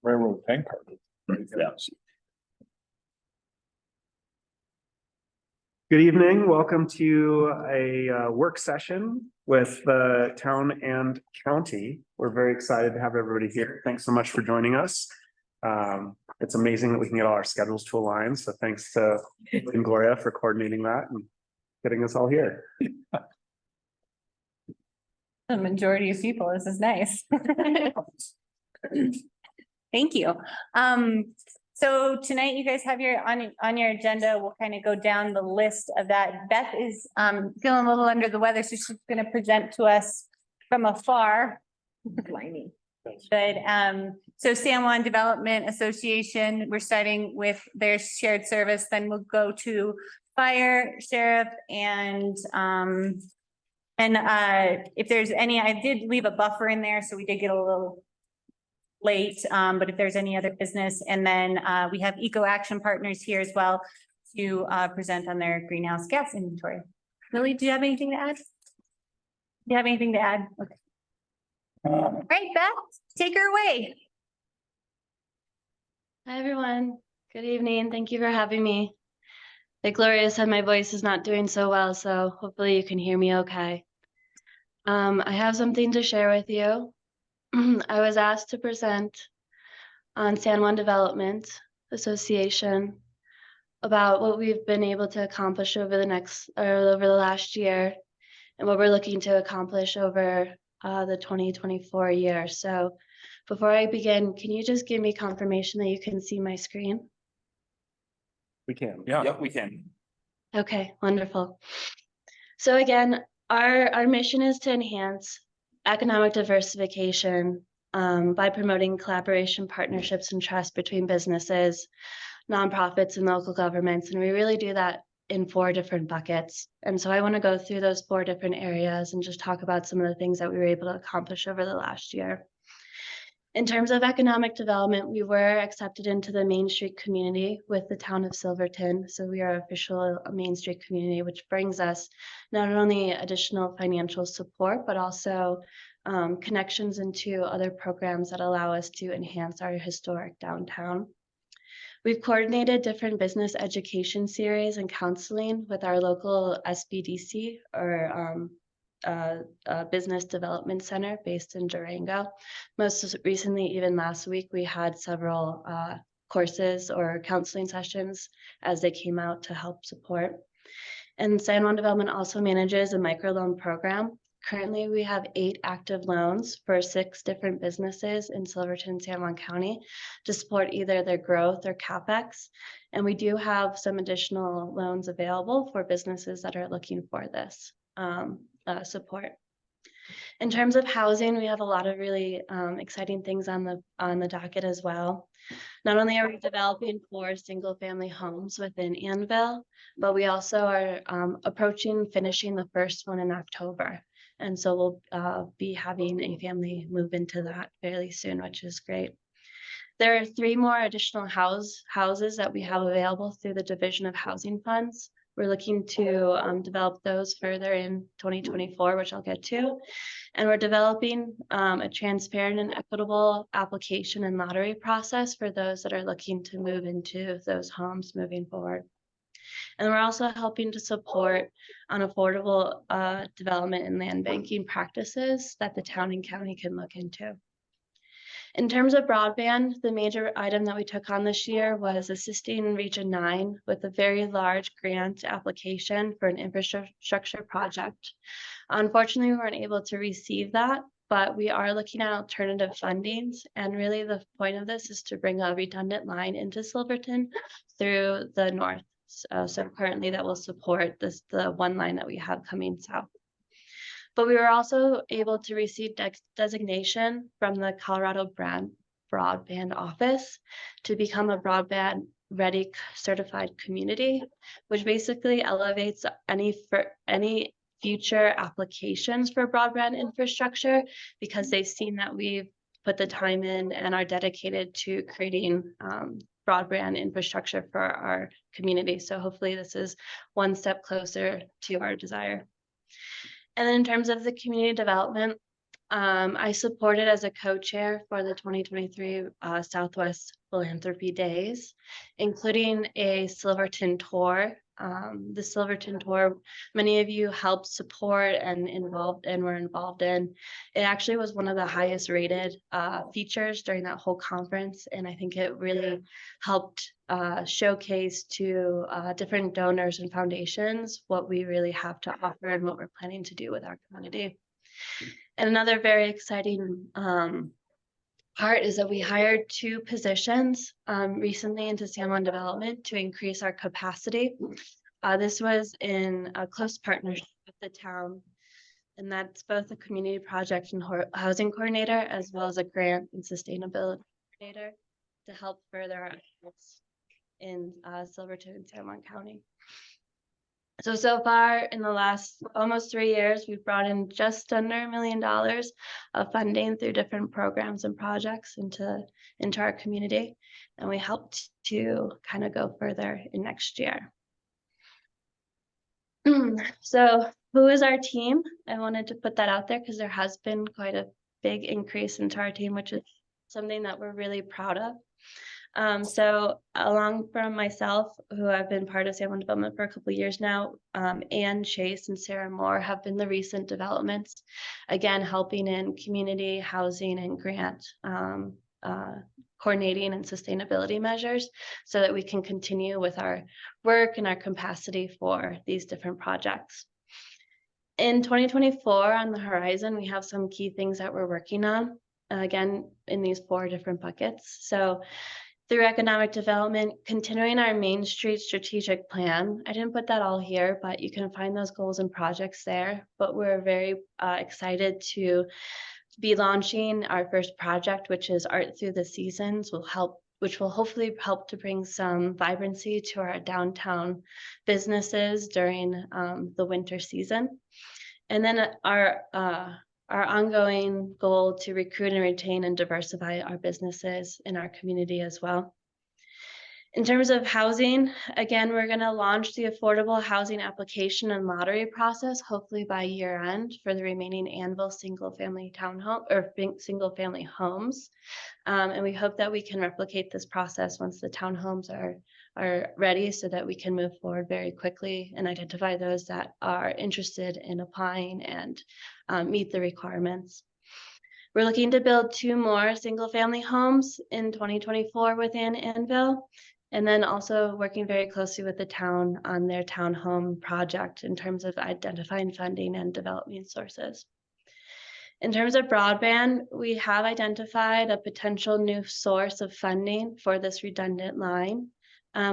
railroad tank car. Yeah. Good evening. Welcome to a work session with the town and county. We're very excited to have everybody here. Thanks so much for joining us. It's amazing that we can get all our schedules to align. So thanks to and Gloria for coordinating that and getting us all here. The majority of people, this is nice. Thank you. So tonight you guys have your on your agenda. We'll kind of go down the list of that. Beth is feeling a little under the weather, so she's going to present to us from afar. Good. So San Juan Development Association, we're starting with their shared service, then we'll go to fire, sheriff, and if there's any, I did leave a buffer in there, so we did get a little late, but if there's any other business, and then we have Eco Action Partners here as well to present on their greenhouse gas inventory. Lily, do you have anything to add? Do you have anything to add? Okay. All right, Beth, take her away. Hi, everyone. Good evening. Thank you for having me. Like Gloria said, my voice is not doing so well, so hopefully you can hear me okay. I have something to share with you. I was asked to present on San Juan Development Association about what we've been able to accomplish over the last year and what we're looking to accomplish over the 2024 year. So before I begin, can you just give me confirmation that you can see my screen? We can. Yeah, yep, we can. Okay, wonderful. So again, our mission is to enhance economic diversification by promoting collaboration, partnerships, and trust between businesses, nonprofits, and local governments. And we really do that in 4 different buckets. And so I want to go through those 4 different areas and just talk about some of the things that we were able to accomplish over the last year. In terms of economic development, we were accepted into the Main Street community with the town of Silverton. So we are official Main Street community, which brings us not only additional financial support, but also connections into other programs that allow us to enhance our historic downtown. We've coordinated different business education series and counseling with our local SBDC or Business Development Center based in Durango. Most recently, even last week, we had several courses or counseling sessions as they came out to help support. And San Juan Development also manages a microloan program. Currently, we have 8 active loans for 6 different businesses in Silverton and San Juan County to support either their growth or CapEx. And we do have some additional loans available for businesses that are looking for this support. In terms of housing, we have a lot of really exciting things on the docket as well. Not only are we developing 4 single-family homes within Annville, but we also are approaching finishing the first one in October. And so we'll be having a family move into that fairly soon, which is great. There are 3 more additional houses that we have available through the Division of Housing Funds. We're looking to develop those further in 2024, which I'll get to. And we're developing a transparent and equitable application and lottery process for those that are looking to move into those homes moving forward. And we're also helping to support on affordable development and land banking practices that the town and county can look into. In terms of broadband, the major item that we took on this year was assisting Region 9 with a very large grant application for an infrastructure project. Unfortunately, we weren't able to receive that, but we are looking at alternative fundings. And really the point of this is to bring a redundant line into Silverton through the north. So currently that will support the one line that we have coming south. But we were also able to receive designation from the Colorado Broadband Office to become a broadband ready certified community, which basically elevates any future applications for broadband infrastructure because they've seen that we've put the time in and are dedicated to creating broadband infrastructure for our community. So hopefully this is one step closer to our desire. And then in terms of the community development, I supported as a co-chair for the 2023 Southwest Philanthropy Days, including a Silverton tour. The Silverton tour, many of you helped support and were involved in. It actually was one of the highest rated features during that whole conference, and I think it really helped showcase to different donors and foundations what we really have to offer and what we're planning to do with our community. And another very exciting part is that we hired 2 positions recently into San Juan Development to increase our capacity. This was in a close partnership with the town, and that's both a community project and housing coordinator, as well as a grant and sustainability coordinator to help further our efforts in Silverton and San Juan County. So far in the last almost 3 years, we've brought in just under $1 million of funding through different programs and projects into our community. And we hope to kind of go further in next year. So who is our team? I wanted to put that out there because there has been quite a big increase into our team, which is something that we're really proud of. So along from myself, who I've been part of San Juan Development for a couple of years now, Ann Chase and Sarah Moore have been the recent developments, again, helping in community housing and grant coordinating and sustainability measures so that we can continue with our work and our capacity for these different projects. In 2024 on the horizon, we have some key things that we're working on, again, in these 4 different buckets. So through economic development, continuing our Main Street strategic plan. I didn't put that all here, but you can find those goals and projects there. But we're very excited to be launching our first project, which is Art Through the Seasons, which will hopefully help to bring some vibrancy to our downtown businesses during the winter season. And then our ongoing goal to recruit and retain and diversify our businesses in our community as well. In terms of housing, again, we're going to launch the affordable housing application and lottery process, hopefully by year end, for the remaining Anvil single-family townhome or single-family homes. And we hope that we can replicate this process once the townhomes are ready so that we can move forward very quickly and identify those that are interested in applying and meet the requirements. We're looking to build 2 more single-family homes in 2024 within Anvil, and then also working very closely with the town on their townhome project in terms of identifying funding and development sources. In terms of broadband, we have identified a potential new source of funding for this redundant line.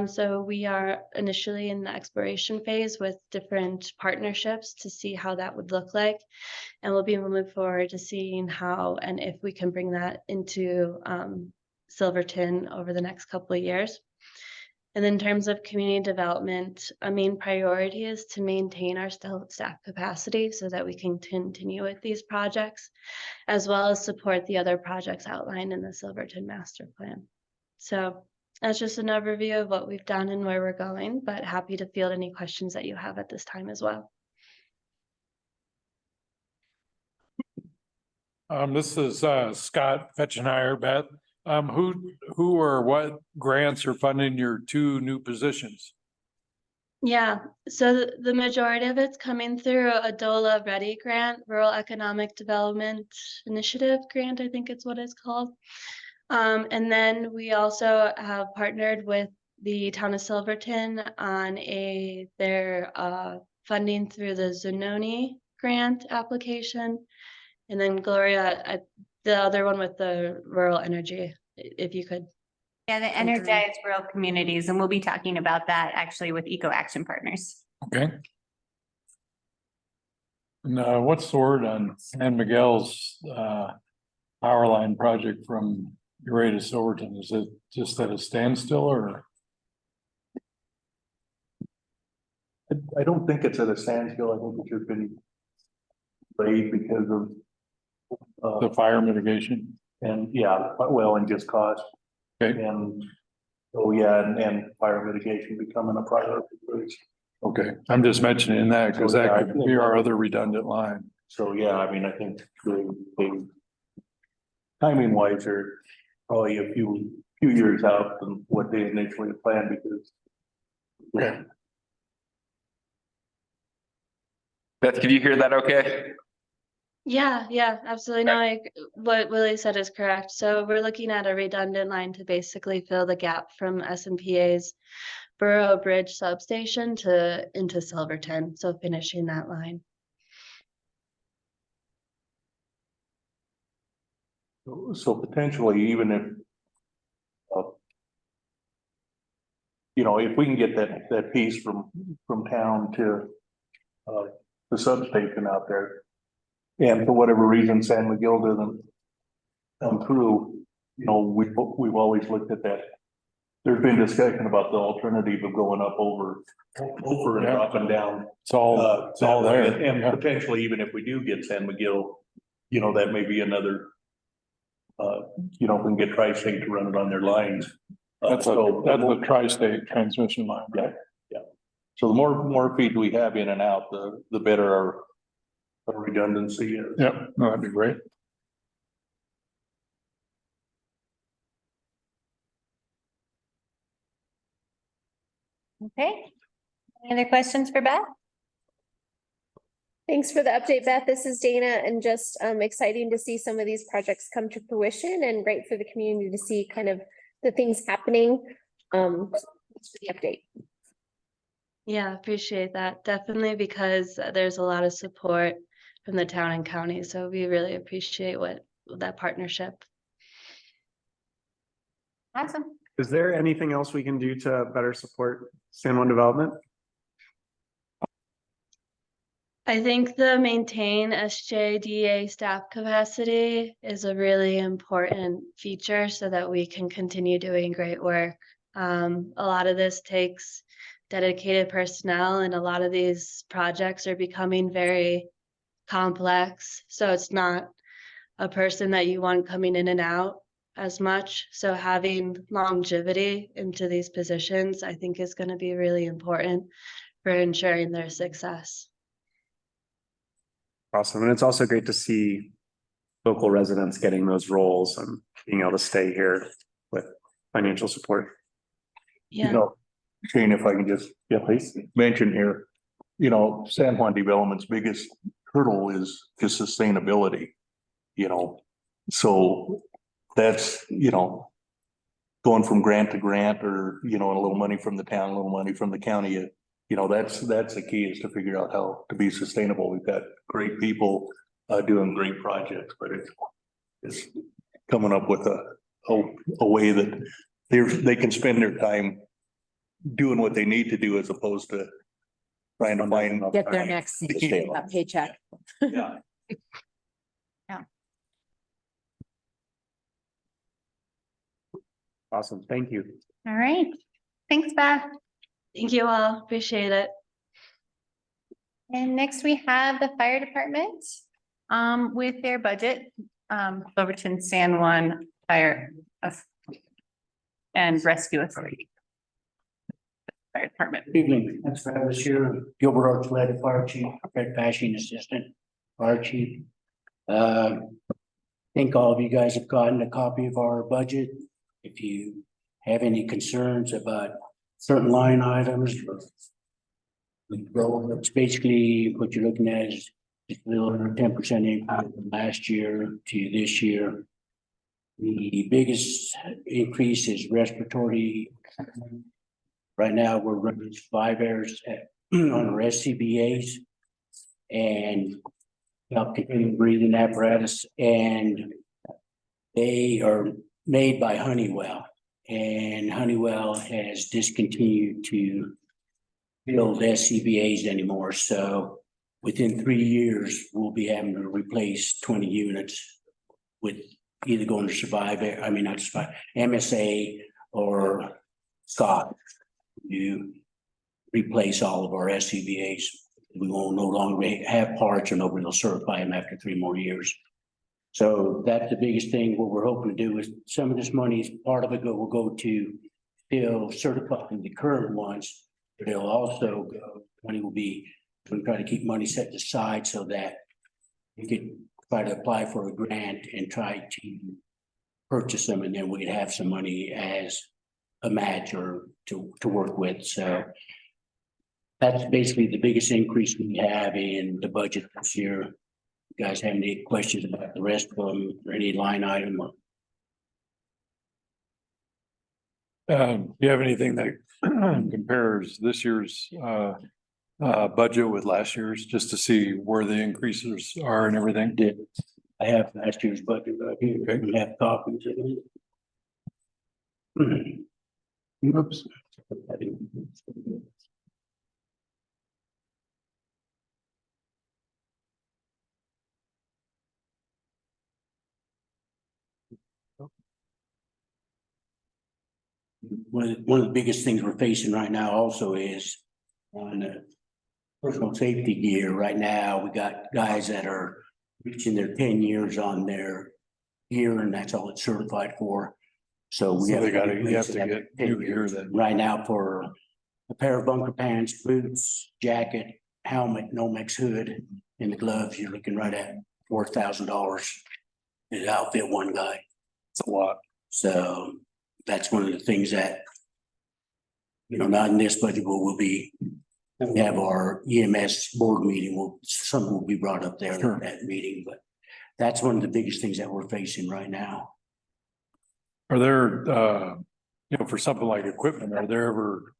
So we are initially in the exploration phase with different partnerships to see how that would look like. And we'll be moving forward to seeing how and if we can bring that into Silverton over the next couple of years. And in terms of community development, a main priority is to maintain our staff capacity so that we can continue with these projects, as well as support the other projects outlined in the Silverton Master Plan. So that's just an overview of what we've done and where we're going, but happy to field any questions that you have at this time as well. This is Scott Fetchenheimer, Beth. Who or what grants are funding your 2 new positions? Yeah, so the majority of it's coming through a DOLA Ready grant, Rural Economic Development Initiative grant, I think it's what it's called. And then we also have partnered with the town of Silverton on their funding through the Zanoni grant application. And then Gloria, the other one with the rural energy, if you could. Yeah, the energized rural communities, and we'll be talking about that actually with Eco Action Partners. Okay. And what's the word on San Miguel's power line project from Uray to Silverton? Is it just at a standstill or? I don't think it's at a standstill. I think it should have been delayed because of The fire mitigation? and yeah, well, and just cost. Okay. And oh yeah, and fire mitigation becoming a priority. Okay, I'm just mentioning that because that could be our other redundant line. So, yeah, I mean, I think they timing wise are probably a few years out than what they initially planned because. Yeah, Beth, can you hear that okay? Yeah, absolutely. No, what Willie said is correct. So we're looking at a redundant line to basically fill the gap from SMPA's Borough Bridge substation into Silverton, so finishing that line. so potentially even if. You know, if we can get that piece from town to. The substation out there. And for whatever reason, San Miguel doesn't come through, you know, we've always looked at that. There's been discussion about the alternative of going up over and Yeah. dropping down. It's all that way. there. And Yeah. potentially, even if we do get San Miguel, you know, that may be another. You know, if we can get Tri-State to run it on their lines. That's the tri-state transmission line, right? So the more feed we have in and out, the better our redundancy is. Yep, no, that'd be great. Okay. Any other questions for Beth? Thanks for the update, Beth. This is Dana, and just exciting to see some of these projects come to fruition and great for the community to see kind of the things happening. Thanks for the update. Yeah, appreciate that. Definitely because there's a lot of support from the town and county. So we really appreciate that partnership. Awesome. Is there anything else we can do to better support San Juan development? I think the maintain SJDA staff capacity is a really important feature so that we can continue doing great work. A lot of this takes dedicated personnel, and a lot of these projects are becoming very complex. So it's not a person that you want coming in and out as much. So having longevity into these positions, I think, is going to be really important for ensuring their success. Awesome. And it's also great to see local residents getting those roles and being able to stay here with financial support. Yeah. You know, Shane, if I can just, please mention here, you know, San Juan Development's biggest hurdle is sustainability, you know, so that's, you know, going from grant to grant or, you know, a little money from the town, a little money from the county, you know, that's the key is to figure out how to be sustainable. We've got great people doing great projects, but it's coming up with a way that they can spend their time doing what they need to do as opposed to trying to find. Get their next paycheck. Yeah. Awesome. Thank you. All right. Thanks, Beth. Thank you all. Appreciate it. And next we have the fire department with their budget, Silverton San Juan Fire and Rescue Authority. Fire department. Good evening, thanks for having us here. Gilbert Archuleta, Fire Chief, Fred Pashing, Assistant Fire Chief. I think all of you guys have gotten a copy of our budget. If you have any concerns about certain line items, it's basically what you're looking at is a little under 10% increase from last year to this year. The biggest increase is respiratory. Right now, we're running 5 airs on our SCBAs and continuing breathing apparatus, and they are made by Honeywell, and Honeywell has discontinued to build SCBAs anymore. So within 3 years, we'll be having to replace 20 units with either going to not Survive, MSA or Scott to replace all of our SCBAs. We won't no longer have parts, or nobody will certify them after 3 more years. So that's the biggest thing. What we're hoping to do is some of this money, part of it will go to still certifying the current ones, but it'll also go, money will be, we'll try to keep money set aside so that we could try to apply for a grant and try to purchase them, and then we'd have some money as a match or to work with, so. That's basically the biggest increase we have in the budget this year. You guys have any questions about the rest of them or any line item or? Do you have anything that compares this year's budget with last year's, just to see where the increases are and everything? Did I have last year's budget right here? Okay. We have copies of it. Oops. One of the biggest things we're facing right now also is on the personal safety gear. Right now, we got guys that are reaching their 10 years on their gear, and that's all it's certified for. So we So have you have to get new gear then. right now for a pair of bunker pants, boots, jacket, helmet, Nomex hood, and the gloves. You're looking right at $4,000 to outfit one guy. It's a lot. So that's one of the things that, you know, not in this budget, but we'll be, we have our EMS board meeting, something will be brought up there Sure. at that meeting, but that's one of the biggest things that we're facing right now. Are there, you know, for something like equipment, are there ever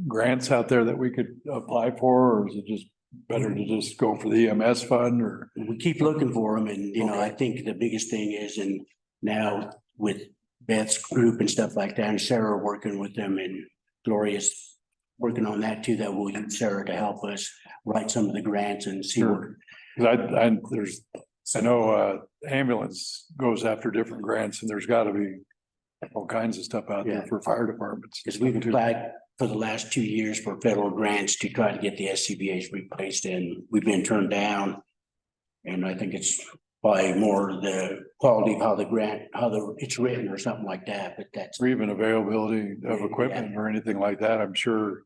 grants out there that we could apply for, or is it just better to just go for the EMS fund, or? We keep looking for them, and, you know, Okay. I think the biggest thing is, and now with Beth's group and stuff like that, and Sarah working with them, and Gloria's working on that too, that we'll use Sarah to help us write some of the grants and see what. Sure. 'Cause I know ambulance goes after different grants, and there's gotta be all kinds of stuff out there Yeah. for fire departments. Because we've applied for the last 2 years for federal grants to try to get the SCBA's replaced, and we've been turned down. And I think it's by more the quality of how the grant, it's written or something like that, but that's. Or even availability of equipment or anything like that. I'm sure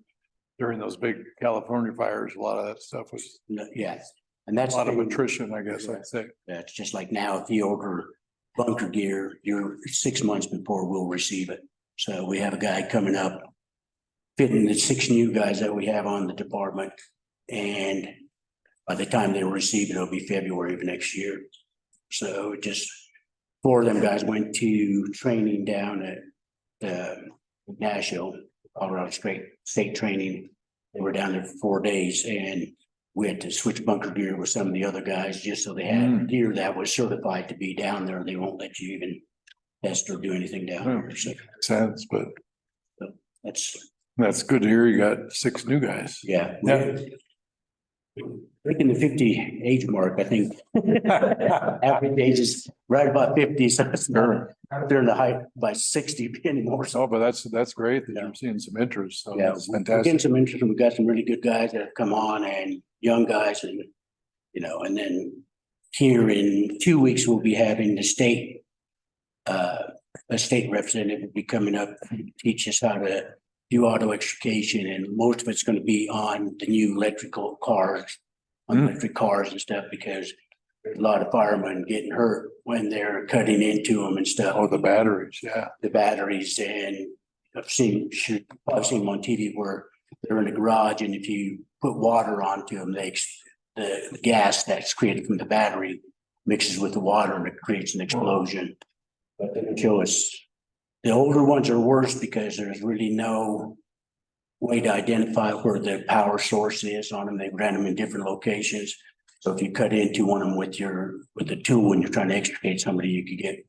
during those big California fires, a lot of that stuff was Yes, and a that's. lot of the thing. attrition, I guess I'd say. That's just like now, if you order bunker gear, you're 6 months before we'll receive it. So we have a guy coming up, fitting the 6 new guys that we have on the department. And by the time they receive it, it'll be February of next year. So just 4 of them guys went to training down at Nashville, Colorado State training. They were down there for 4 days, and we had to switch bunker gear with some of the other guys just so they had gear that was certified to be down there. They won't let you even test or do anything down there. So Sense, but that's, good to hear. You got 6 new guys. yeah. Yeah. Breaking the 50 age mark, I think. Average age is right about 50, so it's not out there in the height by 60 anymore. So So, but that's great that you're seeing some interest. So yeah, that's we're getting fantastic. some interest, and we've got some really good guys that have come on, and young guys, and, you know, and then here in 2 weeks, we'll be having the state, a state representative will be coming up to teach us how to do auto extrication, and most of it's going to be on the new electrical cars, on electric cars and stuff, because there's a lot of firemen getting hurt when they're cutting into them and stuff. Oh, the batteries, yeah. The batteries, and I've seen them on TV where they're in the garage, and if you put water onto them, the gas that's created from the battery mixes with the water and it creates an explosion. But they show us the older ones are worse because there's really no way to identify where the power source is on them. They ran them in different locations. So if you cut into one of them with the tool when you're trying to extricate somebody, you could get.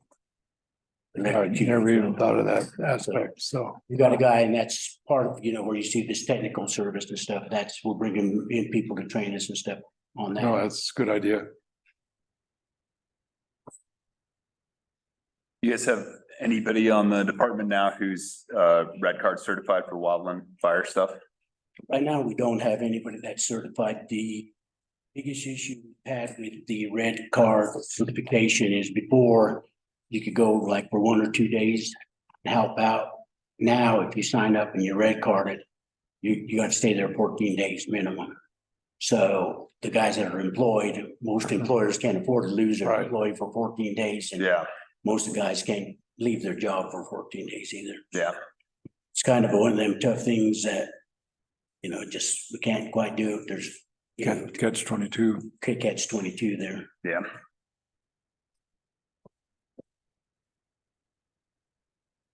I never even thought of that aspect. So You got a guy, and that's part of, you know, where you see this technical service and stuff. We're bringing in people to train us and stuff on that. no, that's a good idea. You guys have anybody on the department now who's red card certified for wildland fire stuff? Right now, we don't have anybody that's certified. The biggest issue we had with the red card certification is before you could go like for 1 or 2 days and help out. Now, if you sign up and you're red carded, you got to stay there 14 days minimum. So the guys that are employed, most employers can't afford to lose their Right. employee for 14 days. And Yeah, most of the guys can't leave their job for 14 days either. yeah. It's kind of one of them tough things that, you know, just, we can't quite do it. There's, you know, Catch 22. catch 22 there. Yeah.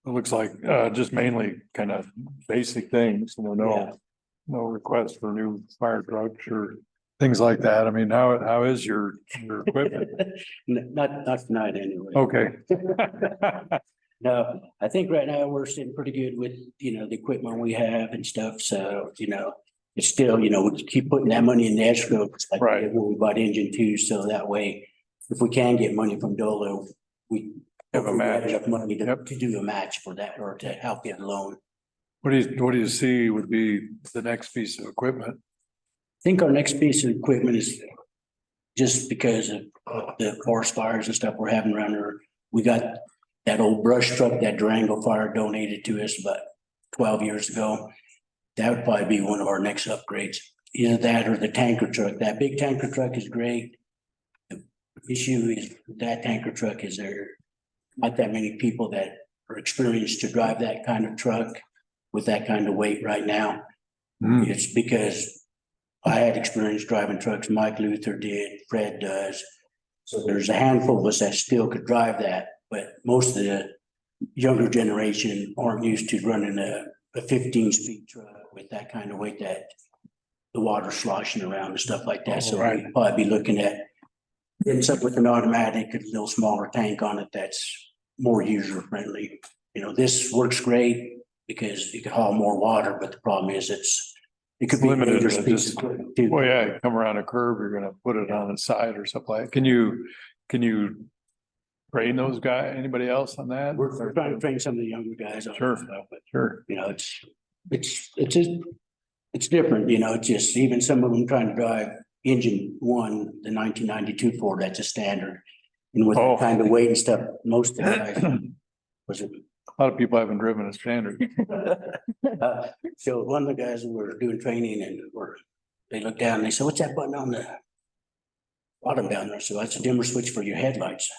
It looks like just mainly kind of basic things, you know, Yeah. no request for new fire trucks or things like that. I mean, how is your equipment? Not tonight anyway. Okay. No, I think right now we're sitting pretty good with, you know, the equipment we have and stuff. So, you know, it's still, you know, we keep putting that money in the escrow. Like we Right. did when we bought engine two. So that way, if we can get money from Dolo, we Have a hopefully match. enough money to, Yep. to do a match for that or to help get a loan. What do you see would be the next piece of equipment? I think our next piece of equipment is just because of the forest fires and stuff we're having around here. We got that old brush truck that Durango Fire donated to us about 12 years ago. That would probably be one of our next upgrades. Either that or the tanker truck. That big tanker truck is great. The issue is that tanker truck is there not that many people that are experienced to drive that kind of truck with that kind of weight right now. Hmm. It's because I had experience driving trucks, Mike Luther did, Fred does. So there's a handful of us that still could drive that, but most of the younger generation aren't used to running a 15-speed truck with that kind of weight that the water sloshing around and stuff like that. So Right. we'd probably be looking at getting something with an automatic, a little smaller tank on it that's more user friendly. You know, this works great because you can haul more water, but the problem is it could be a Limited to dangerous piece just- of equipment too. Well, yeah, you come around a curve, you're gonna put it on the side or something like, can you train those guys, anybody else on that? We're trying to train some of the younger guys on Sure. it, but Sure. you know, it's different, you know, it's just even some of them trying to drive engine one, the 1992 Ford, that's a standard. And with Oh. that kind of weight and stuff, most of the guys was it. A lot of people haven't driven a standard. So one of the guys who were doing training and they looked down and they said, what's that button on the bottom down there? So that's a dimmer switch for your headlights.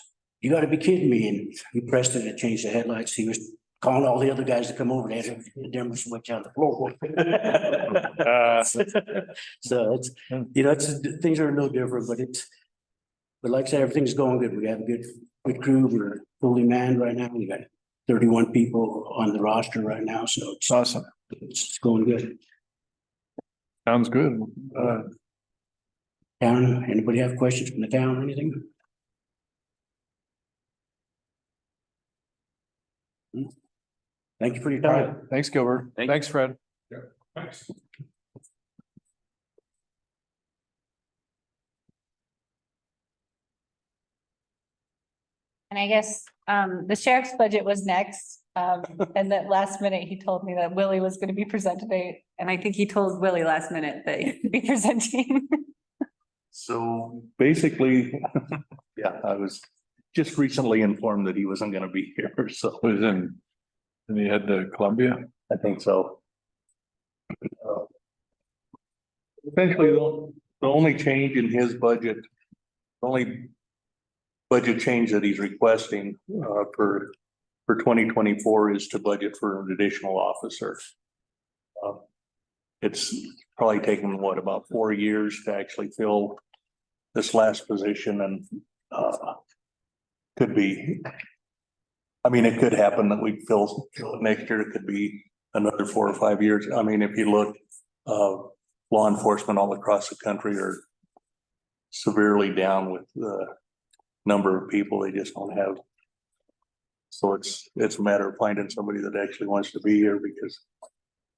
You gotta be kidding me. And he pressed it and changed the headlights. He was calling all the other guys to come over. They had the dimmer switch on the floor. So it's, you know, things are a little different, but like I said, everything's going good. We have a good crew. We're fully manned right now. We got 31 people on the roster right now. So It's awesome. it's going good. Sounds good. Town, anybody have questions from the town or anything? Thank you for your All right. time. Thanks, Gilbert. Thank- Thanks, Fred. And I guess the sheriff's budget was next. And that last minute, he told me that Willie was gonna be presented, and I think he told Willie last minute that he'd be presenting. So basically, yeah, I was just recently informed that he wasn't gonna be here, so Was in, and he head to Columbia. I think so. Essentially, the only change in his budget, the only budget change that he's requesting for 2024 is to budget for an additional officer. It's probably taken, what, about 4 years to actually fill this last position, and could be, I mean, it could happen that we fill it next year. It could be another 4 or 5 years. I mean, if you look, law enforcement all across the country are severely down with the number of people. They just don't have. So it's a matter of finding somebody that actually wants to be here, because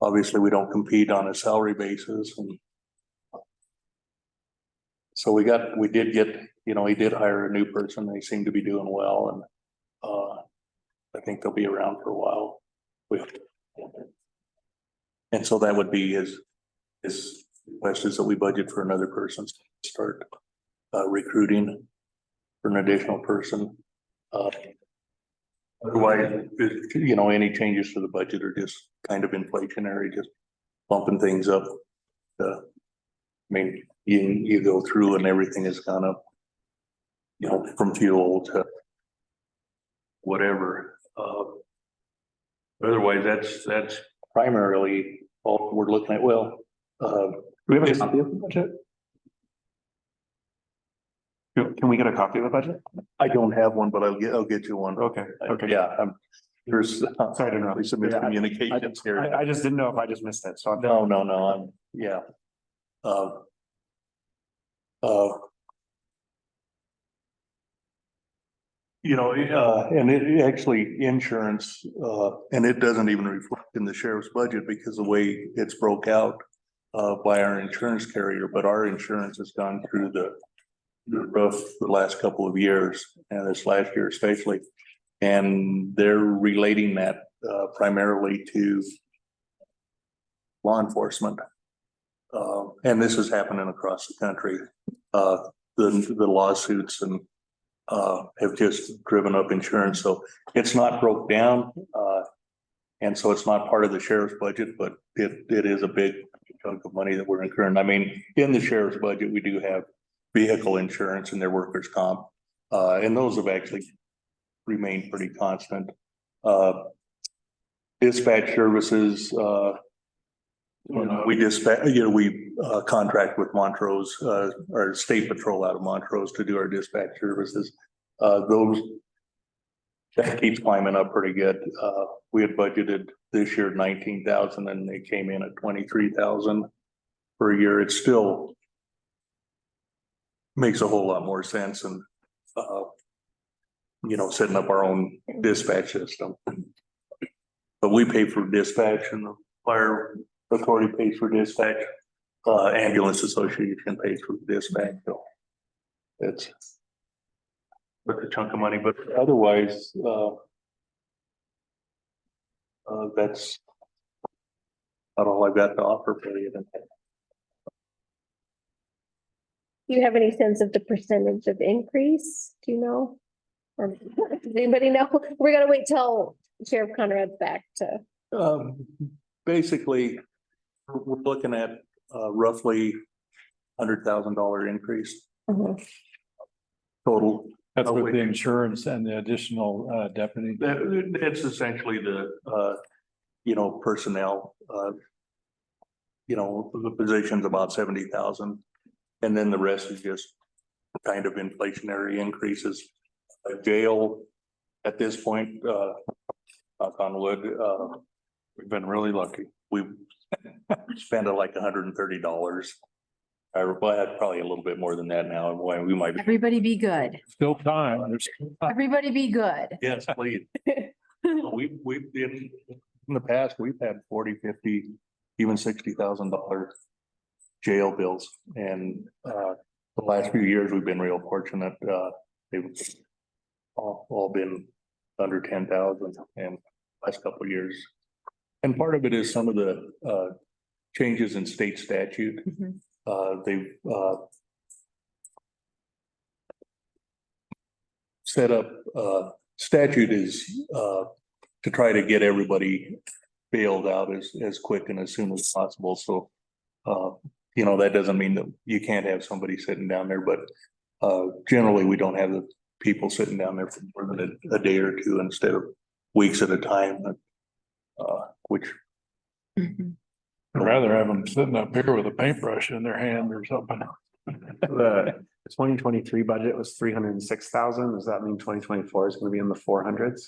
obviously we don't compete on a salary basis. And so we did get, you know, he did hire a new person. They seem to be doing well, and I think they'll be around for a while. And so that would be his request, is that we budget for another person to start recruiting for an additional person. Otherwise, you know, any changes to the budget are just kind of inflationary, just bumping things up. mean, you go through and everything has gone up. You know, from fuel to whatever, otherwise, that's primarily all we're looking at. Well, Do we have a copy of the budget? Can we get a copy of the budget? I don't have one, but I'll get you one. Okay, okay. Yeah, there's. Sorry to interrupt. Some miscommunications here. I just didn't know if I just missed it, so. No, yeah. Uh. You know, and it actually insurance, and it doesn't even reflect in the sheriff's budget because the way it's broke out by our insurance carrier, but our insurance has gone through the roof the last couple of years, and this last year especially. And they're relating that primarily to law enforcement. And this is happening across the country. The lawsuits and have just driven up insurance, so it's not broke down. And so it's not part of the sheriff's budget, but it is a big chunk of money that we're incurring. I mean, in the sheriff's budget, we do have vehicle insurance and their workers' comp. And those have actually remained pretty constant. Dispatch services, we dispatch, we contract with Montrose, our state patrol out of Montrose to do our dispatch services. That keeps climbing up pretty good. We had budgeted this year 19,000 and they came in at 23,000 per year. It still makes a whole lot more sense and setting up our own dispatch system. But we pay for dispatch and the fire authority pays for dispatch. Ambulance association pays for dispatch. So it's with a chunk of money, but otherwise, that's about all I've got to offer for you. Do you have any sense of the percentage of increase? Do you know? Or does anybody know? We're gonna wait till Sheriff Conrad's back to. Basically, we're looking at roughly $100,000 increase total. That's with the insurance and the additional deputy. That's essentially the personnel. The position's about 70,000, and then the rest is just kind of inflationary increases. Jail at this point, knock on wood, We've been really lucky. we've spent like $130. Probably a little bit more than that now. We might. Everybody be good. Still time. There's still time. Everybody be good. Yes, please. We've been, in the past, we've had 40, 50, even $60,000 jail bills. And the last few years, we've been real fortunate. They've all been under 10,000 and last couple of years. And part of it is some of the changes in state statute. They've set up, statute is to try to get everybody bailed out as quick and as soon as possible. So, that doesn't mean that you can't have somebody sitting down there, but generally we don't have the people sitting down there for more than a day or two instead of weeks at a time, which. I'd rather have them sitting up here with a paintbrush in their hand or something. The 2023 budget was 306,000. Does that mean 2024 is going to be in the 400s?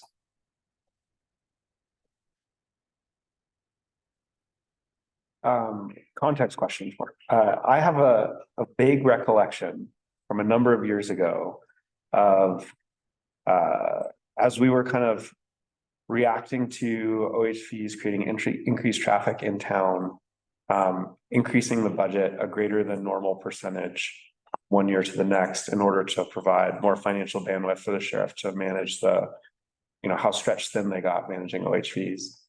Context question. I have a vague recollection from a number of years ago of as we were kind of reacting to OH fees creating increased traffic in town, increasing the budget a greater than normal percentage 1 year to the next in order to provide more financial bandwidth for the sheriff to manage the, how stretched thin they got managing OH fees.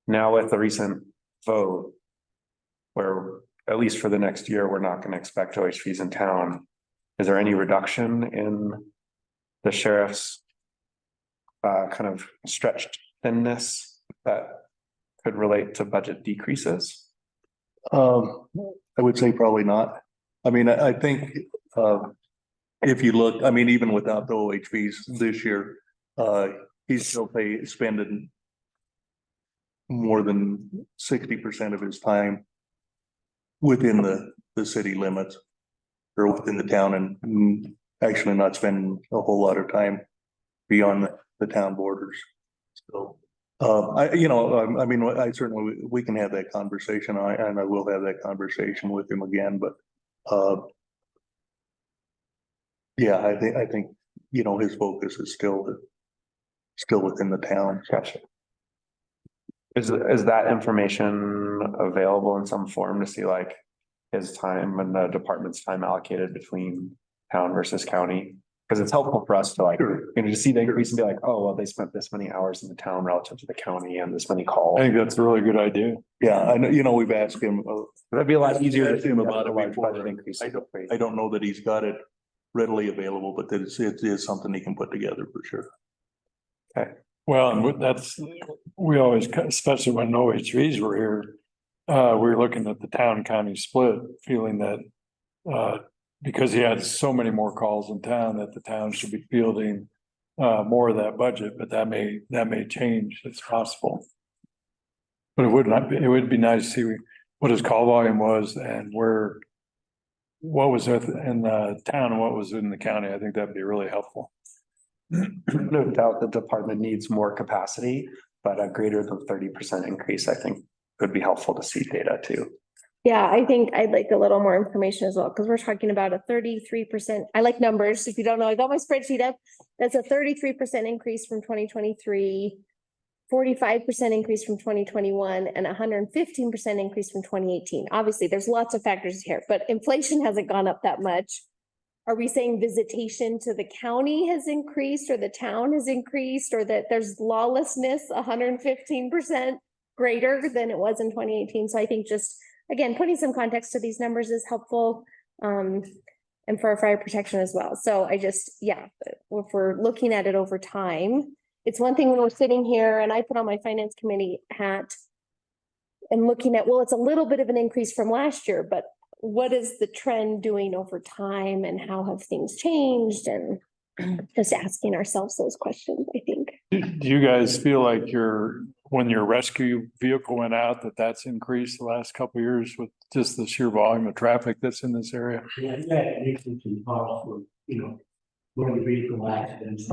Now with the recent vote, where at least for the next year, we're not going to expect OH fees in town. Is there any reduction in the sheriff's kind of stretched thinness that could relate to budget decreases? I would say probably not. I mean, I think, if you look, I mean, even without the OHVs this year, he's still spending more than 60% of his time within the city limits or within the town and actually not spending a whole lot of time beyond the town borders. So, I mean, I certainly, we can have that conversation. And I will have that conversation with him again, but, yeah, I think, his focus is still within the town. Gotcha. Is that information available in some form to see like his time and the department's time allocated between town versus county? Because it's helpful for us to like, to see the increase and be like, oh, well, they spent this many hours in the town relative to the county and this many calls. I think that's a really good idea. Yeah, I know, we've asked him. That'd be a lot easier to Asked him about it large before. budget increase. I don't know that he's got it readily available, but that it is something he can put together for sure. Well, and we always, especially when OHVs were here, we were looking at the town county split, feeling that because he had so many more calls in town, that the town should be fielding more of that budget, but that may change. It's possible. But it would be nice to see what his call volume was and what was in the town and what was in the county. I think that'd be really helpful. No doubt the department needs more capacity, but a greater than 30% increase, I think, could be helpful to see data too. Yeah, I think I'd like a little more information as well, because we're talking about a 33%. I like numbers. If you don't know, I got my spreadsheet up. That's a 33% increase from 2023, 45% increase from 2021, and 115% increase from 2018. Obviously, there's lots of factors here, but inflation hasn't gone up that much. Are we saying visitation to the county has increased or the town has increased, or that there's lawlessness 115% greater than it was in 2018? So I think just, again, putting some context to these numbers is helpful, and for our fire protection as well. So if we're looking at it over time, it's one thing when we're sitting here and I put on my finance committee hat and looking at, well, it's a little bit of an increase from last year, but what is the trend doing over time and how have things changed? And just asking ourselves those questions, I think. Do you guys feel like when your rescue vehicle went out, that's increased the last couple of years with just the sheer volume of traffic that's in this area? Yeah, an increase in calls for, motor vehicle accidents,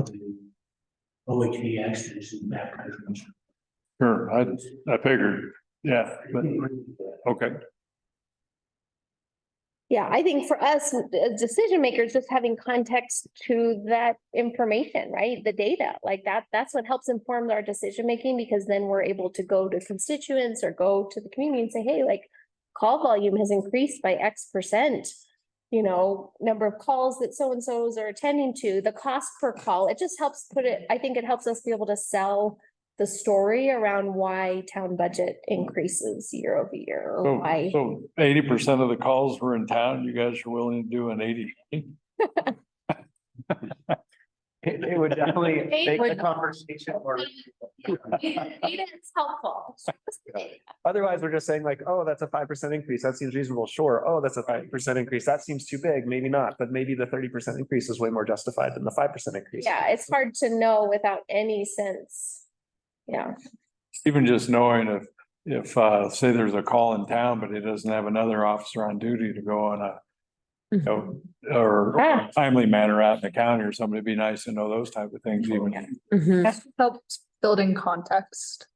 OHV accidents and that kind of thing. Sure, I figured, yeah, but, okay. Yeah, I think for us, decision makers, just having context to that information, right? The data, like that's what helps inform our decision making, because then we're able to go to constituents or go to the community and say, hey, like call volume has increased by X%, number of calls that so-and-sos are attending to, the cost per call. It just helps I think it helps us be able to sell the story around why town budget increases year over year, or why. So 80% of the calls were in town. You guys are willing to do an 80? It would definitely make the conversation more. Data is helpful. Otherwise, we're just saying like, oh, that's a 5% increase. That seems reasonable. Sure. Oh, that's a 5% increase. That seems too big. Maybe not, but maybe the 30% increase is way more justified than the 5% increase. Yeah, it's hard to know without any sense. Yeah. Even just knowing if say there's a call in town, but it doesn't have another officer on duty to go on or timely manner out in the county or something, it'd be nice to know those type of things even. Helps building context.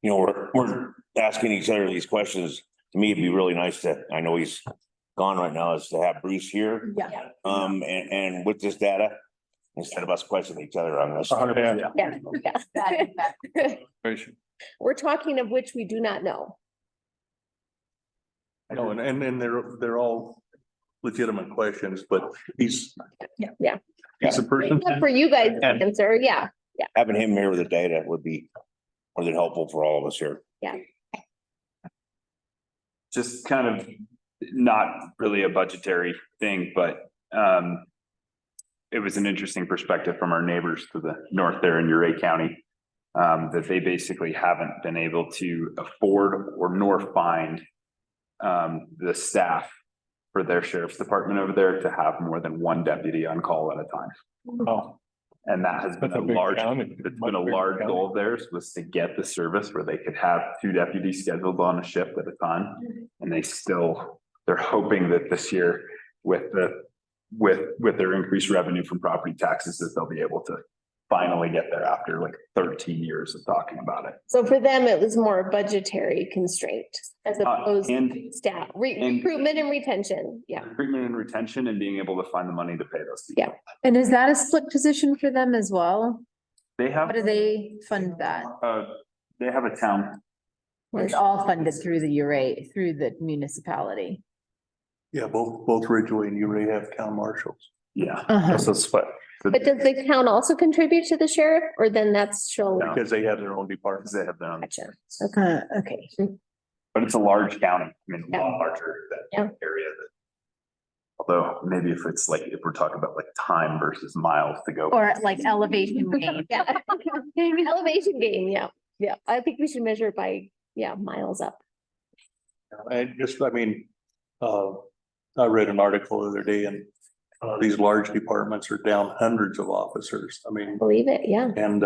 We're asking each other these questions. To me, it'd be really nice I know he's gone right now, is to have Bruce here. Yeah. And with this data, instead of us questioning each other on this. We're talking of which we do not know. No, and they're all legitimate questions, but he's a person. For you guys to answer, yeah. Having him here with the data would be more than helpful for all of us here. Yeah. Just kind of not really a budgetary thing, but it was an interesting perspective from our neighbors to the north there in Uray County, that they basically haven't been able to afford or nor find the staff for their sheriff's department over there to have more than one deputy on call at a time. Oh, And that has been That's a a big large, county. it's been a large goal of theirs, was to get the service where they could have two deputies scheduled on a shift at a time. And they're hoping that this year with their increased revenue from property taxes, that they'll be able to finally get there after like 13 years of talking about it. So for them, it was more budgetary constraint as opposed to and- staff, and- recruitment and retention. Yeah. Recruitment and retention and being able to find the money to pay those people. Yeah. And is that a split position for them as well? They have, How do they fund that? they have a town. It's all funded through through the municipality. Yeah, both Ridgeway and Uray have town marshals. Yeah. Uh-huh. So it's split. But does the town also contribute to the sheriff or then that's shown? No. Because they have their own departments. They have their own, Gotcha. Okay. but it's a large county. I mean, a Yeah. lot larger Yeah. than area that. Although maybe if it's like, if we're talking about like time versus miles to go. Or like elevation gain. Yeah. Elevation gain, yeah, yeah. I think we should measure it by, miles up. And just, I mean, I read an article the other day and these large departments are down hundreds of officers. I mean, Believe it, yeah. and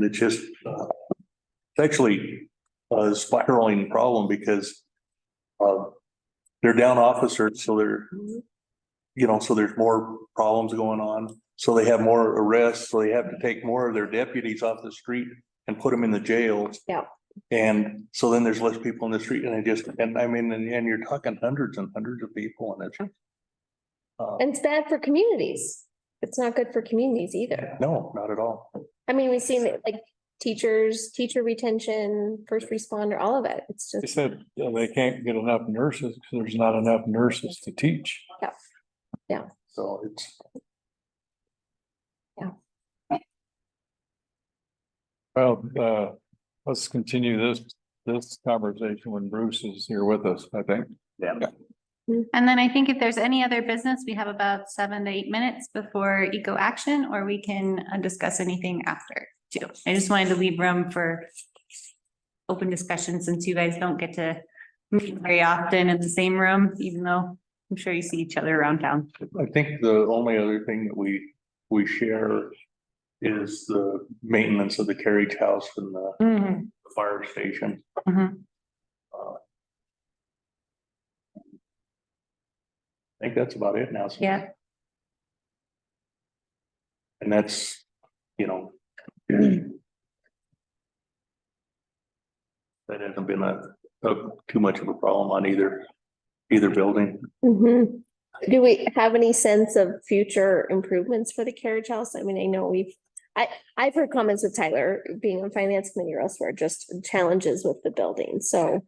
it's just, it's actually a spiraling problem because they're down officers, so so there's more problems going on. So they have more arrests, so they have to take more of their deputies off the street and put them in the jails. Yeah. And so then there's less people in the street and and you're talking hundreds and hundreds of people and it's. And it's bad for communities. It's not good for communities either. No, not at all. I mean, we've seen it like teachers, teacher retention, first responder, all of it. It's they just, said they can't get enough nurses because there's not enough nurses to teach. So it's. Well, let's continue this conversation when Bruce is here with us, I think. Yeah. And then I think if there's any other business, we have about 7 to 8 minutes before eco action, or we can discuss anything after too. I just wanted to leave room for open discussion since you guys don't get to meet very often in the same room, even though I'm sure you see each other around town. I think the only other thing that we share is the maintenance of the carriage house and the fire station. Mhm. I think that's about it now. Yeah. And that's, that hasn't been too much of a problem on either building. Mhm. Do we have any sense of future improvements for the carriage house? I mean, I know I've heard comments with Tyler being on finance committee or elsewhere, just challenges with the building, so.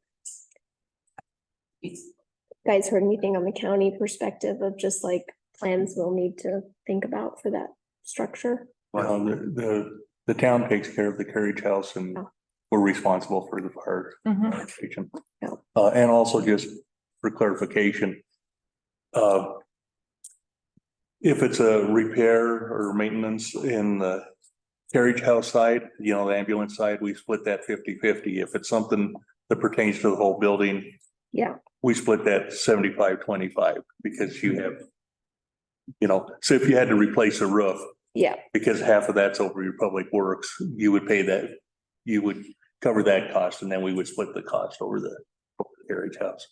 Guys heard anything on the county perspective of just like plans we'll need to think about for that structure? The town takes care of the carriage house and we're responsible for the fire station. Yeah. And also just for clarification, if it's a repair or maintenance in the carriage house side, the ambulance side, we split that 50-50. If it's something that pertains to the whole building, Yeah, we split that 75-25 because you have, so if you had to replace a roof, yeah, because half of that's over your public works, you would pay that, you would cover that cost and then we would split the cost over the carriage house.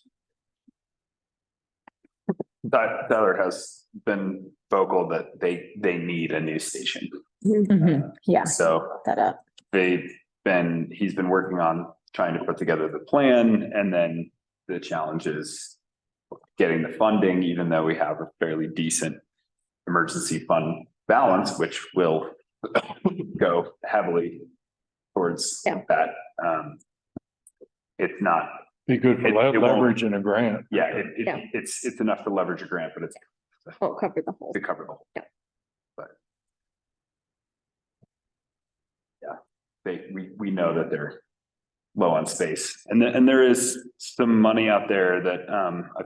Tyler has been vocal that they need a new station. Yeah, So that up. he's been working on trying to put together the plan, and then the challenge is getting the funding, even though we have a fairly decent emergency fund balance, which will go heavily towards that. It's not, Be good for It won't- leverage and a grant. it's enough to leverage a grant, but it's won't cover the whole. to cover the whole. Yeah. But. Yeah, we know that they're low on space, and there is some money out there that, I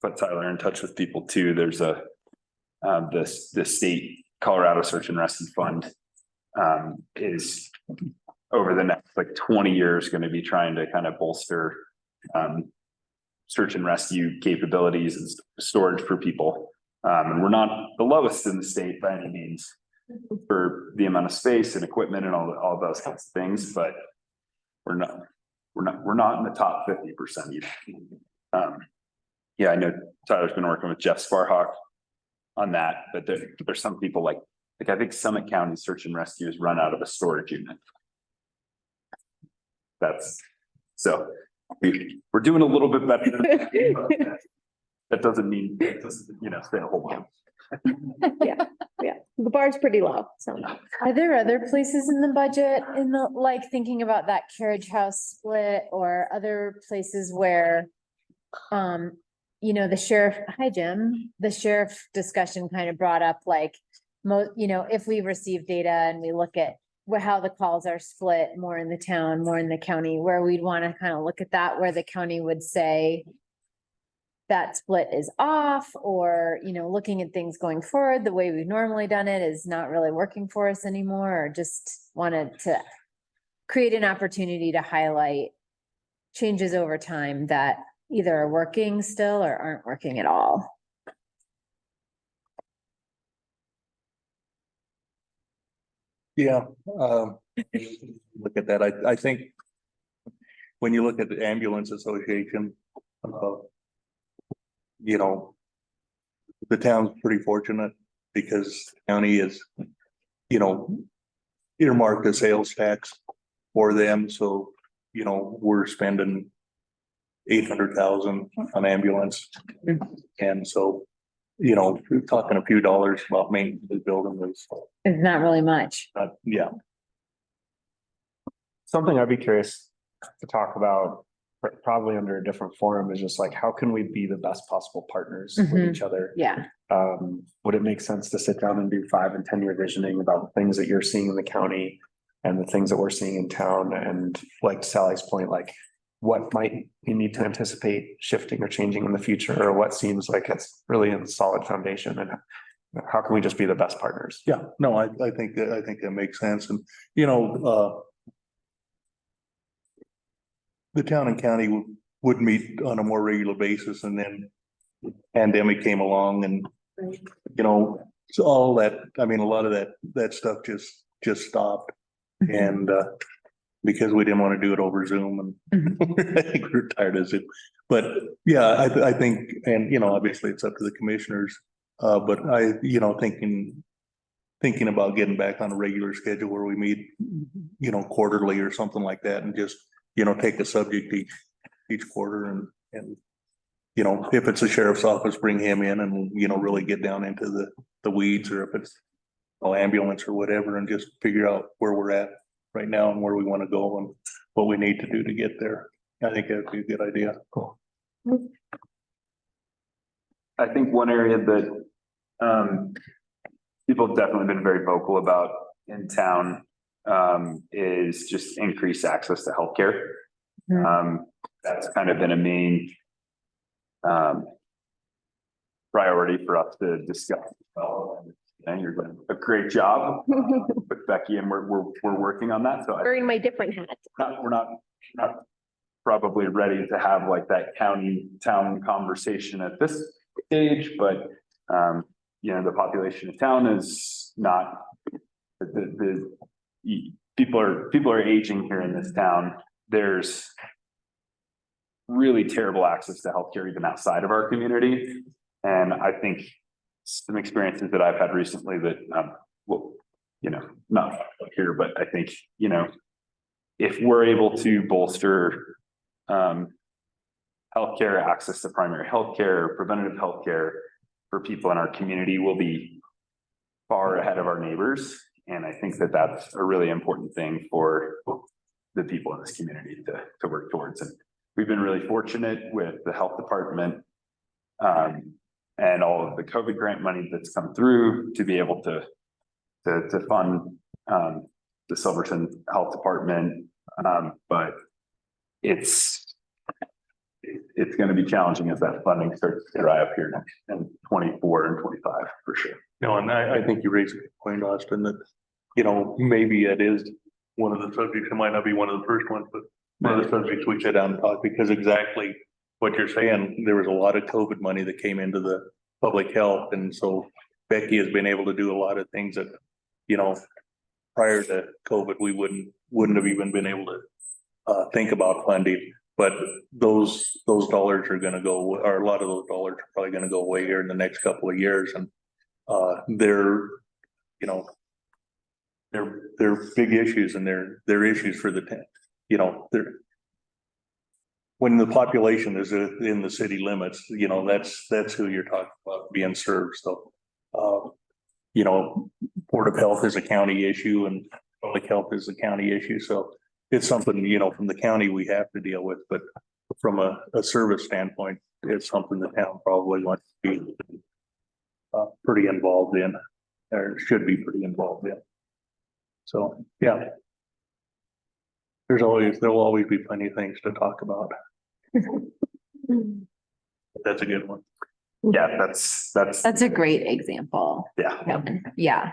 put Tyler in touch with people too. There's the state Colorado Search and Rescue Fund, is over the next like 20 years going to be trying to kind of bolster, search and rescue capabilities and storage for people. And we're not the lowest in the state by any means for the amount of space and equipment and all those kinds of things, but we're not in the top 50% either. Yeah, I know Tyler's been working with Jeff Sparhawk on that, but there's some people like I think Summit County Search and Rescue is run out of a storage unit. We're doing a little bit better. That doesn't mean, stay a whole bunch. Yeah, the bar's pretty low, so. Are there other places in the budget like thinking about that carriage house split or other places where, the sheriff, hi, Jim, the sheriff discussion kind of brought up like, if we receive data and we look at how the calls are split more in the town, more in the county, where we'd want to kind of look at that, where the county would say that split is off, or, looking at things going forward, the way we've normally done it is not really working for us anymore, or just wanted to create an opportunity to highlight changes over time that either are working still or aren't working at all. Yeah, look at that. I think when you look at the ambulance association, the town's pretty fortunate because the county is, earmarked a sales tax for them. So, we're spending 800,000 on ambulance. And so, we're talking a few dollars about maintenance of the building is, It's not really much. yeah. Something I'd be curious to talk about, probably under a different forum, is just like, how can we be the best possible partners with Mhm. each other? Yeah. Would it make sense to sit down and do 5 and 10 year visioning about the things that you're seeing in the county and the things that we're seeing in town? And like Sally's point, like what might you need to anticipate shifting or changing in the future, or what seems like it's really a solid foundation, and how can we just be the best partners? Yeah, no, I think that makes sense. And, the town and county would meet on a more regular basis, and then pandemic came along and, so all that, a lot of that stuff just stopped. And, because we didn't want to do it over Zoom, and I think we're tired of Zoom. But yeah, I think, and, obviously it's up to the commissioners, but thinking about getting back on a regular schedule where we meet, quarterly or something like that, and just, take a subject each quarter, and if it's a sheriff's office, bring him in and, really get down into the weeds, or if it's ambulance or whatever, and just figure out where we're at right now and where we want to go and what we need to do to get there. I think that'd be a good idea. Cool. I think one area that people have definitely been very vocal about in town is just increased access to healthcare. That's kind of been a main priority for us to discuss. And you're doing a great job with Becky, and we're working on that. So Wearing my different hat. we're not probably ready to have like that county town conversation at this stage, but the population of town is not the people are aging here in this town. There's really terrible access to healthcare even outside of our community, and I think some experiences that I've had recently that not here, but I think if we're able to bolster healthcare access to primary healthcare, preventative healthcare for people in our community, we'll be far ahead of our neighbors. And I think that that's a really important thing for the people in this community to work towards. And we've been really fortunate with the health department and all of the COVID grant money that's come through to be able to fund the Silverton Health Department. But it's going to be challenging as that funding starts to dry up here in 24 and 25 for sure. No, and I think you raised a good point, Austin, that, maybe it is one of the subjects. It might not be one of the first ones, but one of the subjects we sit down and talk, because exactly what you're saying, there was a lot of COVID money that came into the public health, and so Becky has been able to do a lot of things that, you know, prior to COVID, we wouldn't have even been able to think about funding. But those dollars are gonna go, or a lot of those dollars are probably gonna go away here in the next couple of years, and they're, you know, they're big issues, and they're issues for the town. You know, they're, when the population is in the city limits, you know, that's who you're talking about being served. So, you know, Board of Health is a county issue, and public health is a county issue. So it's something, you know, from the county we have to deal with, but from a service standpoint, it's something the town probably wants to be pretty involved in, or should be pretty involved in. So, yeah. There'll always be plenty of things to talk about. That's a good one. Yeah, that's a great example. yeah. Yeah.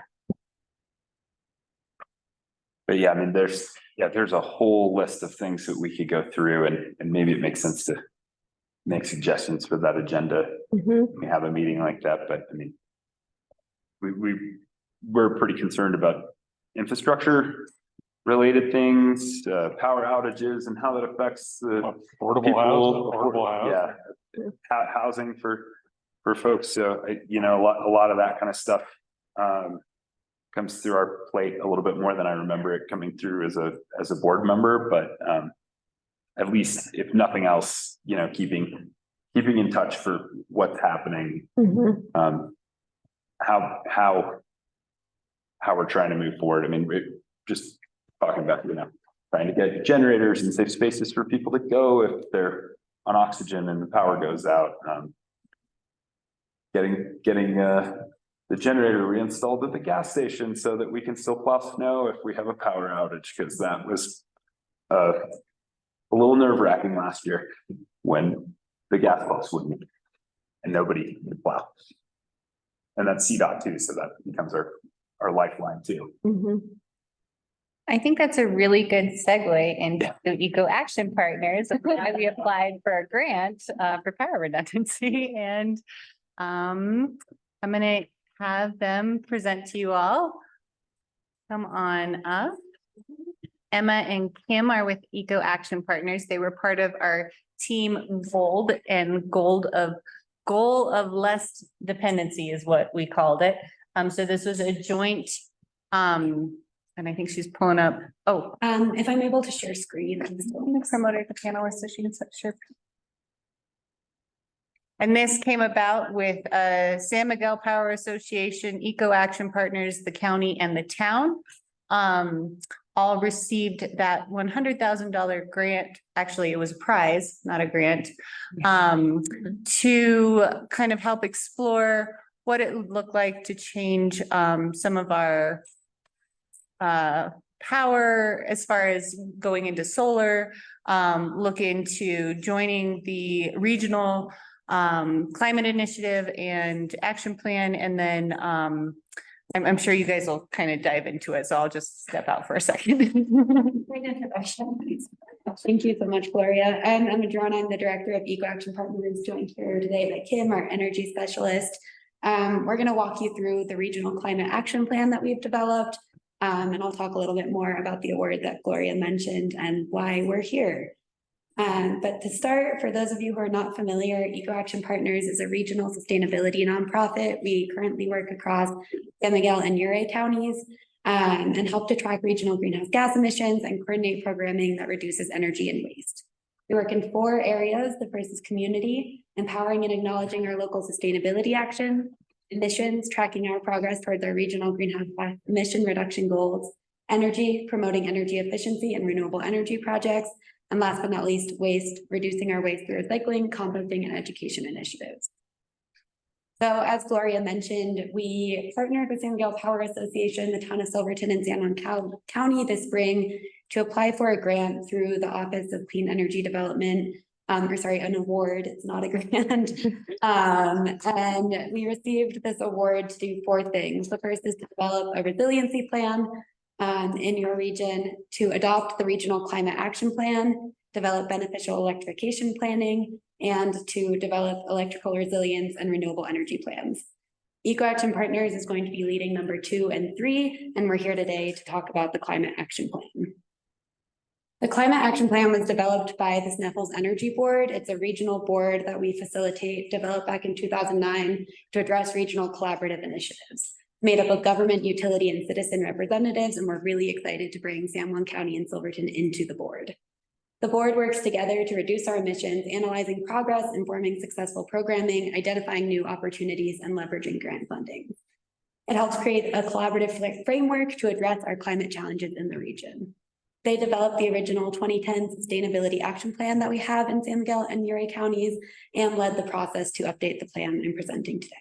But yeah, I mean, there's a whole list of things that we could go through, and maybe it makes sense to make suggestions for that agenda. Mhm. We have a meeting like that, but I mean, we're pretty concerned about infrastructure related things, power outages and how that affects the Affordable house. yeah, housing for folks. So, you know, a lot of that kind of stuff comes through our plate a little bit more than I remember it coming through as a board member, but at least if nothing else, you know, keeping in touch for what's happening, Mhm. how we're trying to move forward. I mean, just talking about, you know, trying to get generators and safe spaces for people to go if they're on oxygen and the power goes out. Getting the generator reinstalled at the gas station so that we can still plow snow if we have a power outage, because that was a little nerve-wracking last year when the gas pumps wouldn't and nobody would plow. And that's CDOT too, so that becomes our lifeline too. Mhm. I think that's a really good segue into Eco Action Partners. Why we applied for a grant for power redundancy, and I'm gonna have them present to you all. Come on up. Emma and Kim are with Eco Action Partners. They were part of our team Gold, and goal of less dependency is what we called it. So this was a joint, and I think she's pulling up, if I'm able to share screen. promoter the panelist, so she can share. And this came about with San Miguel Power Association, Eco Action Partners, the county and the town. All received that $100,000 grant. Actually, it was a prize, not a grant, to kind of help explore what it would look like to change some of our power as far as going into solar, look into joining the regional climate initiative and action plan. And then I'm sure you guys will kind of dive into it. So I'll just step out for a second. Great introduction. Thank you so much, Gloria. I'm Adriana. I'm the director of Eco Action Partners, joined here today by Kim, our energy specialist. We're going to walk you through the regional climate action plan that we've developed. And I'll talk a little bit more about the award that Gloria mentioned and why we're here. But to start, for those of you who are not familiar, Eco Action Partners is a regional sustainability nonprofit. We currently work across San Miguel and Ure counties and help to track regional greenhouse gas emissions and coordinate programming that reduces energy and waste. We work in 4 areas. The first is community, empowering and acknowledging our local sustainability action, emissions, tracking our progress towards our regional greenhouse gas emission reduction goals, energy, promoting energy efficiency and renewable energy projects, and last but not least, waste, reducing our waste through recycling, composting, and education initiatives. So as Gloria mentioned, we partnered with San Miguel Power Association, the town of Silverton and San Juan County this spring to apply for a grant through the Office of Clean Energy Development, an award, it's not a grant. And we received this award to do 4 things. The first is to develop a resiliency plan, in your region to adopt the regional climate action plan, develop beneficial electrification planning, and to develop electrical resilience and renewable energy plans. EcoAction Partners is going to be leading number 2 and 3, and we're here today to talk about the climate action plan. The climate action plan was developed by the Sneffels Energy Board. It's a regional board that we facilitate, developed back in 2009 to address regional collaborative initiatives, made up of government, utility, and citizen representatives, and we're really excited to bring San Juan County and Silverton into the board. The board works together to reduce our emissions, analyzing progress, informing successful programming, identifying new opportunities, and leveraging grant funding. It helps create a collaborative framework to address our climate challenges in the region. They developed the original 2010 Sustainability Action Plan that we have in San Miguel and Uray counties and led the process to update the plan I'm presenting today.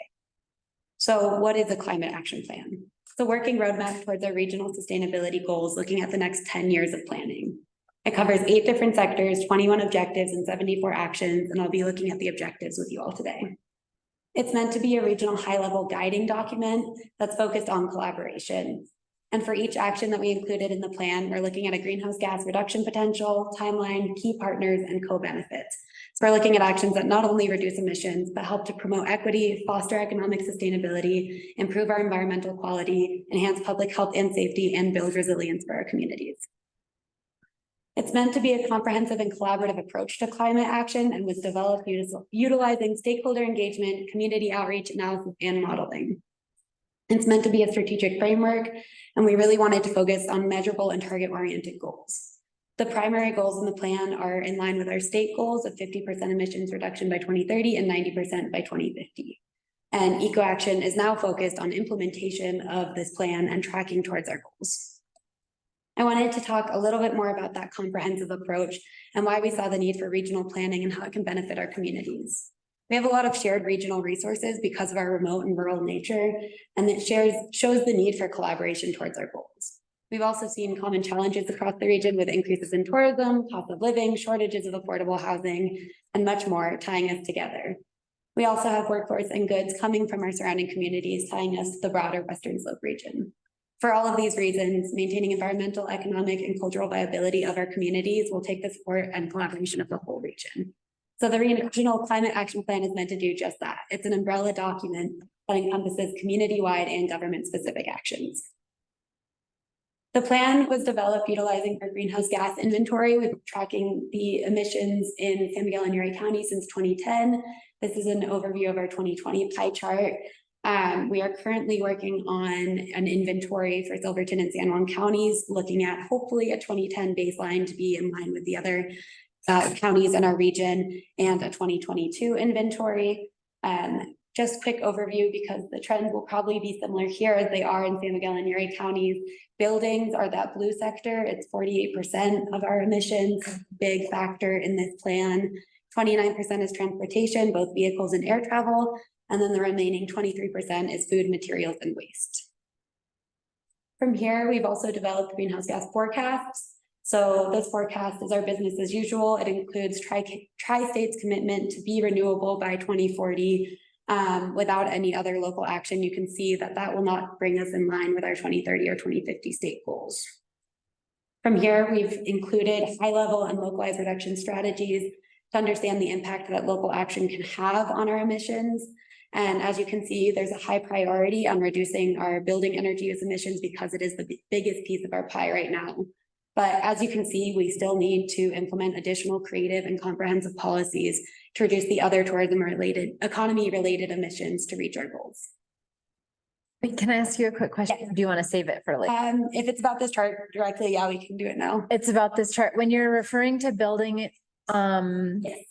So what is a climate action plan? It's a working roadmap towards our regional sustainability goals, looking at the next 10 years of planning. It covers 8 different sectors, 21 objectives, and 74 actions, and I'll be looking at the objectives with you all today. It's meant to be a regional high-level guiding document that's focused on collaboration. And for each action that we included in the plan, we're looking at a greenhouse gas reduction potential, timeline, key partners, and co-benefits. So we're looking at actions that not only reduce emissions, but help to promote equity, foster economic sustainability, improve our environmental quality, enhance public health and safety, and build resilience for our communities. It's meant to be a comprehensive and collaborative approach to climate action and was developed utilizing stakeholder engagement, community outreach, analysis, and modeling. It's meant to be a strategic framework, and we really wanted to focus on measurable and target-oriented goals. The primary goals in the plan are in line with our state goals of 50% emissions reduction by 2030 and 90% by 2050. And EcoAction is now focused on implementation of this plan and tracking towards our goals. I wanted to talk a little bit more about that comprehensive approach and why we saw the need for regional planning and how it can benefit our communities. We have a lot of shared regional resources because of our remote and rural nature, and it shows the need for collaboration towards our goals. We've also seen common challenges across the region with increases in tourism, cost of living, shortages of affordable housing, and much more tying us together. We also have workforce and goods coming from our surrounding communities tying us to the broader Western Slope region. For all of these reasons, maintaining environmental, economic, and cultural viability of our communities will take the support and collaboration of the whole region. So the Regional Climate Action Plan is meant to do just that. It's an umbrella document that encompasses community-wide and government-specific actions. The plan was developed utilizing our greenhouse gas inventory. We've been tracking the emissions in San Miguel and Uray County since 2010. This is an overview of our 2020 pie chart. We are currently working on an inventory for Silverton and San Juan counties, looking at hopefully a 2010 baseline to be in line with the other counties in our region and a 2022 inventory. Just quick overview because the trends will probably be similar here as they are in San Miguel and Uray counties. Buildings are that blue sector. It's 48% of our emissions, big factor in this plan. 29% is transportation, both vehicles and air travel. And then the remaining 23% is food, materials, and waste. From here, we've also developed greenhouse gas forecasts. So this forecast is our business as usual. It includes Tri-State's commitment to be renewable by 2040 without any other local action. You can see that that will not bring us in line with our 2030 or 2050 state goals. From here, we've included high-level and localized reduction strategies to understand the impact that local action can have on our emissions. And as you can see, there's a high priority on reducing our building energy use emissions because it is the biggest piece of our pie right now. But as you can see, we still need to implement additional creative and comprehensive policies to reduce the other tourism-related, economy-related emissions to reach our goals. Wait, can I ask you a quick question? Yes. Or do you want to save it for later? If it's about this chart directly, yeah, we can do it now. It's about this chart. When you're referring to building, Yes.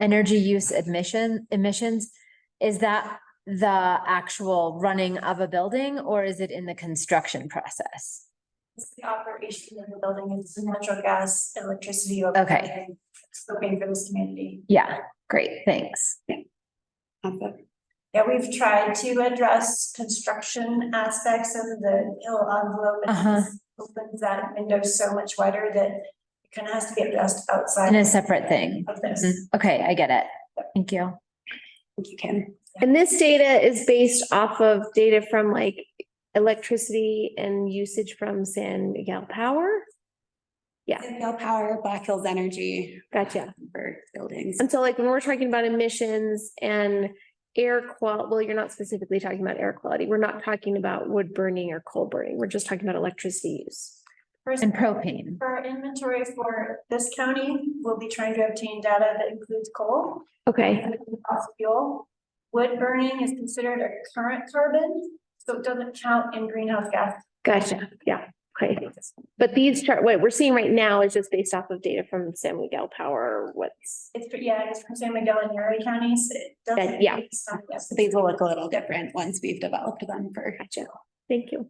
energy use emissions, is that the actual running of a building or is it in the construction process? It's the operation of the building, it's the natural gas, electricity. Okay. Scoping for this community. Yeah, great, thanks. Yeah, we've tried to address construction aspects of the hill envelope. And this opens that window so much wider that it kind of has to be addressed outside. In a separate thing. Of this. Okay, I get it. Thank you. Thank you, Kim. And this data is based off of data from like electricity and usage from San Miguel Power. Yeah, Miguel Power, Black Hills Energy gotcha. for buildings. And so like when we're talking about emissions and air quality, well, you're not specifically talking about air quality. We're not talking about wood burning or coal burning. We're just talking about electricity use. And propane. For our inventory for this county, we'll be trying to obtain data that includes coal. Okay, And fossil fuel. Wood burning is considered a current carbon, so it doesn't count in greenhouse gas. gotcha. Yeah, okay. But these chart, what we're seeing right now is just based off of data from San Miguel Power. What's, It's from San Miguel and Erie counties. It doesn't. yeah. So these will look a little different once we've developed them for. gotcha. Thank you.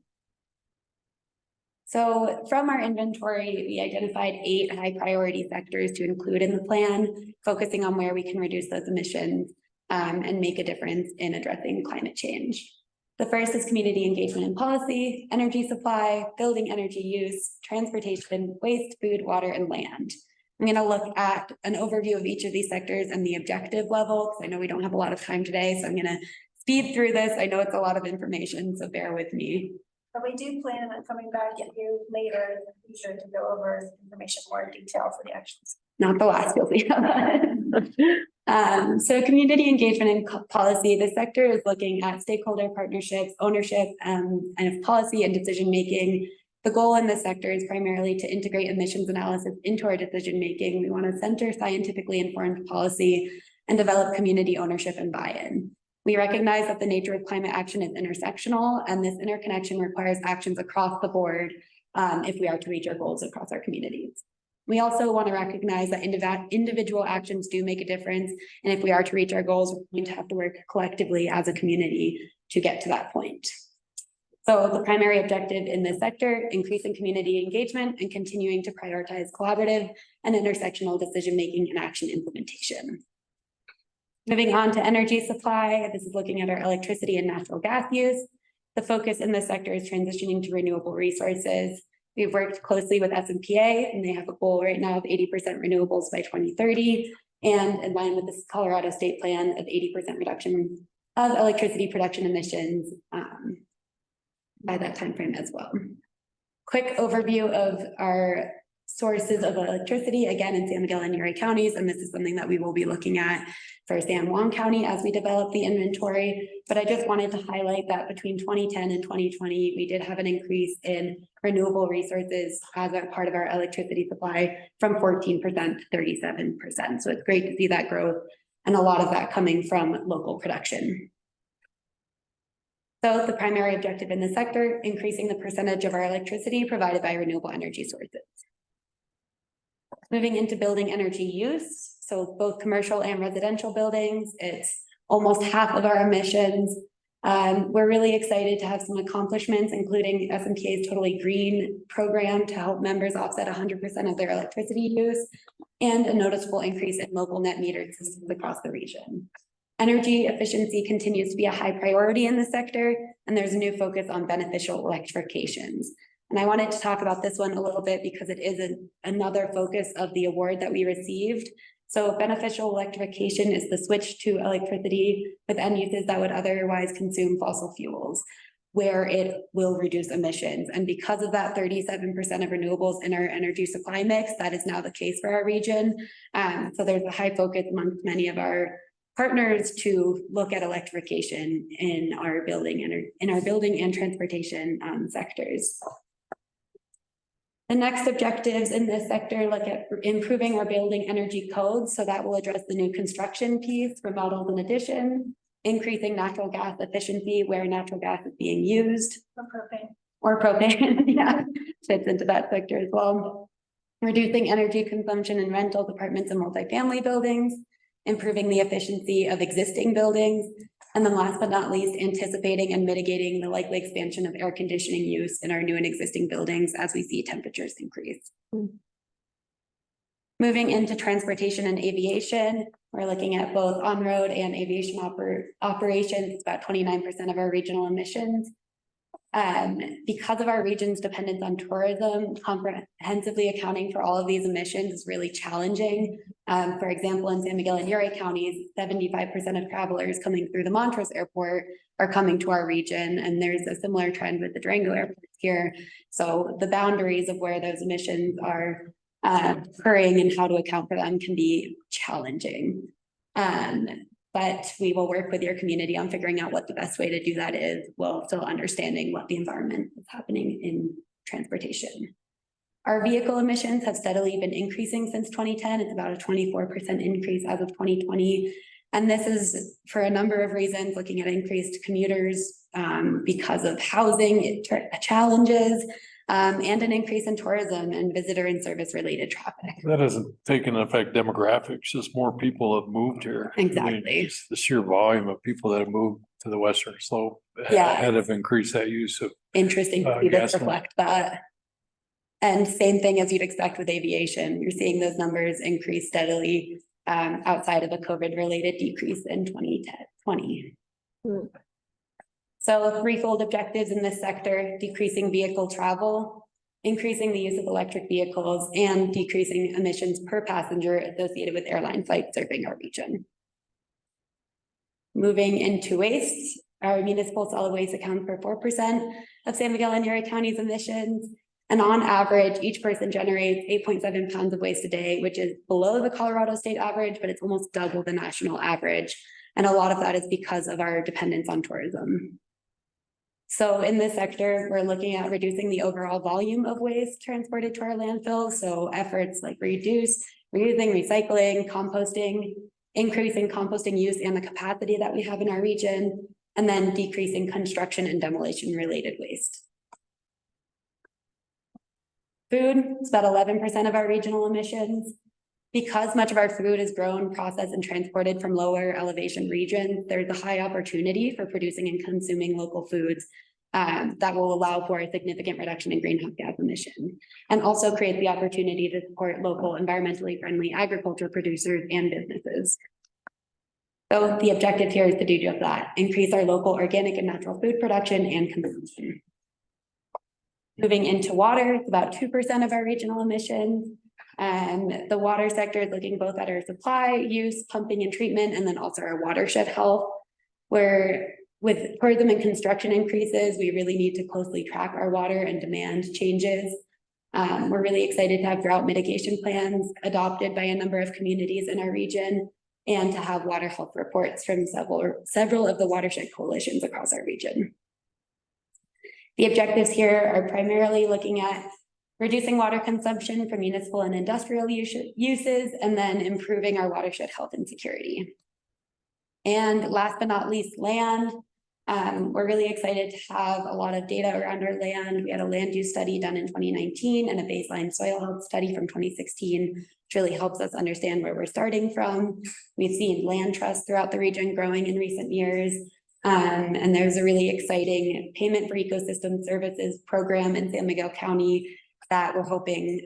So from our inventory, we identified 8 high priority sectors to include in the plan, focusing on where we can reduce those emissions and make a difference in addressing climate change. The first is community engagement and policy, energy supply, building energy use, transportation, waste, food, water, and land. I'm going to look at an overview of each of these sectors and the objective level, because I know we don't have a lot of time today, so I'm going to speed through this. I know it's a lot of information, so bear with me. But we do plan on coming back to you later in the future to go over information more in detail for the actions. Not the last you'll see. So community engagement and policy, the sector is looking at stakeholder partnerships, ownership, and policy and decision-making. The goal in this sector is primarily to integrate emissions analysis into our decision-making. We want to center scientifically informed policy and develop community ownership and buy-in. We recognize that the nature of climate action is intersectional, and this interconnection requires actions across the board if we are to reach our goals across our communities. We also want to recognize that individual actions do make a difference, and if we are to reach our goals, we're going to have to work collectively as a community to get to that point. So the primary objective in this sector, increasing community engagement and continuing to prioritize collaborative and intersectional decision-making and action implementation. Moving on to energy supply, this is looking at our electricity and natural gas use. The focus in this sector is transitioning to renewable resources. We've worked closely with SMPA, and they have a goal right now of 80% renewables by 2030, and in line with this Colorado state plan of 80% reduction of electricity production emissions by that timeframe as well. Quick overview of our sources of electricity, again, in San Miguel and Erie counties, and this is something that we will be looking at for San Juan County as we develop the inventory. But I just wanted to highlight that between 2010 and 2020, we did have an increase in renewable resources as a part of our electricity supply from 14% to 37%. So it's great to see that growth, and a lot of that coming from local production. So the primary objective in the sector, increasing the percentage of our electricity provided by renewable energy sources. Moving into building energy use, so both commercial and residential buildings, it's almost half of our emissions. We're really excited to have some accomplishments, including SMPA's Totally Green program to help members offset 100% of their electricity use, and a noticeable increase in local net metered systems across the region. Energy efficiency continues to be a high priority in the sector, and there's a new focus on beneficial electrifications. And I wanted to talk about this one a little bit because it is another focus of the award that we received. So beneficial electrification is the switch to electricity with end uses that would otherwise consume fossil fuels, where it will reduce emissions. And because of that 37% of renewables in our energy supply mix, that is now the case for our region. So there's a high focus amongst many of our partners to look at electrification in our building and transportation sectors. The next objectives in this sector look at improving our building energy codes. So that will address the new construction piece, remodels and addition, increasing natural gas efficiency where natural gas is being used. Or propane, yeah, fits into that sector as well. Reducing energy consumption in rentals, apartments, and multifamily buildings, improving the efficiency of existing buildings, and then last but not least, anticipating and mitigating the likely expansion of air conditioning use in our new and existing buildings as we see temperatures increase. Moving into transportation and aviation, we're looking at both on-road and aviation operations. It's about 29% of our regional emissions. Because of our region's dependence on tourism, comprehensively accounting for all of these emissions is really challenging. For example, in San Miguel and Uri counties, 75% of travelers coming through the Montrose Airport are coming to our region, and there's a similar trend with the Durango Airport here. So the boundaries of where those emissions are occurring and how to account for them can be challenging. But we will work with your community on figuring out what the best way to do that is, while still understanding what the environment is happening in transportation. Our vehicle emissions have steadily been increasing since 2010. It's about a 24% increase as of 2020. And this is for a number of reasons, looking at increased commuters because of housing challenges, and an increase in tourism and visitor and service related traffic. That hasn't taken effect demographics, just more people have moved here. I mean, Exactly. just the sheer volume of people that have moved to the western slope Yeah. have increased that use of. Interesting to see this gasoline. reflect that. And same thing as you'd expect with aviation, you're seeing those numbers increase steadily outside of a COVID related decrease in 2020. So threefold objectives in this sector: decreasing vehicle travel, increasing the use of electric vehicles, and decreasing emissions per passenger associated with airline flights serving our region. Moving into waste, our municipal solid waste accounts for 4% of San Miguel and Uri County's emissions. And on average, each person generates 8.7 pounds of waste a day, which is below the Colorado state average, but it's almost double the national average. And a lot of that is because of our dependence on tourism. So in this sector, we're looking at reducing the overall volume of waste transported to our landfills. So efforts like reusing, recycling, composting, increasing composting use and the capacity that we have in our region, and then decreasing construction and demolition related waste. Food is about 11% of our regional emissions. Because much of our food is grown, processed, and transported from lower elevation regions, there's a high opportunity for producing and consuming local foods that will allow for a significant reduction in greenhouse gas emissions, and also create the opportunity to support local environmentally friendly agriculture producers and businesses. So the objective here is to do just that: increase our local organic and natural food production and consumption. Moving into water, it's about 2% of our regional emissions. And the water sector is looking both at our supply, use, pumping and treatment, and then also our watershed health, where with tourism and construction increases, we really need to closely track our water and demand changes. We're really excited to have drought mitigation plans adopted by a number of communities in our region, and to have water health reports from several of the watershed coalitions across our region. The objectives here are primarily looking at reducing water consumption for municipal and industrial uses, and then improving our watershed health and security. And last but not least, land. We're really excited to have a lot of data around our land. We had a land use study done in 2019 and a baseline soil health study from 2016, which really helps us understand where we're starting from. We've seen land trusts throughout the region growing in recent years. And there's a really exciting payment for ecosystem services program in San Miguel County that we're hoping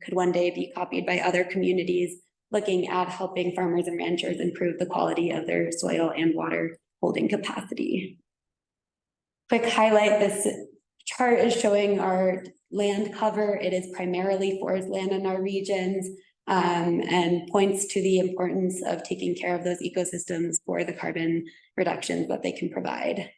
could one day be copied by other communities, looking at helping farmers and ranchers improve the quality of their soil and water holding capacity. Quick highlight, this chart is showing our land cover. It is primarily forest land in our regions, and points to the importance of taking care of those ecosystems for the carbon reductions that they can provide.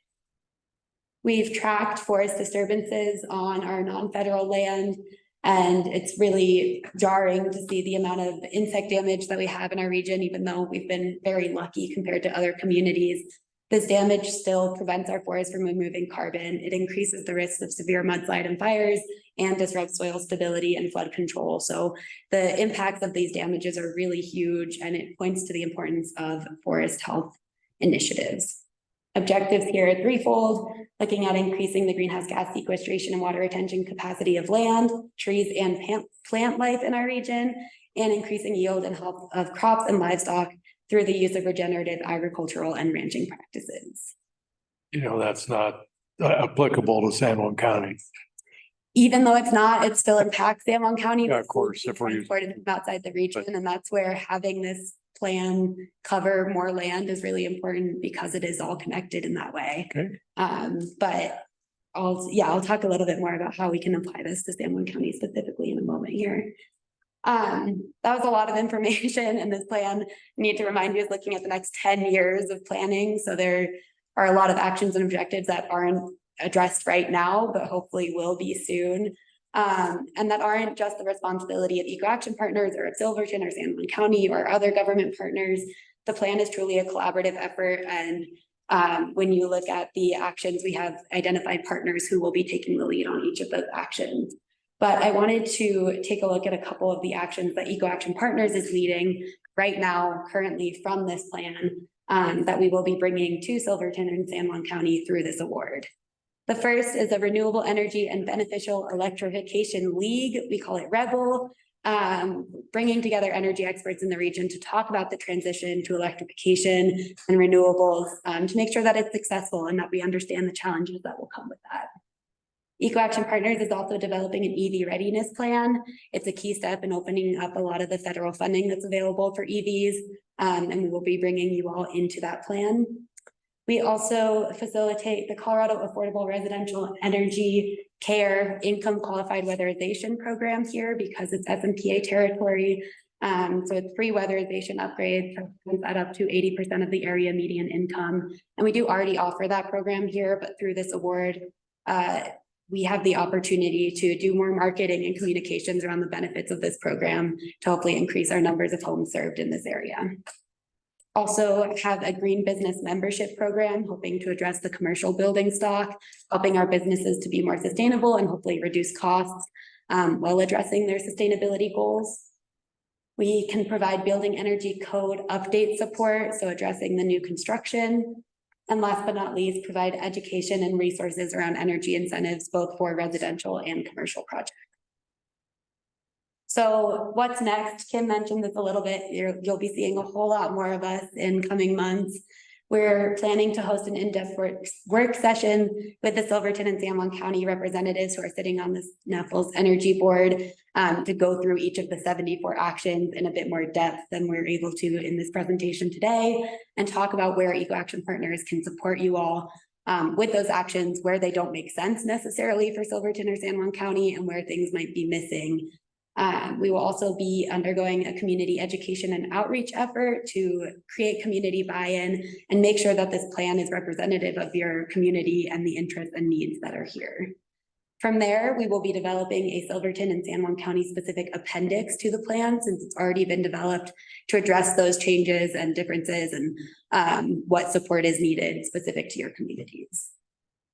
We've tracked forest disturbances on our non-federal land, and it's really jarring to see the amount of insect damage that we have in our region, even though we've been very lucky compared to other communities. This damage still prevents our forests from removing carbon. It increases the risk of severe mudslide and fires, and disrupts soil stability and flood control. So the impacts of these damages are really huge, and it points to the importance of forest health initiatives. Objectives here are threefold: looking at increasing the greenhouse gas sequestration and water retention capacity of land, trees, and plant life in our region, and increasing yield and health of crops and livestock through the use of regenerative agricultural and ranching practices. You know, that's not applicable to San Juan County. Even though it's not, it still impacts San Juan County. Yeah, of course, if we're transported from outside the region, and that's where having this plan cover more land is really important, because it is all connected in that way. Okay. But I'll talk a little bit more about how we can apply this to San Juan County specifically in a moment here. That was a lot of information, and this plan, I need to remind you, is looking at the next 10 years of planning. So there are a lot of actions and objectives that aren't addressed right now, but hopefully will be soon. And that aren't just the responsibility of Eco Action Partners or of Silverton or San Juan County or other government partners. The plan is truly a collaborative effort, and when you look at the actions, we have identified partners who will be taking the lead on each of those actions. But I wanted to take a look at a couple of the actions that Eco Action Partners is leading right now, currently from this plan, that we will be bringing to Silverton and San Juan County through this award. The first is a Renewable Energy and Beneficial Electrification League. We call it REBEL, bringing together energy experts in the region to talk about the transition to electrification and renewables, to make sure that it's successful and that we understand the challenges that will come with that. Eco Action Partners is also developing an EV readiness plan. It's a key step in opening up a lot of the federal funding that's available for EVs, and we will be bringing you all into that plan. We also facilitate the Colorado Affordable Residential Energy Care Income Qualified Weatherization Program here because it's SMPA territory. So it's free weatherization upgrades that up to 80% of the area median income. And we do already offer that program here, but through this award, we have the opportunity to do more marketing and communications around the benefits of this program to hopefully increase our numbers of homes served in this area. Also have a green business membership program, hoping to address the commercial building stock, helping our businesses to be more sustainable and hopefully reduce costs while addressing their sustainability goals. We can provide building energy code update support, so addressing the new construction. And last but not least, provide education and resources around energy incentives, both for residential and commercial projects. So what's next? Kim mentioned this a little bit. You'll be seeing a whole lot more of us in coming months. We're planning to host an in-depth work session with the Silverton and San Juan County representatives who are sitting on this NEFL's energy board to go through each of the 74 actions in a bit more depth than we're able to in this presentation today, and talk about where Eco Action Partners can support you all with those actions, where they don't make sense necessarily for Silverton or San Juan County, and where things might be missing. We will also be undergoing a community education and outreach effort to create community buy-in and make sure that this plan is representative of your community and the interests and needs that are here. From there, we will be developing a Silverton and San Juan County specific appendix to the plan, since it's already been developed, to address those changes and differences and what support is needed specific to your communities.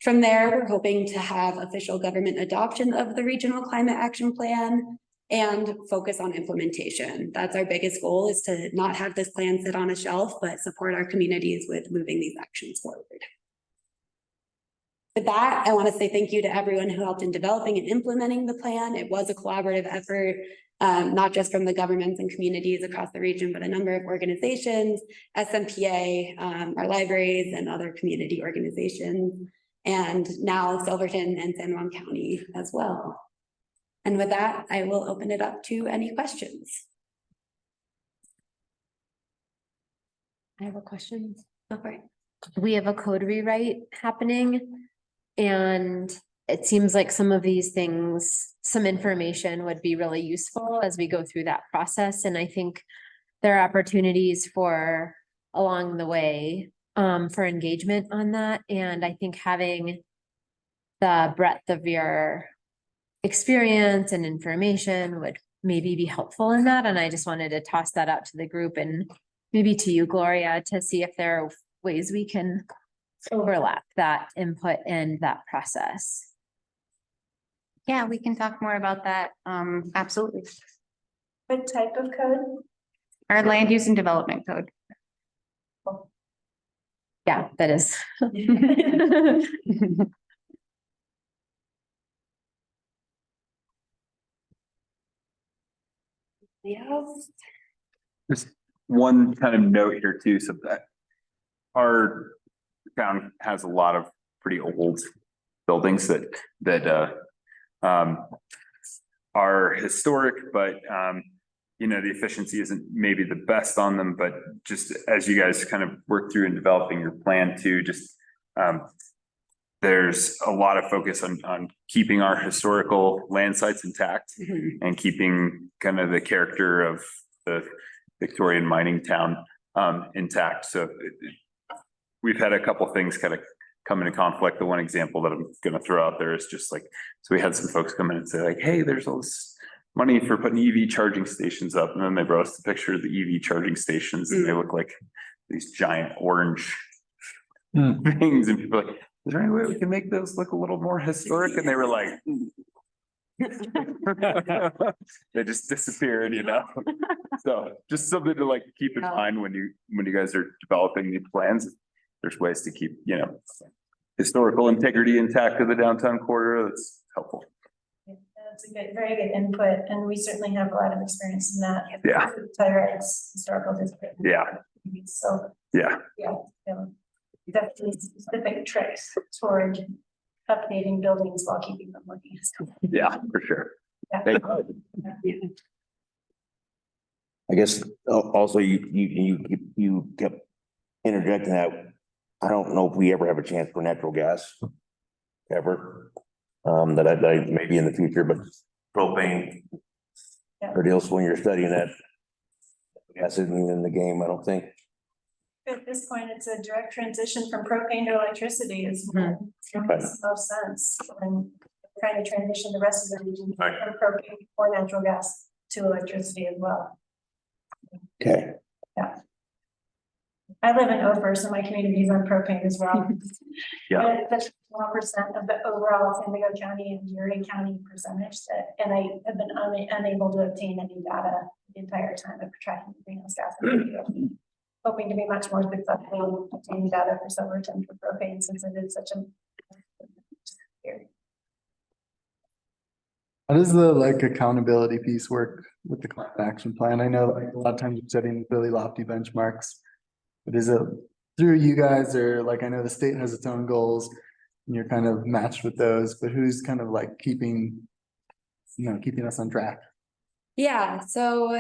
From there, we're hoping to have official government adoption of the Regional Climate Action Plan and focus on implementation. That's our biggest goal, is to not have this plan sit on a shelf, but support our communities with moving these actions forward. With that, I want to say thank you to everyone who helped in developing and implementing the plan. It was a collaborative effort, not just from the governments and communities across the region, but a number of organizations, SMPA, our libraries, and other community organizations, and now Silverton and San Juan County as well. And with that, I will open it up to any questions. I have a question. Okay. We have a code rewrite happening, and it seems like some of these things, some information would be really useful as we go through that process. And I think there are opportunities for along the way for engagement on that. And I think having the breadth of your experience and information would maybe be helpful in that. And I just wanted to toss that out to the group and maybe to you, Gloria, to see if there are ways we can overlap that input and that process. Yeah, we can talk more about that. Absolutely. What type of code? Our land use and development code. Yeah, that is. Yes. Just one kind of note here too, so that our town has a lot of pretty old buildings that are historic, but you know, the efficiency isn't maybe the best on them, but just as you guys kind of work through and developing your plan to just there's a lot of focus on keeping our historical land sites intact and keeping kind of the character of the Victorian mining town intact. So we've had a couple things kind of come into conflict. The one example that I'm going to throw out there is just like, so we had some folks come in and say like, hey, there's all this money for putting EV charging stations up. And then they brought us the picture of the EV charging stations and they look like these giant orange things. And people are like, is there any way we can make those look a little more historic? And they were like, they just disappeared, you know? So just something to like keep in mind when you guys are developing these plans. There's ways to keep, you know, historical integrity intact of the downtown corridor. That's helpful. That's a good, very good input, and we certainly have a lot of experience in that. Yeah. Telluride's historical district. Yeah. So. Yeah. Yeah. Definitely specific tricks toward updating buildings while keeping them looking. Yeah, for sure. Yeah. I guess also you kept interjecting that. I don't know if we ever have a chance for natural gas. Ever. That I maybe in the future, but propane. Yeah. Or deals when you're studying that. Gas isn't even in the game, I don't think. At this point, it's a direct transition from propane to electricity. It makes no sense. And trying to transition the rest of the region from propane or natural gas to electricity as well. Okay. Yeah. I live in Ophir, so my community is on propane as well. Yeah. But that's 1% of the overall San Diego County and Erie County percentage that, and I have been unable to obtain any data the entire time of tracking greenhouse gas. Hoping to be much more successful in obtaining data for Silverton for propane since it is such a. How does the like accountability piece work with the climate action plan? I know like a lot of times you're setting really lofty benchmarks. But is it through you guys, or like I know the state has its own goals and you're kind of matched with those, but who's kind of like keeping us on track? Yeah, so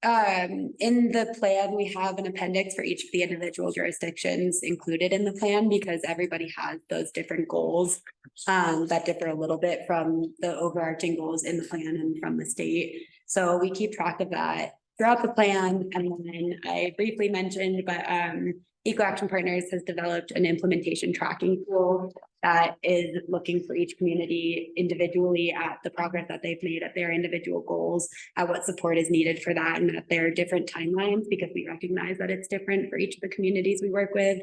in the plan, we have an appendix for each of the individual jurisdictions included in the plan because everybody has those different goals that differ a little bit from the overarching goals in the plan and from the state. So we keep track of that throughout the plan. And then I briefly mentioned, but Eco Action Partners has developed an implementation tracking tool that is looking for each community individually at the progress that they've made at their individual goals, at what support is needed for that, and at their different timelines, because we recognize that it's different for each of the communities we work with.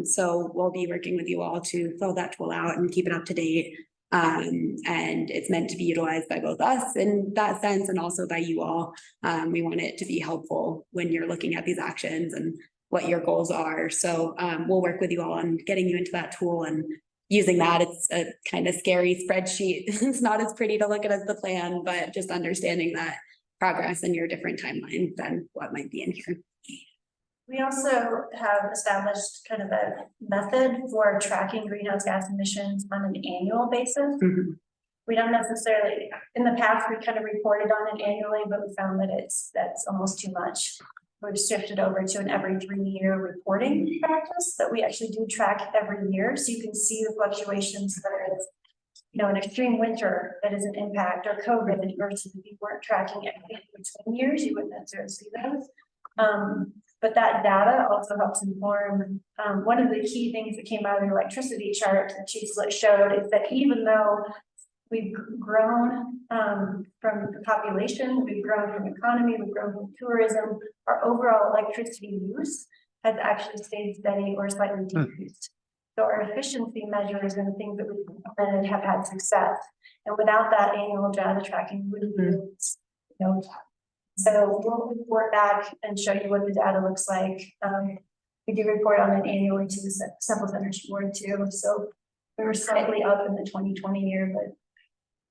So we'll be working with you all to fill that tool out and keep it up to date. And it's meant to be utilized by both us in that sense and also by you all. We want it to be helpful when you're looking at these actions and what your goals are. So we'll work with you all on getting you into that tool and using that. It's a kind of scary spreadsheet. It's not as pretty to look at as the plan, but just understanding that progress in your different timelines and what might be in here. We also have established kind of a method for tracking greenhouse gas emissions on an annual basis. We don't necessarily, in the past, we kind of reported on it annually, but we found that that's almost too much. We've shifted over to an every 3-year reporting practice that we actually do track every year. So you can see the fluctuations, whether it's, an extreme winter that is an impact, or COVID, versus if you weren't tracking everything between years, you wouldn't necessarily see those. But that data also helps inform, one of the key things that came out of the electricity chart that Chief showed is that even though we've grown from the population, we've grown from economy, we've grown from tourism, our overall electricity use has actually stayed steady or slightly decreased. So our efficiency measures and the things that we've implemented have had success. And without that annual data tracking, we wouldn't be so we'll report back and show you what the data looks like. We do report on it annually to the Samples Energy Board too. So we were slightly up in the 2020 year, but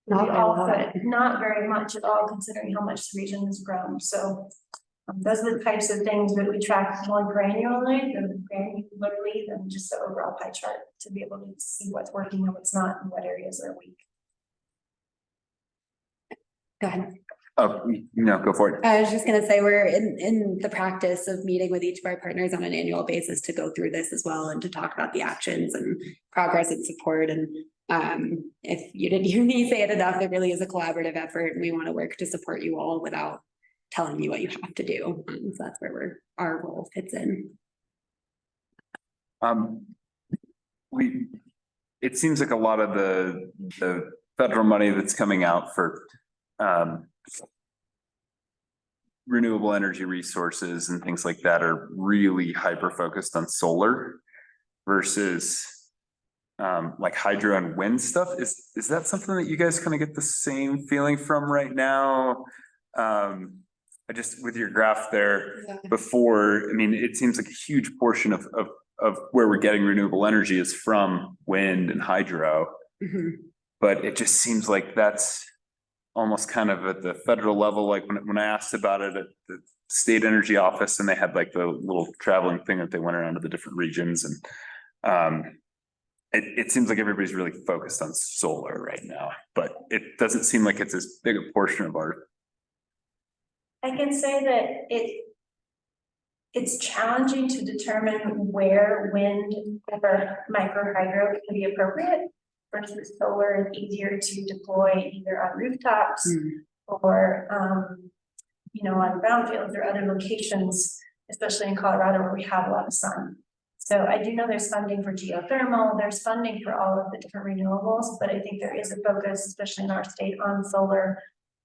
not very much at all, considering how much the region has grown. So those are the types of things that we track more granularly than just the overall pie chart, to be able to see what's working and what's not and what areas are weak. Go ahead. Oh, no, go for it. I was just gonna say, we're in the practice of meeting with each of our partners on an annual basis to go through this as well and to talk about the actions and progress and support. And if you didn't hear me say it enough, it really is a collaborative effort and we want to work to support you all without telling you what you have to do. So that's where our role fits in. It seems like a lot of the federal money that's coming out for renewable energy resources and things like that are really hyper focused on solar versus like hydro and wind stuff. Is that something that you guys kind of get the same feeling from right now? I just, with your graph there before, I mean, it seems like a huge portion of where we're getting renewable energy is from wind and hydro. But it just seems like that's almost kind of at the federal level. Like when I asked about it at the state energy office and they had like the little traveling thing that they went around to the different regions, and it seems like everybody's really focused on solar right now, but it doesn't seem like it's as big a portion of our. I can say that it's challenging to determine where wind or micro hydro can be appropriate versus solar is easier to deploy either on rooftops or on brownfields or other locations, especially in Colorado where we have a lot of sun. So I do know there's funding for geothermal, there's funding for all of the different renewables, but I think there is a focus, especially in our state, on solar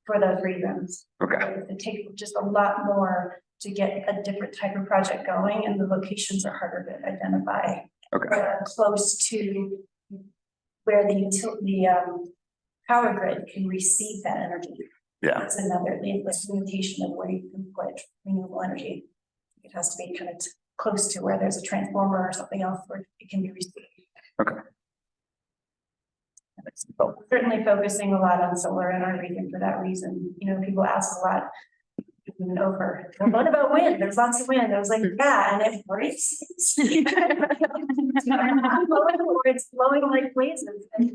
for those reasons. Okay. It takes just a lot more to get a different type of project going, and the locations are harder to identify. Okay. That are close to where the power grid can receive that energy. Yeah. That's another limitation of where you can put renewable energy. It has to be kind of close to where there's a transformer or something else where it can be received. Okay. Certainly focusing a lot on solar in our region for that reason. People ask a lot over, well, what about wind? There's lots of wind. I was like, yeah, and it breaks. It's blowing like blazes, and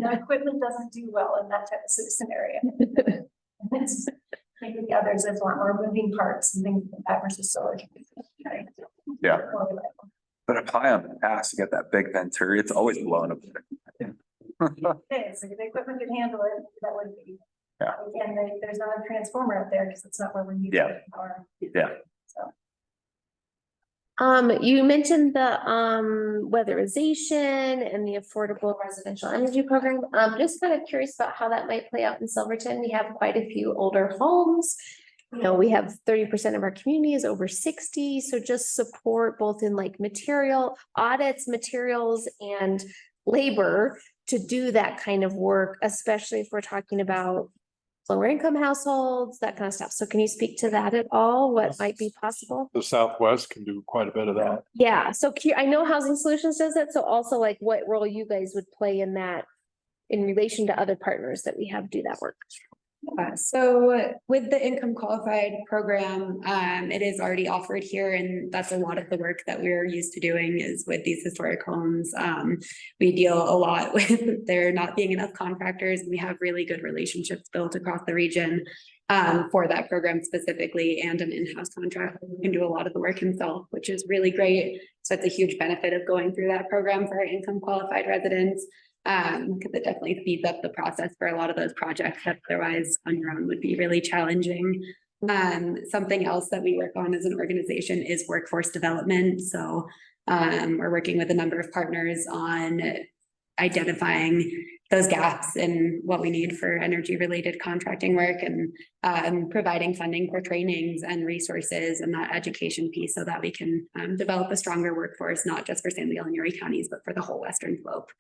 the equipment doesn't do well in that type of scenario. Maybe the others, there's a lot more moving parts and things like that versus solar. Yeah. But up high on the pass, you get that big venter, it's always blowing up there. Okay, so the equipment can handle it, that would be. Yeah. Again, there's not a transformer up there because it's not where we're using power. Yeah. You mentioned the weatherization and the affordable residential energy program. Just kind of curious about how that might play out in Silverton. We have quite a few older homes. We have 30% of our community is over 60. So just support both in like material audits, materials, and labor to do that kind of work, especially if we're talking about lower income households, that kind of stuff. So can you speak to that at all? What might be possible? The Southwest can do quite a bit of that. Yeah, so I know Housing Solutions does it. So also like what role you guys would play in that in relation to other partners that we have do that work? So with the income qualified program, it is already offered here, and that's a lot of the work that we're used to doing is with these historic homes. We deal a lot with there not being enough contractors. We have really good relationships built across the region for that program specifically, and an in-house contractor who can do a lot of the work himself, which is really great. So it's a huge benefit of going through that program for our income qualified residents. Because it definitely speeds up the process for a lot of those projects that otherwise on your own would be really challenging. Something else that we work on as an organization is workforce development. So we're working with a number of partners on identifying those gaps in what we need for energy related contracting work, and providing funding for trainings and resources and that education piece so that we can develop a stronger workforce, not just for San Miguel and Erie counties, but for the whole Western Slope.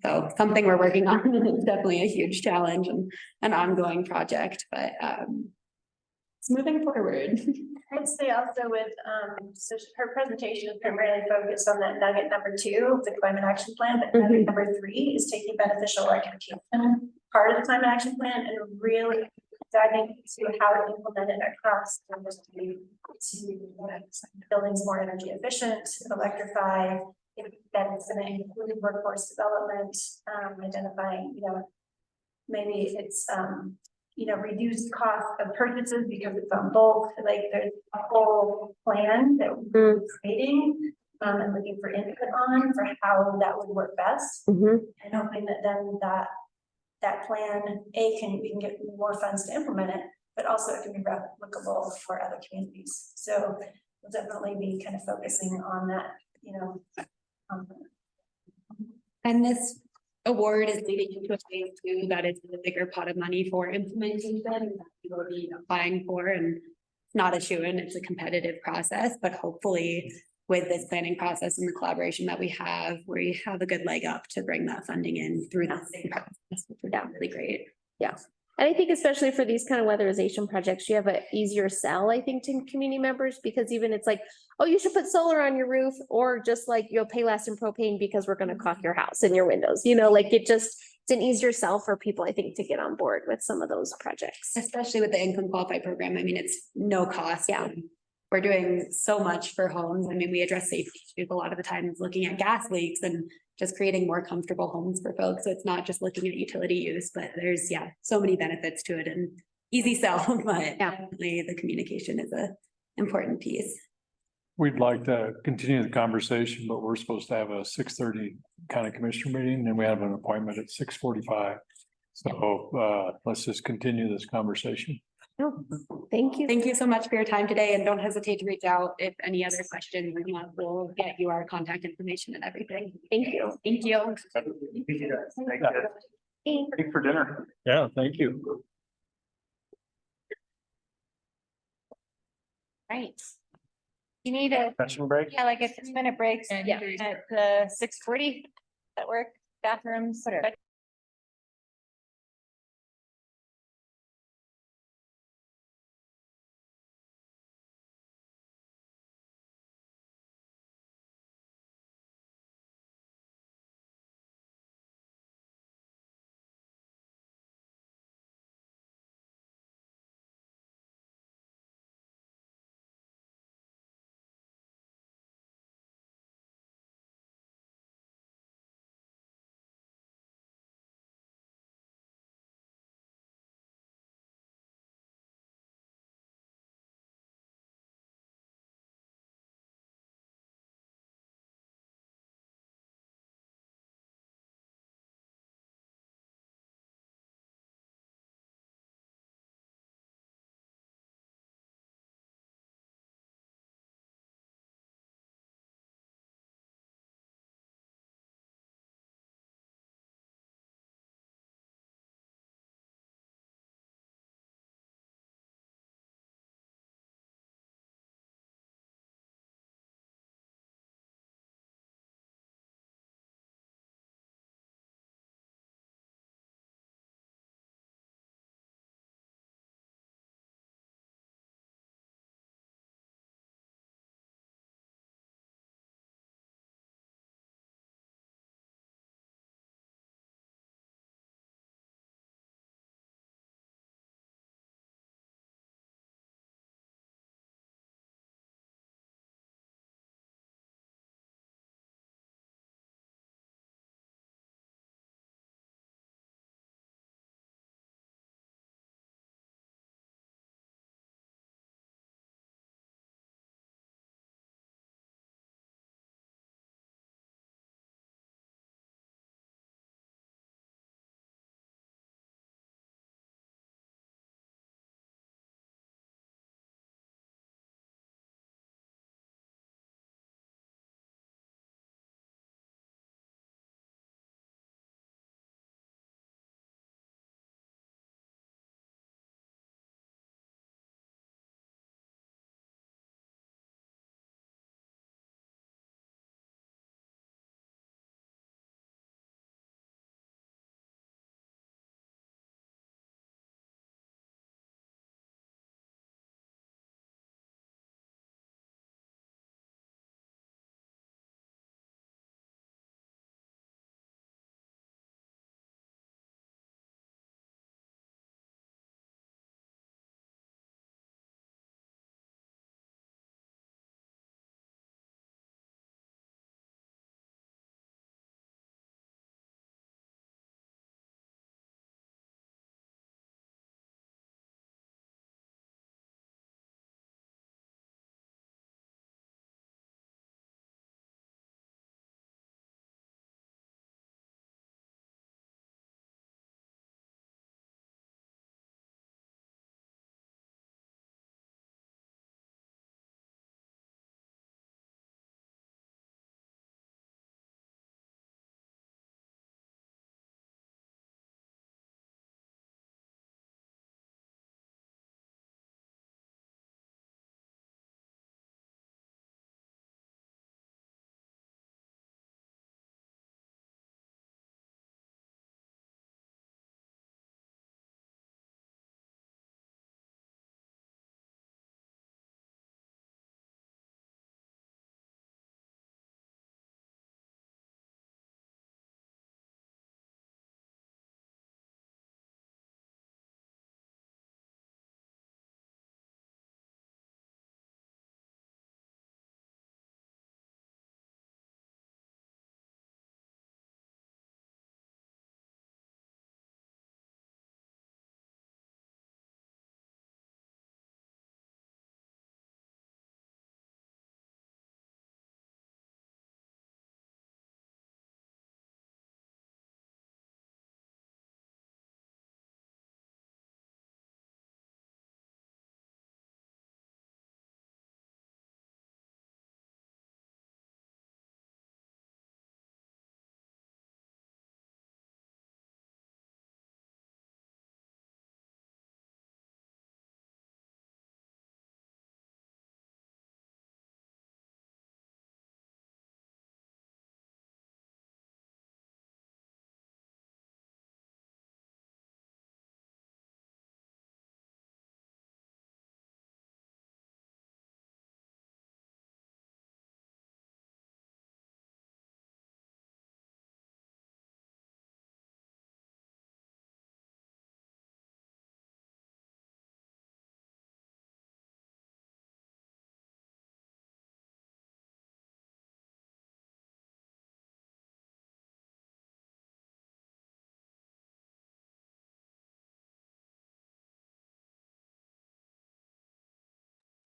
So something we're working on. It's definitely a huge challenge and an ongoing project, but it's moving forward. I'd say also with, so her presentation is primarily focused on that nugget number 2, the climate action plan, but nugget number 3 is taking beneficial electrification part of the climate action plan and really diving into how to implement it across the industry to buildings more energy efficient, electrify, that it's going to include workforce development, identifying, maybe it's, reduced cost of purchases because it's on bulk, like there's a whole plan that we're creating. And looking for input on for how that would work best, and hoping that then that plan, we can get more funds to implement it, but also it can be replicable for other communities. So we'll definitely be kind of focusing on that, And this award is leading into a phase two that is a bigger pot of money for implementation that we will be applying for, and it's not a shoo-in, it's a competitive process, but hopefully with this planning process and the collaboration that we have a good leg up to bring that funding in through the same process, which would be really great. Yeah. And I think especially for these kind of weatherization projects, you have an easier sell, I think, to community members, because even it's like, oh, you should put solar on your roof, or just like you'll pay less in propane because we're gonna caulk your house and your windows, like it's an easier sell for people, I think, to get on board with some of those projects. Especially with the income qualified program. I mean, it's no cost. Yeah. We're doing so much for homes. I mean, we address safety issues a lot of the times, looking at gas leaks and just creating more comfortable homes for folks. So it's not just looking at utility use, but there's, so many benefits to it, and easy sell, but definitely the communication is a important piece. We'd like to continue the conversation, but we're supposed to have a 6:30 kind of commissioner meeting, and we have an appointment at 6:45. So let's just continue this conversation. Thank you. Thank you so much for your time today, and don't hesitate to reach out if any other questions. We'll get you our contact information and everything. Thank you. Thank you. Thanks for dinner. Yeah, thank you. Right. You need a, Session break? like a 6-minute break. Yeah. At 6:40, that work, bathrooms.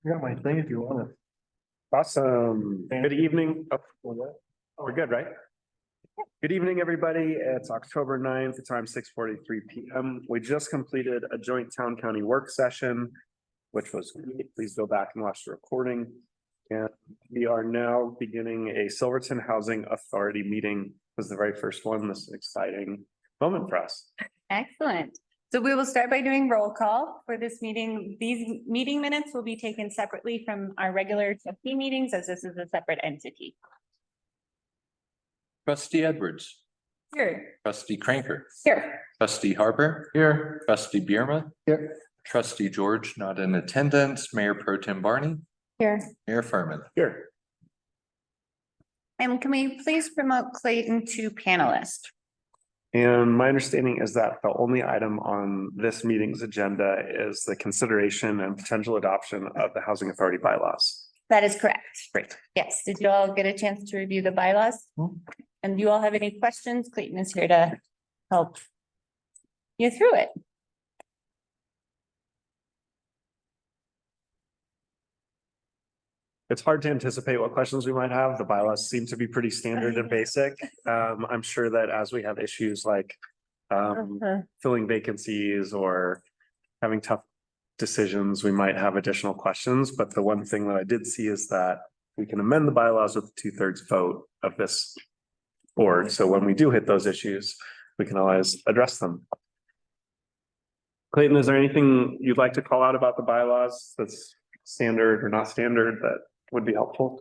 I got my thing if you want it. Awesome. Good evening. Oh, we're good, right? Good evening, everybody. It's October 9th. The time 6:43 PM. We just completed a joint town county work session, which was great. Please go back and watch the recording. And we are now beginning a Silverton Housing Authority meeting. It was the very first one. This is an exciting moment for us. Excellent. So we will start by doing roll call for this meeting. These meeting minutes will be taken separately from our regular trustee meetings, as this is a separate entity. Trustee Edwards, Here. trustee Cranker, Here. trustee Harper, Here. trustee Bierma, Here. trustee George not in attendance, Mayor Pro Tem Barney, Here. Mayor Furman. Here. And can we please promote Clayton to panelist? And my understanding is that the only item on this meeting's agenda is the consideration and potential adoption of the Housing Authority bylaws. That is correct. Great. Yes. Did you all get a chance to review the bylaws? And do you all have any questions? Clayton is here to help you through it. It's hard to anticipate what questions we might have. The bylaws seem to be pretty standard and basic. I'm sure that as we have issues like filling vacancies or having tough decisions, we might have additional questions. But the one thing that I did see is that we can amend the bylaws with the 2/3 vote of this board. So when we do hit those issues, we can always address them. Clayton, is there anything you'd like to call out about the bylaws that's standard or not standard that would be helpful?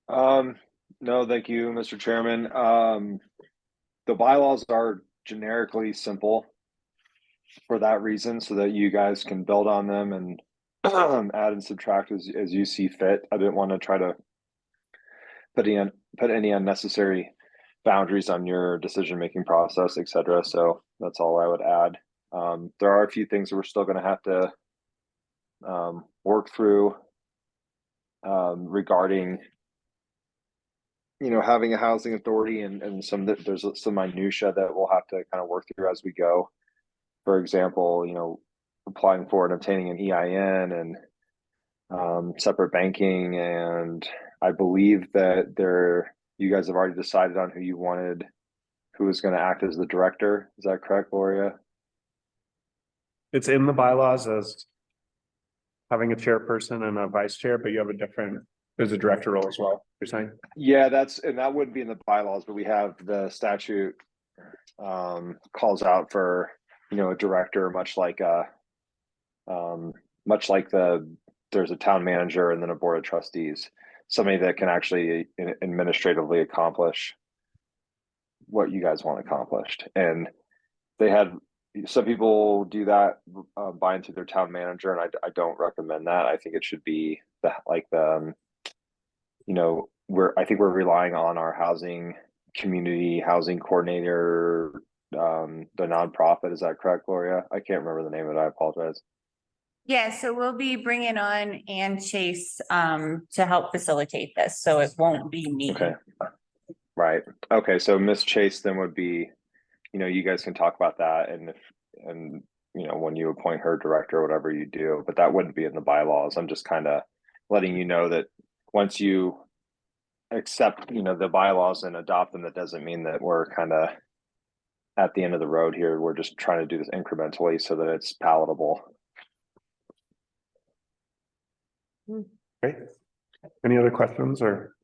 No, thank you, Mr. Chairman. The bylaws are generically simple for that reason, so that you guys can build on them and add and subtract as you see fit. I didn't want to try to put any unnecessary boundaries on your decision-making process, etc. So that's all I would add. There are a few things that we're still going to have to work through regarding, having a housing authority and there's some minutia that we'll have to kind of work through as we go. For example, applying for and obtaining an EIN and separate banking. And I believe that you guys have already decided on who was going to act as the director. Is that correct, Gloria? It's in the bylaws as having a chairperson and a vice chair, but you have there's a director role as well, you're saying? Yeah, that wouldn't be in the bylaws, but we have the statute calls out for, a director, much like there's a town manager and then a board of trustees, somebody that can actually administratively accomplish what you guys want accomplished. And some people do that by into their town manager, and I don't recommend that. I think it should be I think we're relying on our community housing coordinator, the nonprofit. Is that correct, Gloria? I can't remember the name of it. I apologize. Yeah, so we'll be bringing on Ann Chase to help facilitate this, so it won't be me. Okay. Right. Okay. So Miss Chase then would be, you guys can talk about that and when you appoint her director or whatever you do, but that wouldn't be in the bylaws. I'm just kind of letting you know that once you accept, the bylaws and adopt them, that doesn't mean that we're kind of at the end of the road here. We're just trying to do this incrementally so that it's palatable. Great. Any other questions or?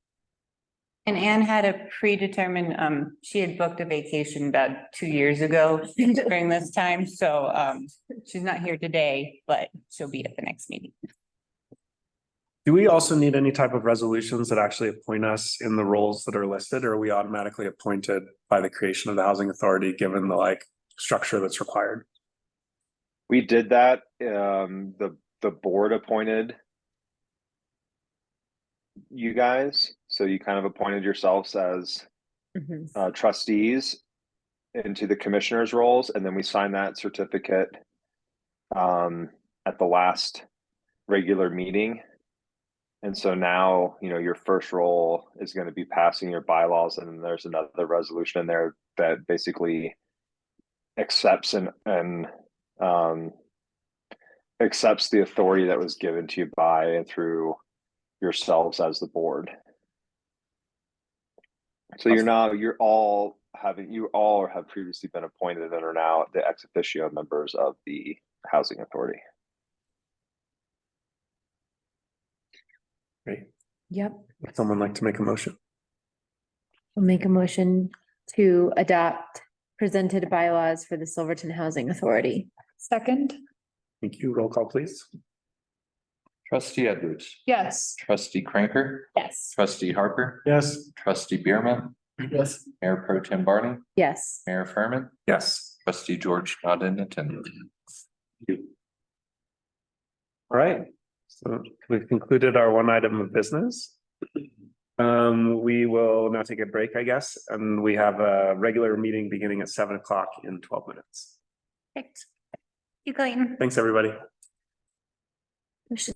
And Anne had a predetermined, she had booked a vacation about 2 years ago during this time, so she's not here today, but she'll be at the next meeting. Do we also need any type of resolutions that actually appoint us in the roles that are listed, or are we automatically appointed by the creation of the housing authority, given the structure that's required? We did that. The board appointed you guys, so you kind of appointed yourselves as trustees into the commissioners' roles, and then we signed that certificate at the last regular meeting. And so now, your first role is going to be passing your bylaws, and then there's another resolution in there that basically accepts and accepts the authority that was given to you by and through yourselves as the board. So you all have previously been appointed and are now the ex officio members of the housing authority. Great. Yep. Would someone like to make a motion? We'll make a motion to adopt presented bylaws for the Silverton Housing Authority. Second. Thank you. Roll call, please. Trustee Edwards, Yes. trustee Cranker, Yes. trustee Harper, Yes. trustee Bierman, Yes. Mayor Pro Tem Barney, Yes. Mayor Furman, Yes. trustee George not in attendance. All right, so we've concluded our one item of business. We will now take a break, I guess, and we have a regular meeting beginning at 7 o'clock in 12 minutes. Perfect. You Clayton. Thanks, everybody. We should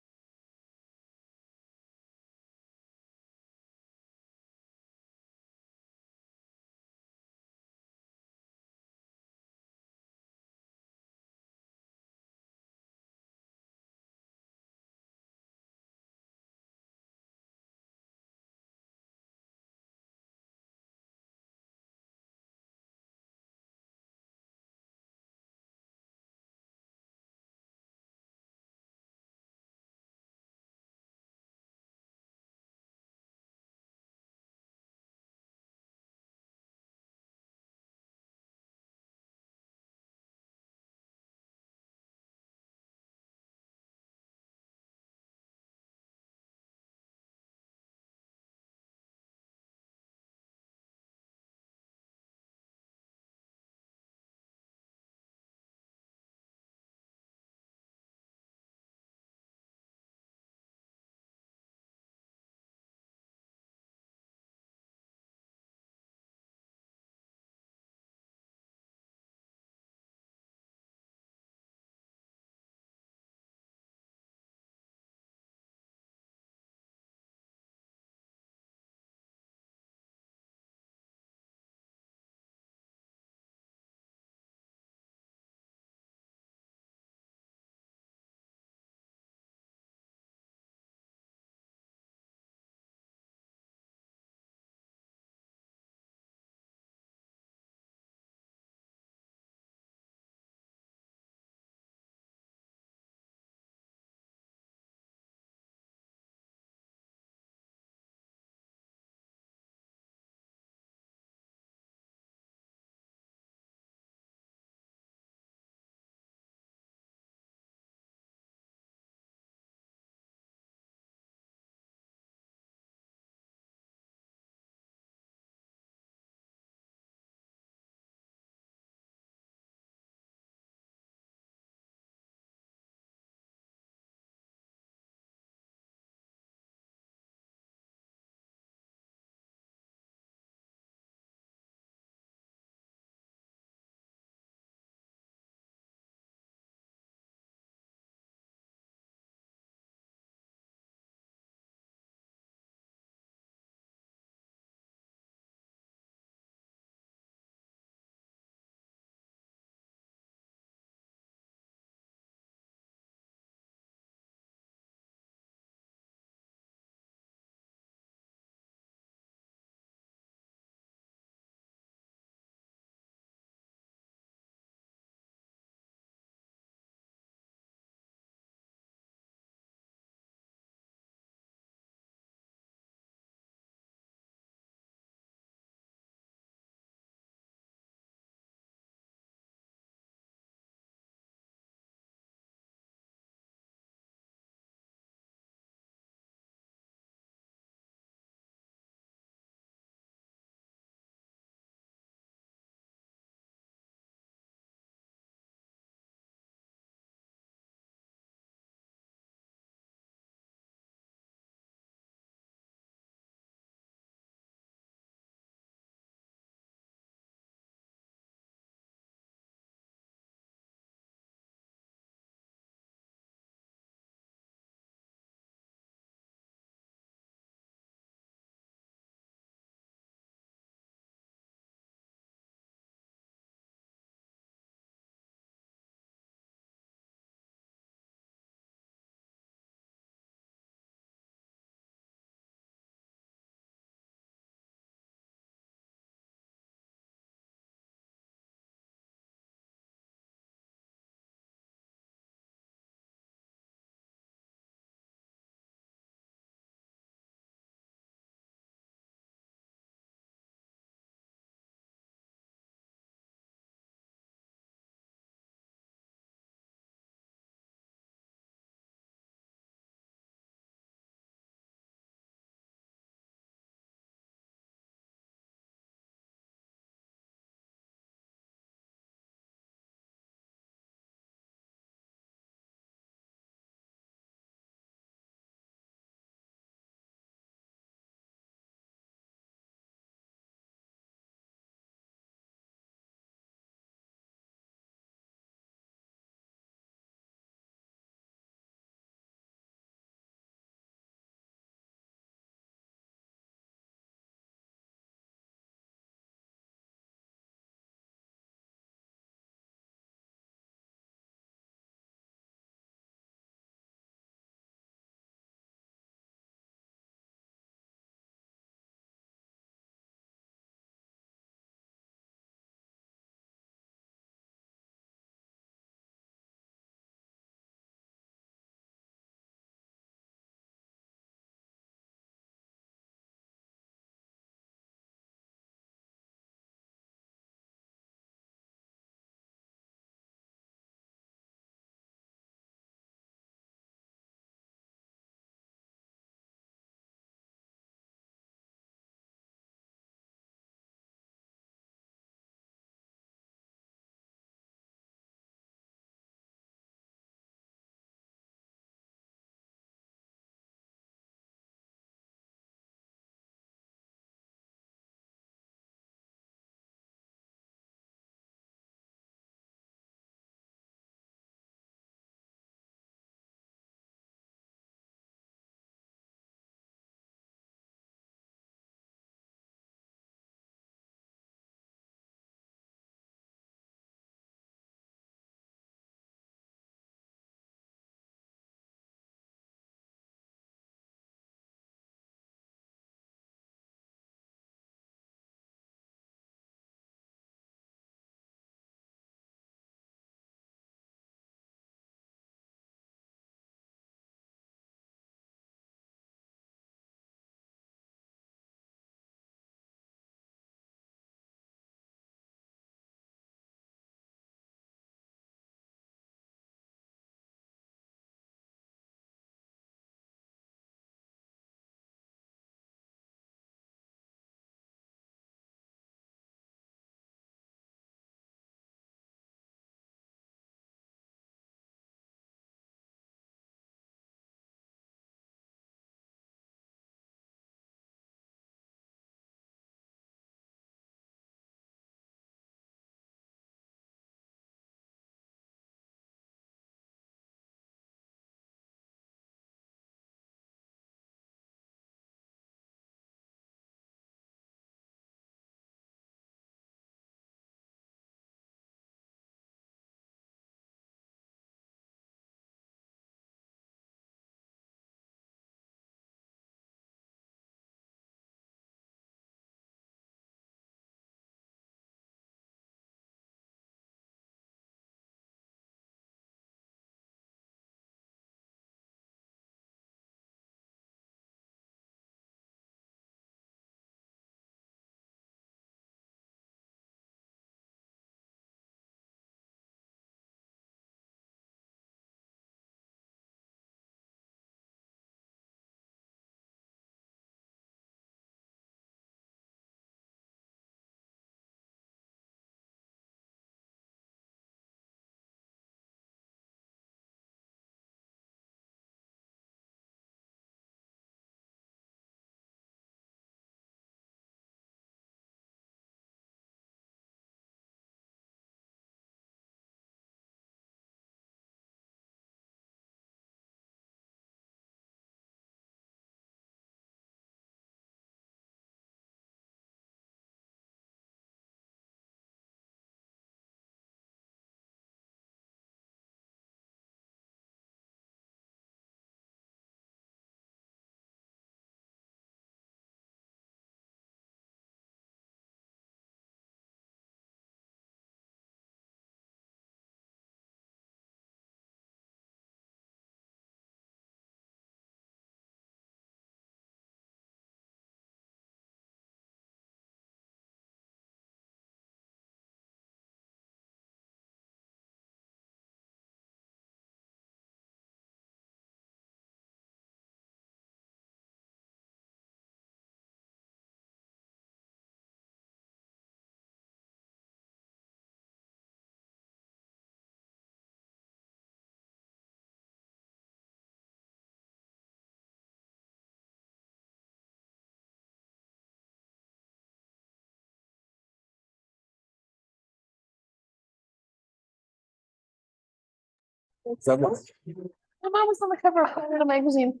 I'm always on the cover of a magazine.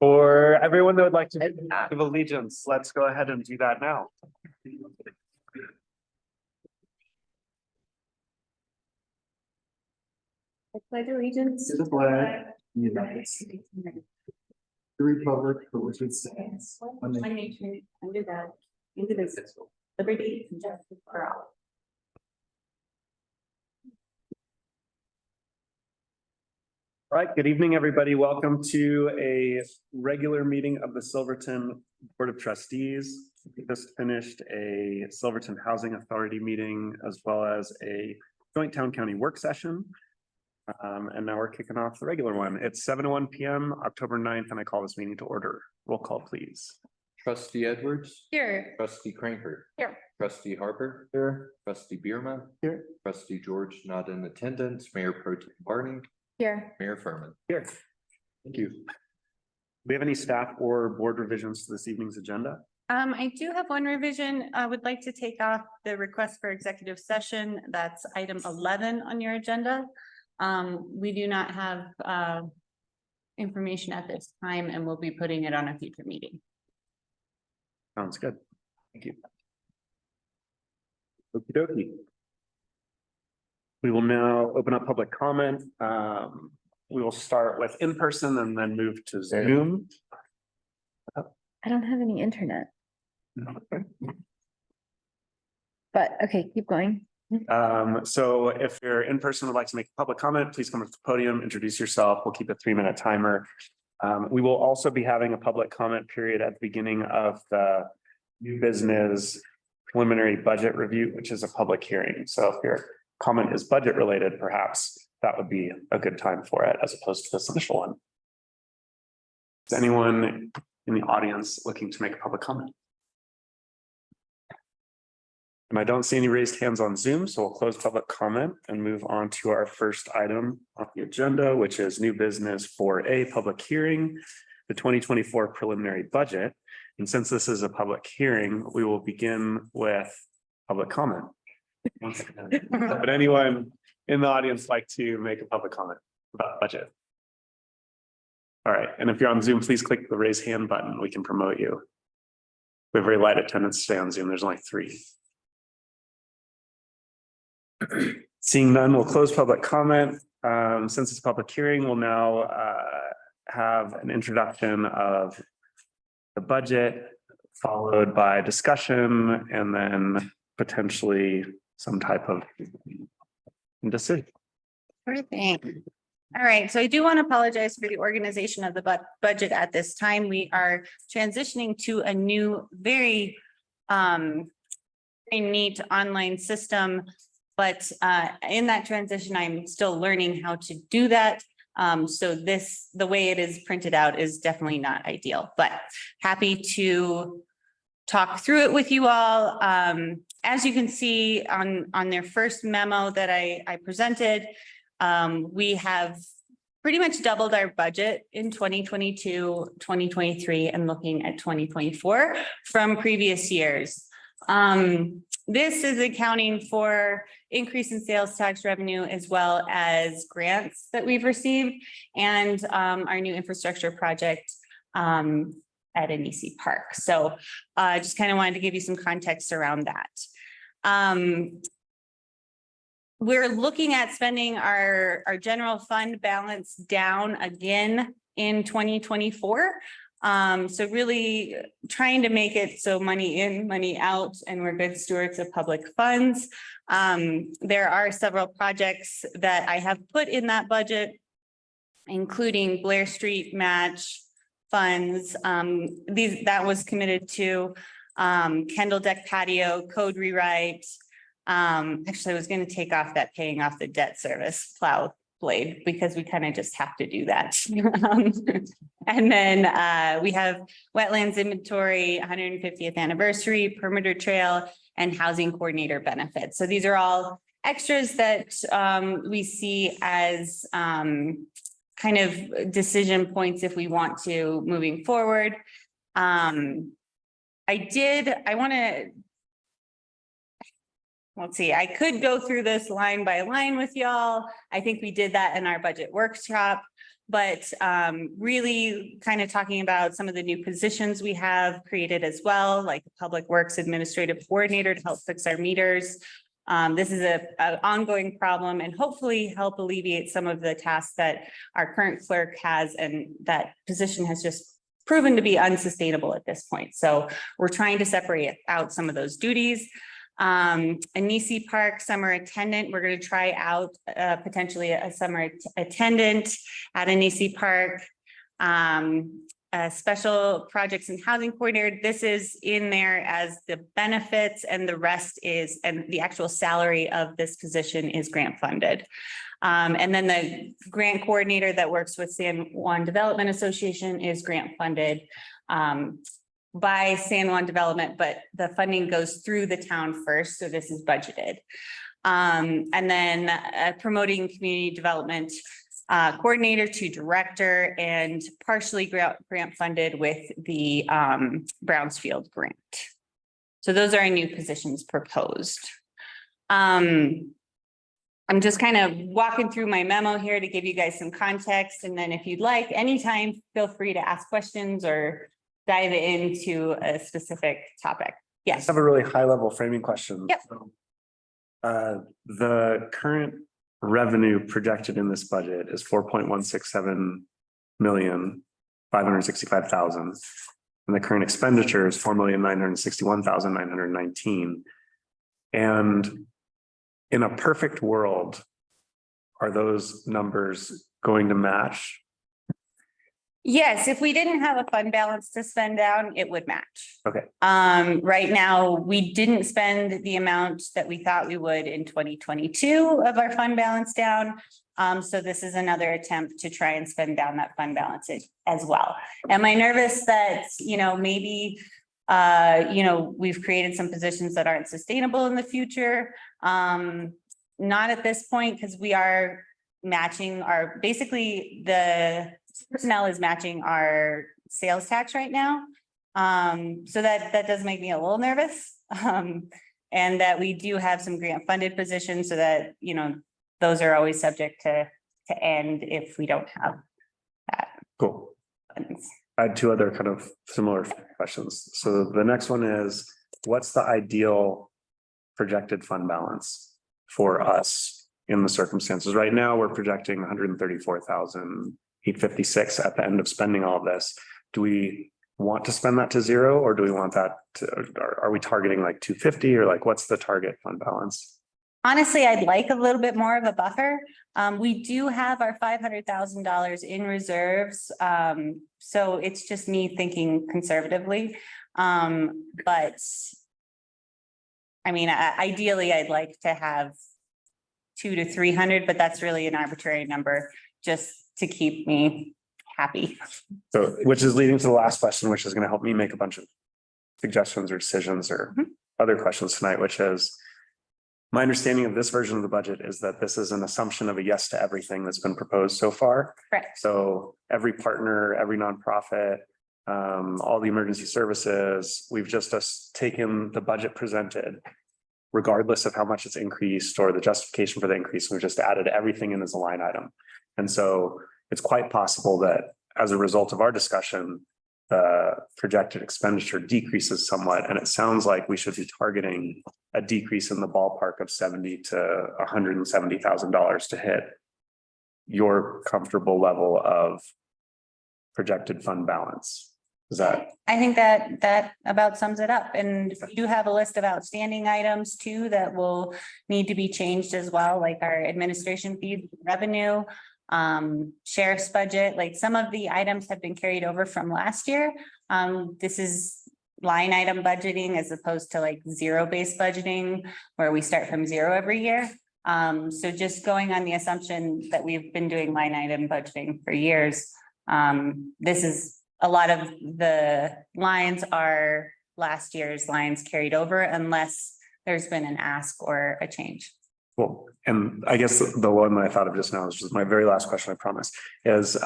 For everyone that would like to give an act of allegiance, let's go ahead and do that now. I pledge allegiance To the flag, of the United States, the republic for which it stands, one nation, under God, indivisible, liberty and justice for all. All right, good evening, everybody. Welcome to a regular meeting of the Silverton Board of Trustees. We just finished a Silverton Housing Authority meeting as well as a joint town county work session. And now we're kicking off the regular one. It's 7:01 PM, October 9th, and I call this meeting to order. Roll call, please. Trustee Edwards. Here. Trustee Cranker. Here. Trustee Harper. Here. Trustee Bierma. Here. Trustee George not in attendance, Mayor Pro Tem Barney, Here. Mayor Furman. Here. Thank you. Do we have any staff or board revisions to this evening's agenda? I do have one revision. I would like to take off the request for executive session. That's item 11 on your agenda. We do not have information at this time, and we'll be putting it on a future meeting. Sounds good. Thank you. Okie dokie. We will now open up public comment. We will start with in-person and then move to Zoom. I don't have any internet, but okay, keep going. So if you're in person, would like to make a public comment, please come to the podium, introduce yourself. We'll keep a 3-minute timer. We will also be having a public comment period at the beginning of the new business preliminary budget review, which is a public hearing. So if your comment is budget related, perhaps that would be a good time for it as opposed to this initial one. Is anyone in the audience looking to make a public comment? And I don't see any raised hands on Zoom, so we'll close public comment and move on to our first item on the agenda, which is new business for a public hearing, the 2024 preliminary budget. And since this is a public hearing, we will begin with public comment. Would anyone in the audience like to make a public comment about budget? All right, and if you're on Zoom, please click the raise hand button. We can promote you. We have very light attendance today on Zoom. There's only 3. Seeing none, we'll close public comment. Since it's a public hearing, we'll now have an introduction of the budget, followed by discussion, and then potentially some type of decision. Sure thing. All right, so I do want to apologize for the organization of the budget at this time. We are transitioning to a new, very neat online system. But in that transition, I'm still learning how to do that. So the way it is printed out is definitely not ideal, but happy to talk through it with you all. As you can see on their first memo that I presented, we have pretty much doubled our budget in 2022, 2023, and looking at 2024 from previous years. This is accounting for increase in sales tax revenue as well as grants that we've received and our new infrastructure project at NEC Park. So just kind of wanted to give you some context around that. We're looking at spending our general fund balance down again in 2024. So really trying to make it so money in, money out, and we're good stewards of public funds. There are several projects that I have put in that budget, including Blair Street match funds. That was committed to Kendall Deck patio, code rewrite. Actually, I was going to take off that paying off the debt service plow blade because we kind of just have to do that. And then we have wetlands inventory, 150th anniversary, perimeter trail, and housing coordinator benefits. So these are all extras that we see as kind of decision points if we want to moving forward. I want to let's see, I could go through this line by line with y'all. I think we did that in our budget workshop. But really kind of talking about some of the new positions we have created as well, like the Public Works Administrative Coordinator to help fix our meters. This is an ongoing problem and hopefully help alleviate some of the tasks that our current clerk has, and that position has just proven to be unsustainable at this point. So we're trying to separate out some of those duties. Anisi Park summer attendant, we're going to try out potentially a summer attendant at Anisi Park. Special projects and housing coordinator, this is in there as the benefits, and the rest is, and the actual salary of this position is grant funded. And then the grant coordinator that works with San Juan Development Association is grant funded by San Juan Development, but the funding goes through the town first, so this is budgeted. And then promoting community development coordinator to director, and partially grant funded with the Brownsfield grant. So those are our new positions proposed. I'm just kind of walking through my memo here to give you guys some context, and then if you'd like, anytime, feel free to ask questions or dive into a specific topic. Yes. I have a really high level framing question. Yep. The current revenue projected in this budget is 4.167,565,000. And the current expenditure is 4,961,919. And in a perfect world, are those numbers going to match? Yes, if we didn't have a fund balance to spend down, it would match. Okay. Right now, we didn't spend the amount that we thought we would in 2022 of our fund balance down. So this is another attempt to try and spend down that fund balance as well. Am I nervous that, maybe, we've created some positions that aren't sustainable in the future? Not at this point, because we are matching our, basically the personnel is matching our sales tax right now. So that does make me a little nervous. And that we do have some grant funded positions, so that, those are always subject to end if we don't have that. Cool. Funds. I had two other kind of similar questions. So the next one is, what's the ideal projected fund balance for us in the circumstances? Right now, we're projecting 134,856 at the end of spending all of this. Do we want to spend that to zero, or do we want that to, are we targeting like 250, or like what's the target fund balance? Honestly, I'd like a little bit more of a buffer. We do have our $500,000 in reserves. So it's just me thinking conservatively. But I mean, ideally, I'd like to have 200 to 300, but that's really an arbitrary number just to keep me happy. So, which is leading to the last question, which is going to help me make a bunch of suggestions or decisions or other questions tonight, which is, my understanding of this version of the budget is that this is an assumption of a yes to everything that's been proposed so far. Correct. So every partner, every nonprofit, all the emergency services, we've just taken the budget presented, regardless of how much it's increased or the justification for the increase. We've just added everything in as a line item. And so it's quite possible that as a result of our discussion, the projected expenditure decreases somewhat. And it sounds like we should be targeting a decrease in the ballpark of $70,000 to $170,000 to hit your comfortable level of projected fund balance. Is that? I think that about sums it up. And we do have a list of outstanding items too that will need to be changed as well, like our administration fee revenue, sheriff's budget. Like some of the items have been carried over from last year. This is line item budgeting as opposed to like zero-based budgeting where we start from zero every year. So just going on the assumption that we've been doing line item budgeting for years, this is a lot of the lines are last year's lines carried over unless there's been an ask or a change. Cool. And I guess the one that I thought of just now is just my very last question, I promise, is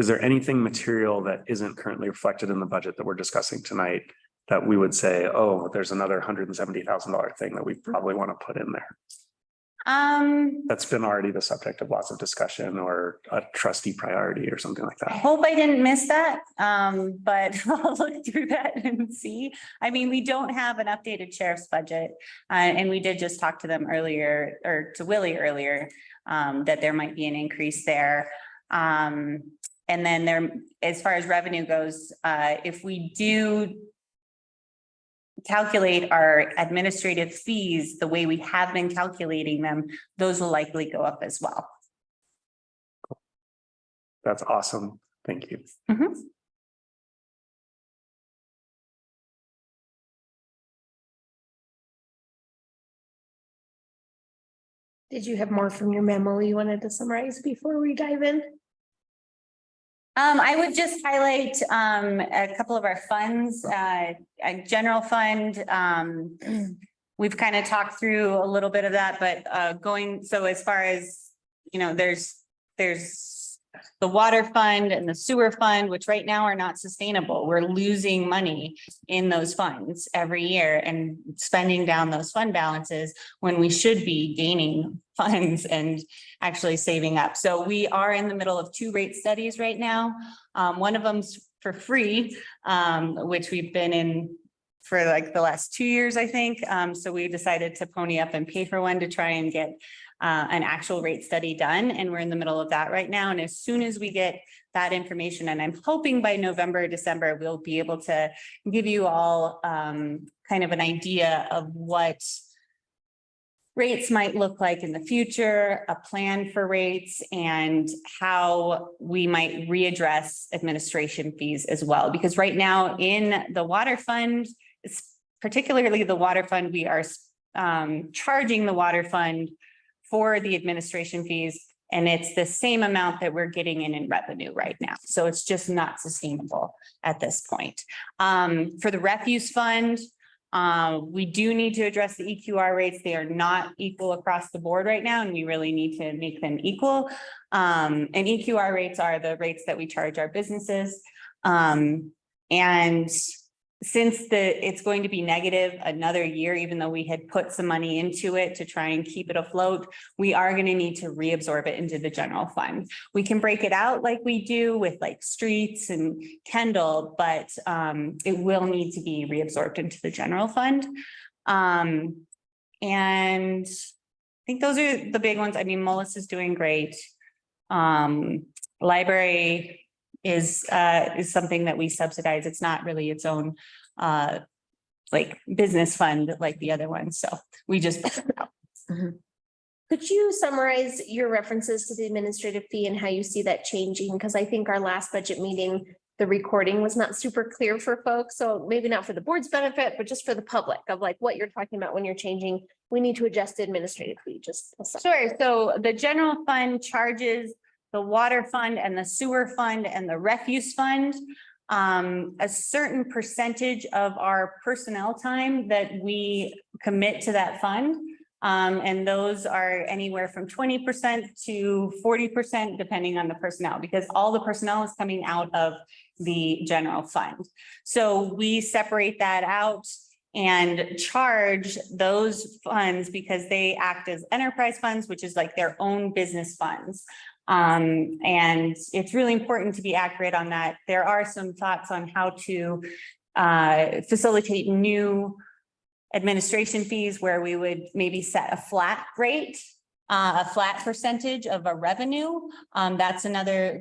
there anything material that isn't currently reflected in the budget that we're discussing tonight that we would say, oh, there's another $170,000 thing that we probably want to put in there? That's been already the subject of lots of discussion, or a trustee priority or something like I that. hope I didn't miss that, but I'll look through that and see. I mean, we don't have an updated sheriff's budget. And we did just talk to them earlier, or to Willie earlier, that there might be an increase there. And then there, as far as revenue goes, if we do calculate our administrative fees the way we have been calculating them, those will likely go up as well. That's awesome. Thank you. Did you have more from your memo you wanted to summarize before we dive in? I would just highlight a couple of our funds, a general fund. We've kind of talked through a little bit of that, but so as far as, you know, there's the water fund and the sewer fund, which right now are not sustainable. We're losing money in those funds every year and spending down those fund balances when we should be gaining funds and actually saving up. So we are in the middle of 2 rate studies right now. One of them's for free, which we've been in for like the last 2 years, I think. So we decided to pony up and pay for one to try and get an actual rate study done. And we're in the middle of that right now. And as soon as we get that information, and I'm hoping by November or December, we'll be able to give you all kind of an idea of what rates might look like in the future, a plan for rates, and how we might readdress administration fees as well. Because right now in the water fund, particularly the water fund, we are charging the water fund for the administration fees, and it's the same amount that we're getting in revenue right now. So it's just not sustainable at this point. For the refuse fund, we do need to address the EQR rates. They are not equal across the board right now, and we really need to make them equal. And EQR rates are the rates that we charge our businesses. And since it's going to be negative another year, even though we had put some money into it to try and keep it afloat, we are going to need to reabsorb it into the general fund. We can break it out like we do with like streets and Kendall, but it will need to be reabsorbed into the general fund. And I think those are the big ones. I mean, Mullis is doing great. Library is something that we subsidize. It's not really its own like business fund like the other ones. So we just Could you summarize your references to the administrative fee and how you see that changing? Because I think our last budget meeting, the recording was not super clear for folks. So maybe not for the board's benefit, but just for the public of like what you're talking about when you're changing. We need to adjust the administrative fee. Just sure. So the general fund charges the water fund and the sewer fund and the refuse fund a certain percentage of our personnel time that we commit to that fund. And those are anywhere from 20% to 40%, depending on the personnel, because all the personnel is coming out of the general fund. So we separate that out and charge those funds because they act as enterprise funds, which is like their own business funds. And it's really important to be accurate on that. There are some thoughts on how to facilitate new administration fees where we would maybe set a flat rate, a flat percentage of a revenue. That's another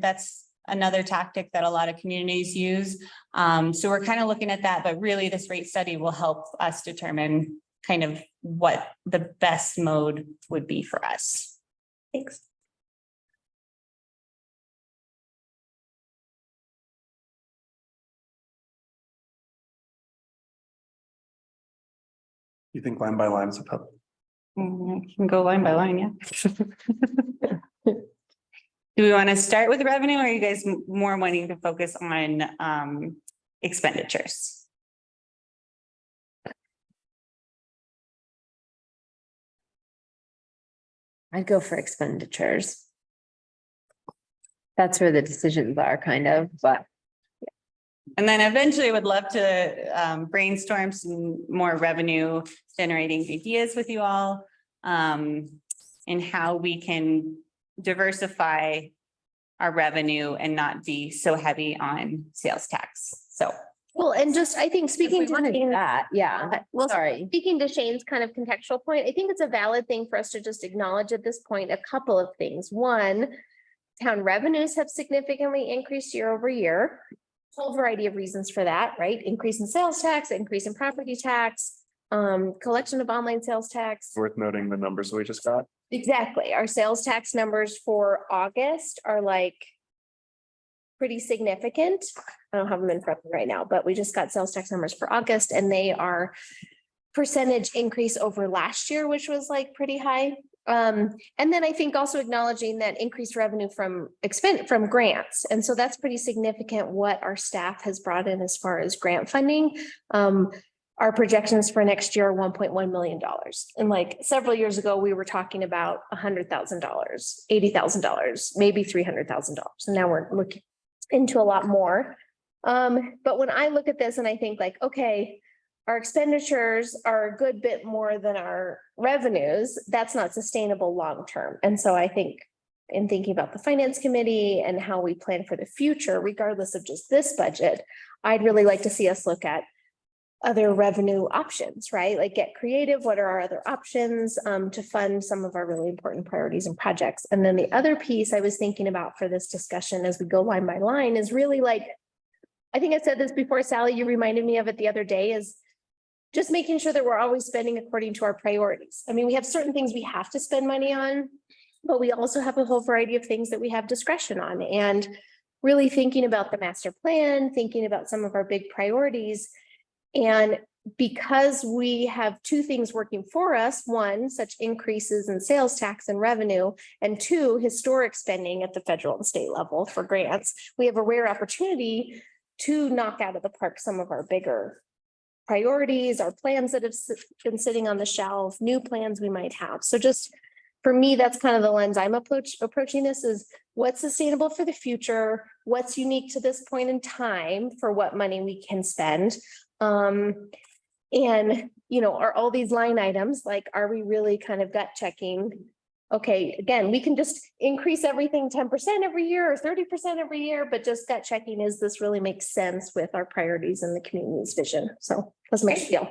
tactic that a lot of communities use. So we're kind of looking at that, but really this rate study will help us determine kind of what the best mode would be for us. Thanks. You think line by line is a tough? You can go line by line, yeah. Do we want to start with revenue, or are you guys more wanting to focus on expenditures? I'd go for expenditures. That's where the decisions are kind of, but And then eventually would love to brainstorm some more revenue generating ideas with you all. And how we can diversify our revenue and not be so heavy on sales tax. So. Well, and just, I think speaking to Shane- that, yeah, well, sorry. speaking to Shane's kind of contextual point, I think it's a valid thing for us to just acknowledge at this point, a couple of things. One, town revenues have significantly increased year over year. Whole variety of reasons for that, right? Increase in sales tax, increase in property tax, collection of online sales tax. Worth noting the numbers we just got. Exactly. Our sales tax numbers for August are like pretty significant. I don't have them in front of me right now, but we just got sales tax numbers for August and they are percentage increase over last year, which was like pretty high. And then I think also acknowledging that increased revenue from grants. And so that's pretty significant what our staff has brought in as far as grant funding. Our projections for next year are $1.1 million. And like several years ago, we were talking about $100,000, $80,000, maybe $300,000. And now we're looking into a lot more. But when I look at this and I think like, okay, our expenditures are a good bit more than our revenues, that's not sustainable long-term. And so I think in thinking about the finance committee and how we plan for the future, regardless of just this budget, I'd really like to see us look at other revenue options, right? Like get creative. What are our other options to fund some of our really important priorities and projects? And then the other piece I was thinking about for this discussion as we go line by line is really like, I think I said this before, Sally, you reminded me of it the other day, is just making sure that we're always spending according to our priorities. I mean, we have certain things we have to spend money on, but we also have a whole variety of things that we have discretion on. And really thinking about the master plan, thinking about some of our big priorities. And because we have two things working for us, one, such increases in sales tax and revenue, and two, historic spending at the federal and state level for grants, we have a rare opportunity to knock out of the park some of our bigger priorities, our plans that have been sitting on the shelf, new plans we might have. So just for me, that's kind of the lens I'm approaching this is what's sustainable for the future, what's unique to this point in time for what money we can spend. And, you know, are all these line items, like, are we really kind of gut checking? Okay, again, we can just increase everything 10% every year or 30% every year, but just gut checking, is this really makes sense with our priorities and the community's vision? So let's make it feel.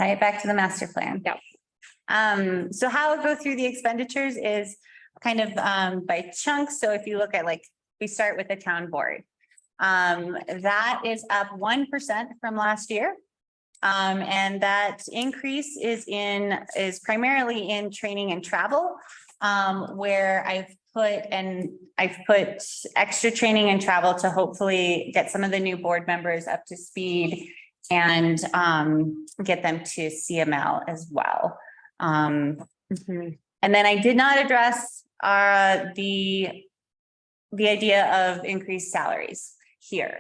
Tie it back to the master plan. Yeah. So how I'll go through the expenditures is kind of by chunks. So if you look at like, we start with the town board. That is up 1% from last year. And that increase is primarily in training and travel, where I've put extra training and travel to hopefully get some of the new board members up to speed and get them to CML as well. And then I did not address the idea of increased salaries here.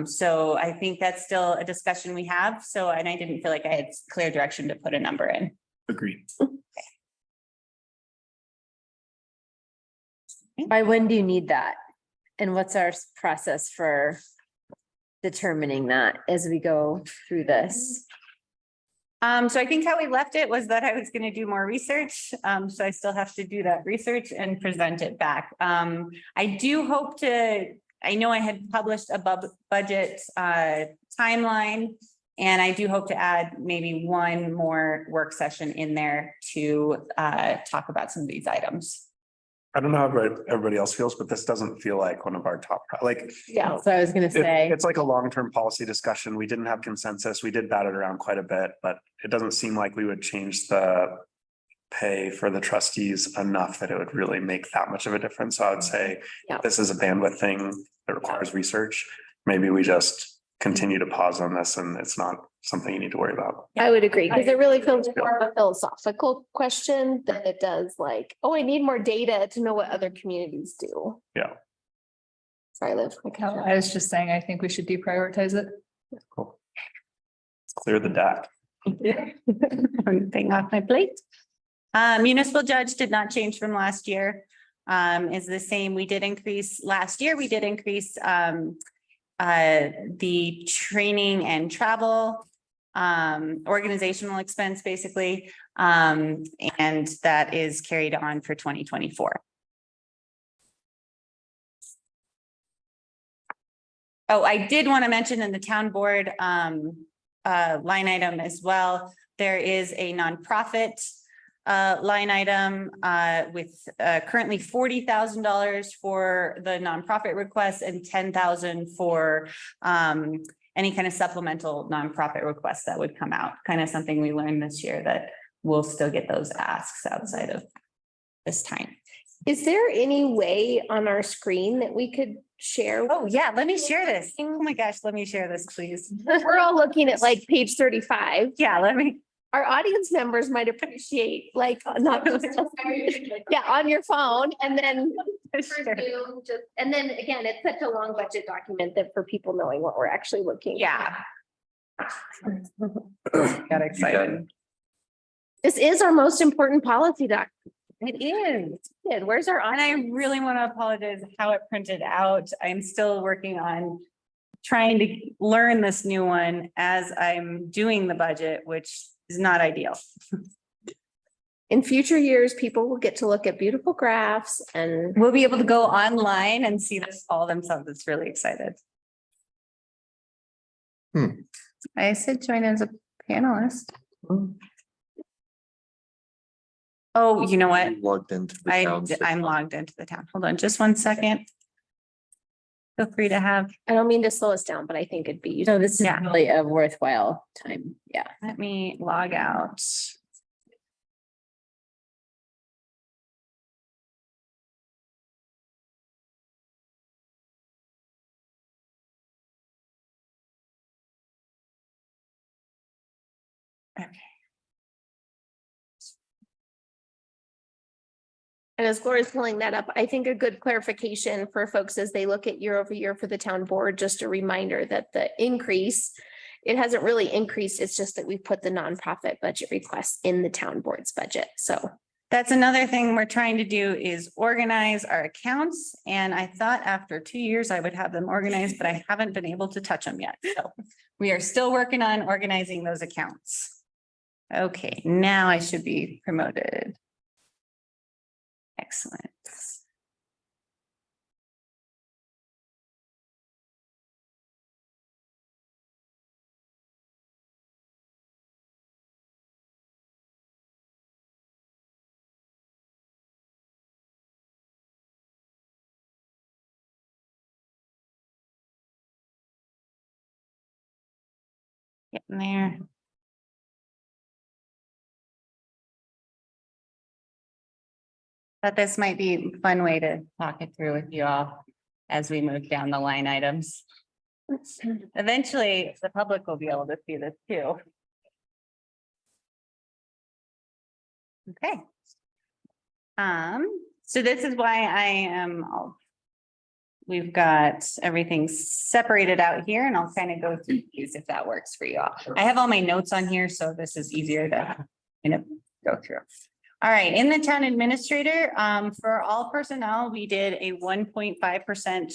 So I think that's still a discussion we have. So, and I didn't feel like I had clear direction to put a number in. Agreed. By when do you need that? And what's our process for determining that as we go through this? So I think how we left it was that I was going to do more research. So I still have to do that research and present it back. I do hope I know I had published a budget timeline, and I do hope to add maybe one more work session in there to talk about some of these items. I don't know how everybody else feels, but this doesn't feel like one of our top, Yeah, so I was gonna say. It's like a long-term policy discussion. We didn't have consensus. We did bat it around quite a bit, but it doesn't seem like we would change the pay for the trustees enough that it would really make that much of a difference. So I would say this is a bandwidth thing that requires research. Maybe we just continue to pause on this and it's not something you need to worry about. I would agree, because it really feels more of a philosophical question than it does like, oh, I need more data to know what other communities do. Yeah. Sorry, Liv. No, I was just saying, I think we should deprioritize it. Cool. Let's clear the deck. One thing off my plate. Municipal judge did not change from last year. Is the same. We did increase last year. We did increase the training and travel, organizational expense, basically. And that is carried on for 2024. Oh, I did want to mention in the town board line item as well, there is a nonprofit line item with currently $40,000 for the nonprofit requests and $10,000 for any kind of supplemental nonprofit requests that would come out. Kind of something we learned this year, that we'll still get those asks outside of this time. Is there any way on our screen that we could share? Oh, yeah, let me share this. Oh my gosh, let me share this, please. We're all looking at like page 35. Yeah, let me. Our audience members might appreciate like not just, yeah, on your phone and then Sure. and then again, it's such a long budget document that for people knowing what we're actually looking. Yeah. Got excited. This is our most important policy doc. It is. And where's our, And I really want to apologize how it printed out. I'm still working on trying to learn this new one as I'm doing the budget, which is not ideal. in future years, people will get to look at beautiful graphs and We'll be able to go online and see this all themselves. It's really excited. I said join as a panelist. Oh, you know what? Logged into the town system. I'm logged into the town. Hold on just one second. Feel free to have, I don't mean to slow us down, but I think it'd be. So this is Yeah. really a worthwhile time. Yeah. let me log out. Okay. And as Gloria's pulling that up, I think a good clarification for folks as they look at year over year for the town board, just a reminder that the increase, it hasn't really increased. It's just that we put the nonprofit budget requests in the town board's budget. So That's another thing we're trying to do is organize our accounts. And I thought after 2 years I would have them organized, but I haven't been able to touch them yet. So we are still working on organizing those accounts. Okay, now I should be promoted. Excellent. Getting there. But this might be a fun way to talk it through with you all as we move down the line items. Eventually, the public will be able to see this too. Okay. So this is why I am, we've got everything separated out here and I'll kind of go through these if that works for you all. I have all my notes on here, so this is easier to kind of go through. All right, in the town administrator, for all personnel, we did a 1.5%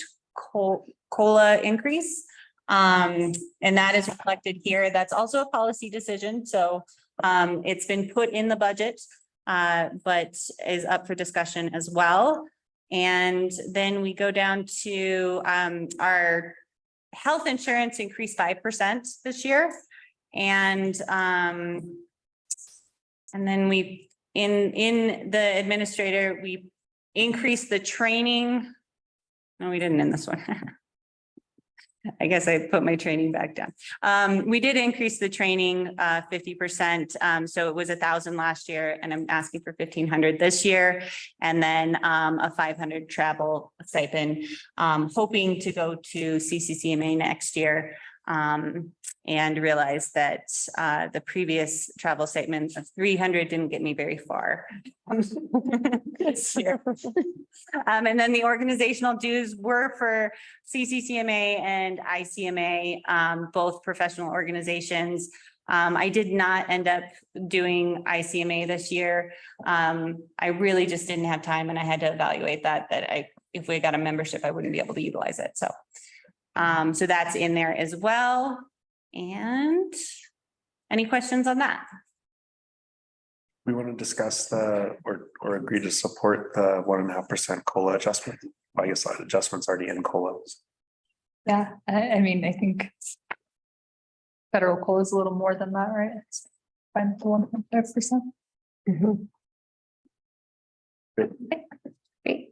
COLA increase. And that is reflected here. That's also a policy decision. So it's been put in the budget, but is up for discussion as well. And then we go down to our health insurance increased 5% this year. And then we in the administrator, we increased the training. No, we didn't in this one. I guess I put my training back down. We did increase the training 50%. So it was 1,000 last year and I'm asking for 1,500 this year. And then a 500 travel stipend, hoping to go to CCCMA next year. And realize that the previous travel statement of 300 didn't get me very far. This year. And then the organizational dues were for CCCMA and ICMA, both professional organizations. I did not end up doing ICMA this year. I really just didn't have time and I had to evaluate that if we got a membership, I wouldn't be able to utilize it. So So that's in there as well. And any questions on that? We want to discuss or agree to support the 1.5% COLA adjustment. I guess that adjustment's already in COLA. Yeah, I mean, I think federal COLA is a little more than that, right? It's fine for 1.5%. Great.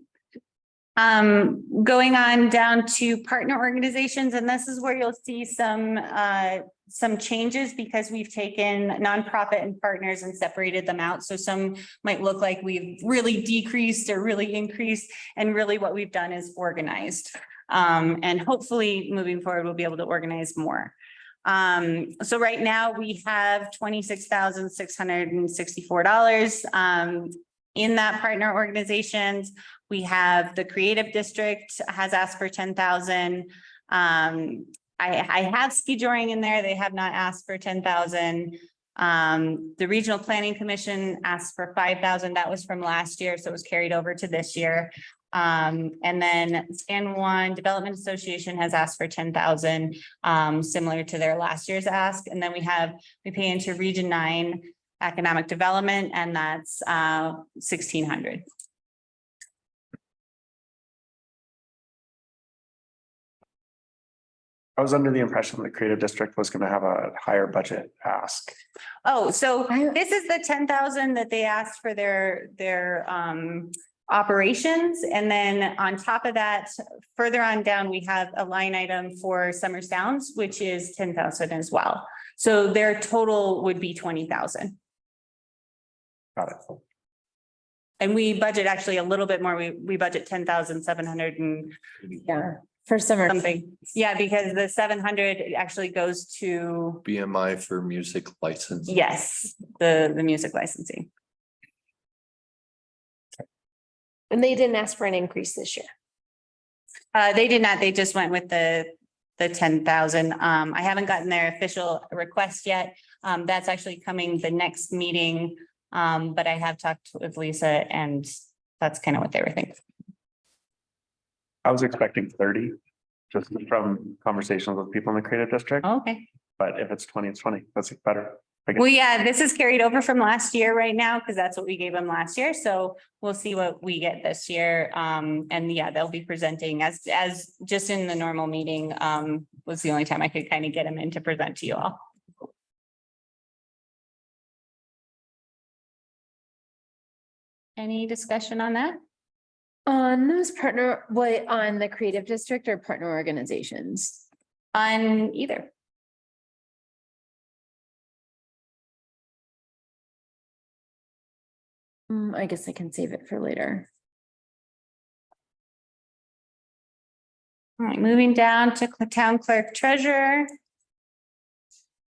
Going on down to partner organizations, and this is where you'll see some changes because we've taken nonprofit and partners and separated them out. So some might look like we've really decreased or really increased, and really what we've done is organized. And hopefully moving forward, we'll be able to organize more. So right now we have $26,664 in that partner organizations. We have the creative district has asked for 10,000. I have ski drawing in there. They have not asked for 10,000. The regional planning commission asked for 5,000. That was from last year, so it was carried over to this year. And then San Juan Development Association has asked for 10,000, similar to their last year's ask. And then we pay into Region 9 Economic Development, and that's 1,600. I was under the impression that Creative District was going to have a higher budget ask. Oh, so this is the 10,000 that they asked for their operations. And then on top of that, further on down, we have a line item for Summer Sounds, which is 10,000 as well. So their total would be 20,000. Got it. And we budget actually a little bit more. We budget 10,700 and for summer something. Yeah, because the 700 actually goes to BMI for music license. yes, the music licensing. And they didn't ask for an increase this year. They did not. They just went with the 10,000. I haven't gotten their official request yet. That's actually coming the next meeting. But I have talked with Lisa, and that's kind of what they were thinking. I was expecting 30, just from conversations with people in the Creative District. Okay. But if it's 20, it's 20. That's better. Well, yeah, this is carried over from last year right now, because that's what we gave them last year. So we'll see what we get this year. And yeah, they'll be presenting as just in the normal meeting, was the only time I could kind of get them in to present to you all. Any discussion on that? on those partner, what, on the creative district or partner organizations? On either. I guess I can save it for later. All right, moving down to town clerk treasurer.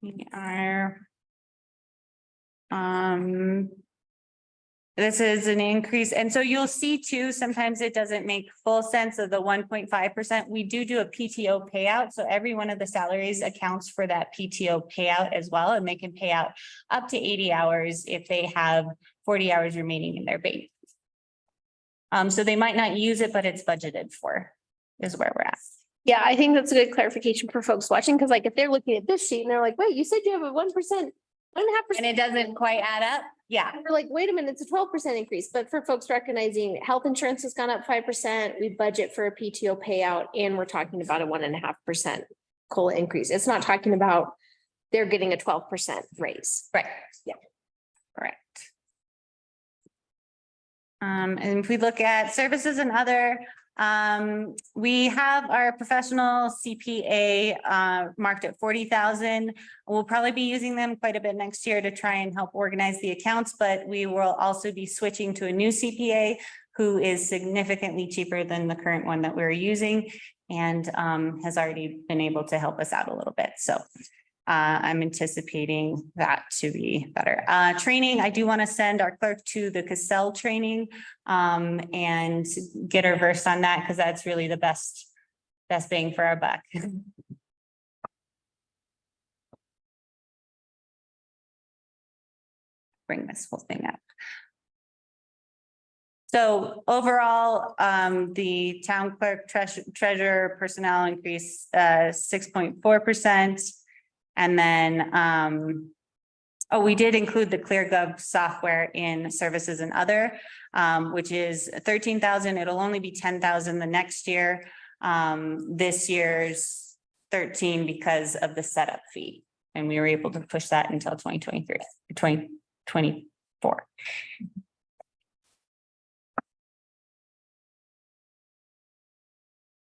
We are. This is an increase, and so you'll see too, sometimes it doesn't make full sense of the 1.5%. We do a PTO payout, so every one of the salaries accounts for that PTO payout as well, and they can pay out up to 80 hours if they have 40 hours remaining in their base. So they might not use it, but it's budgeted for, is where we're at. Yeah, I think that's a good clarification for folks watching, because like if they're looking at this sheet and they're like, wait, you said you have a 1%, 1.5%. And it doesn't quite add up. Yeah. We're like, wait a minute, it's a 12% increase, but for folks recognizing health insurance has gone up 5%, we budget for a PTO payout, and we're talking about a 1.5% COLA increase. It's not talking about they're getting a 12% raise. Right. Yeah. Correct. And if we look at services and other, we have our professional CPA marked at 40,000. We'll probably be using them quite a bit next year to try and help organize the accounts, but we will also be switching to a new CPA who is significantly cheaper than the current one that we're using, and has already been able to help us out a little bit. So I'm anticipating that to be better. Training, I do want to send our clerk to the Cassell training and get her versed on that, because that's really the best bang for our buck. Bring this whole thing up. So overall, the town clerk treasurer personnel increase 6.4%. And then oh, we did include the ClearGov software in services and other, which is 13,000. It'll only be 10,000 the next year. This year's 13 because of the setup fee. And we were able to push that until 2024.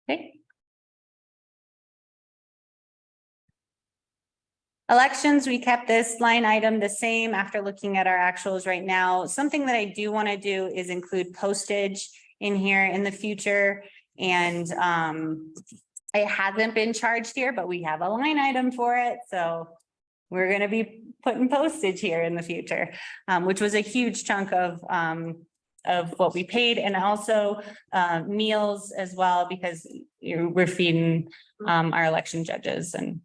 Okay. Elections, we kept this line item the same after looking at our actuals right now. Something that I do want to do is include postage in here in the future. And it hasn't been charged here, but we have a line item for it. So we're going to be putting postage here in the future, which was a huge chunk of what we paid, and also meals as well, because we're feeding our election judges and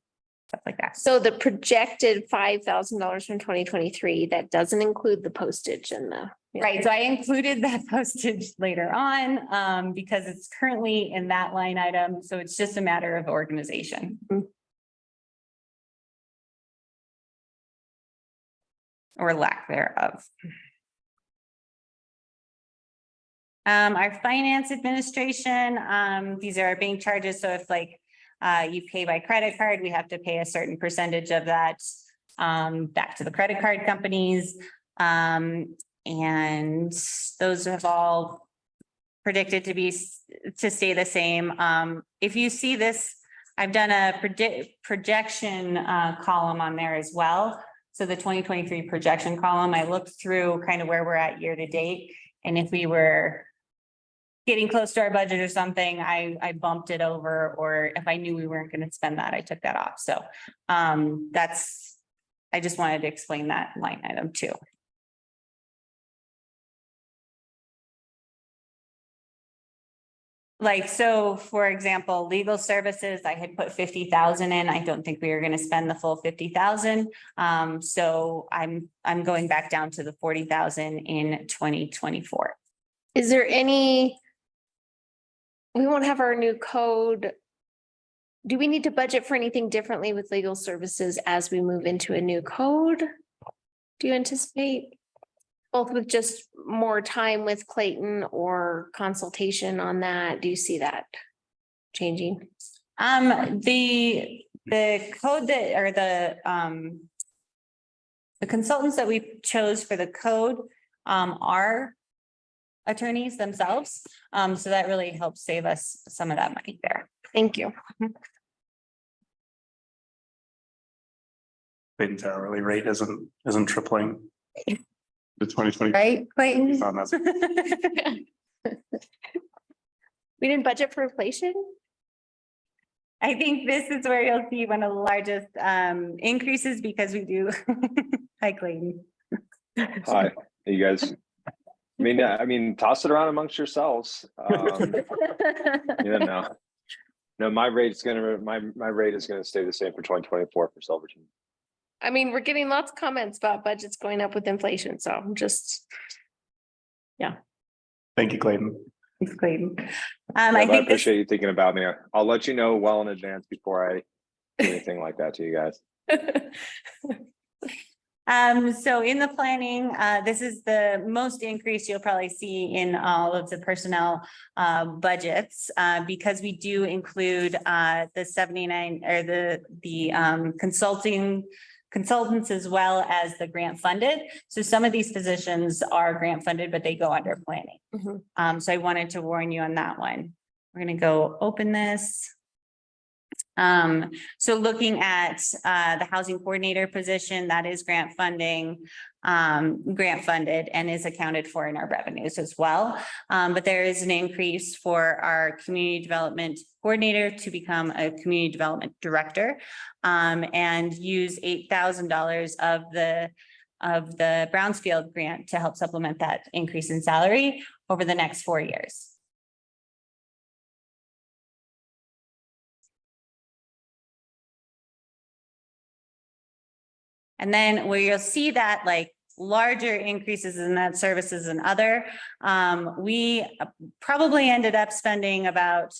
stuff like that. So the projected $5,000 from 2023, that doesn't include the postage and the. Right, so I included that postage later on because it's currently in that line item. So it's just a matter of organization. Or lack thereof. Our finance administration, these are our bank charges. So if like you pay by credit card, we have to pay a certain percentage of that back to the credit card companies. And those have all predicted to stay the same. If you see this, I've done a projection column on there as well. So the 2023 projection column, I looked through kind of where we're at year to date. And if we were getting close to our budget or something, I bumped it over, or if I knew we weren't going to spend that, I took that off. So I just wanted to explain that line item too. Like, so for example, legal services, I had put 50,000 in. I don't think we were going to spend the full 50,000. So I'm going back down to the 40,000 in 2024. Is there any? We won't have our new code. Do we need to budget for anything differently with legal services as we move into a new code? Do you anticipate? Both with just more time with Clayton or consultation on that? Do you see that changing? The code that, or the consultants that we chose for the code are attorneys themselves. So that really helps save us some of that money there. Thank you. Clayton's hourly rate isn't tripling. The 2020. Right, Clayton? We didn't budget for inflation? I think this is where you'll see one of the largest increases, because we do. Hi, Clayton. Hi, you guys. I mean, toss it around amongst yourselves. You don't know. No, my rate is gonna stay the same for 2024 for Silverton. I mean, we're getting lots of comments about budgets going up with inflation, so I'm just. Yeah. Thank you, Clayton. Thanks, Clayton. I appreciate you thinking about me. I'll let you know well in advance before I do anything like that to you guys. So in the planning, this is the most increase you'll probably see in all of the personnel budgets, because we do include the 79 or the consultants as well as the grant funded. So some of these positions are grant funded, but they go under planning. So I wanted to warn you on that one. We're going to go open this. So looking at the housing coordinator position, that is grant funded and is accounted for in our revenues as well. But there is an increase for our community development coordinator to become a community development director, and use $8,000 of the Brownsfield grant to help supplement that increase in salary over the next 4 years. And then where you'll see that like larger increases in that services and other. We probably ended up spending about,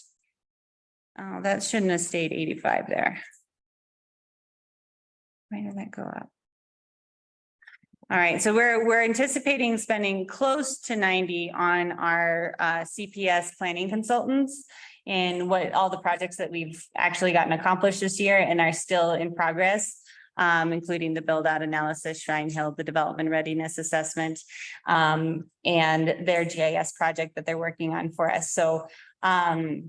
oh, that shouldn't have stayed 85 there. Why did that go up? All right, so we're anticipating spending close to 90 on our CPS planning consultants and what all the projects that we've actually gotten accomplished this year and are still in progress, including the build out analysis, Shrine Hill, the development readiness assessment, and their GIS project that they're working on for us. So, and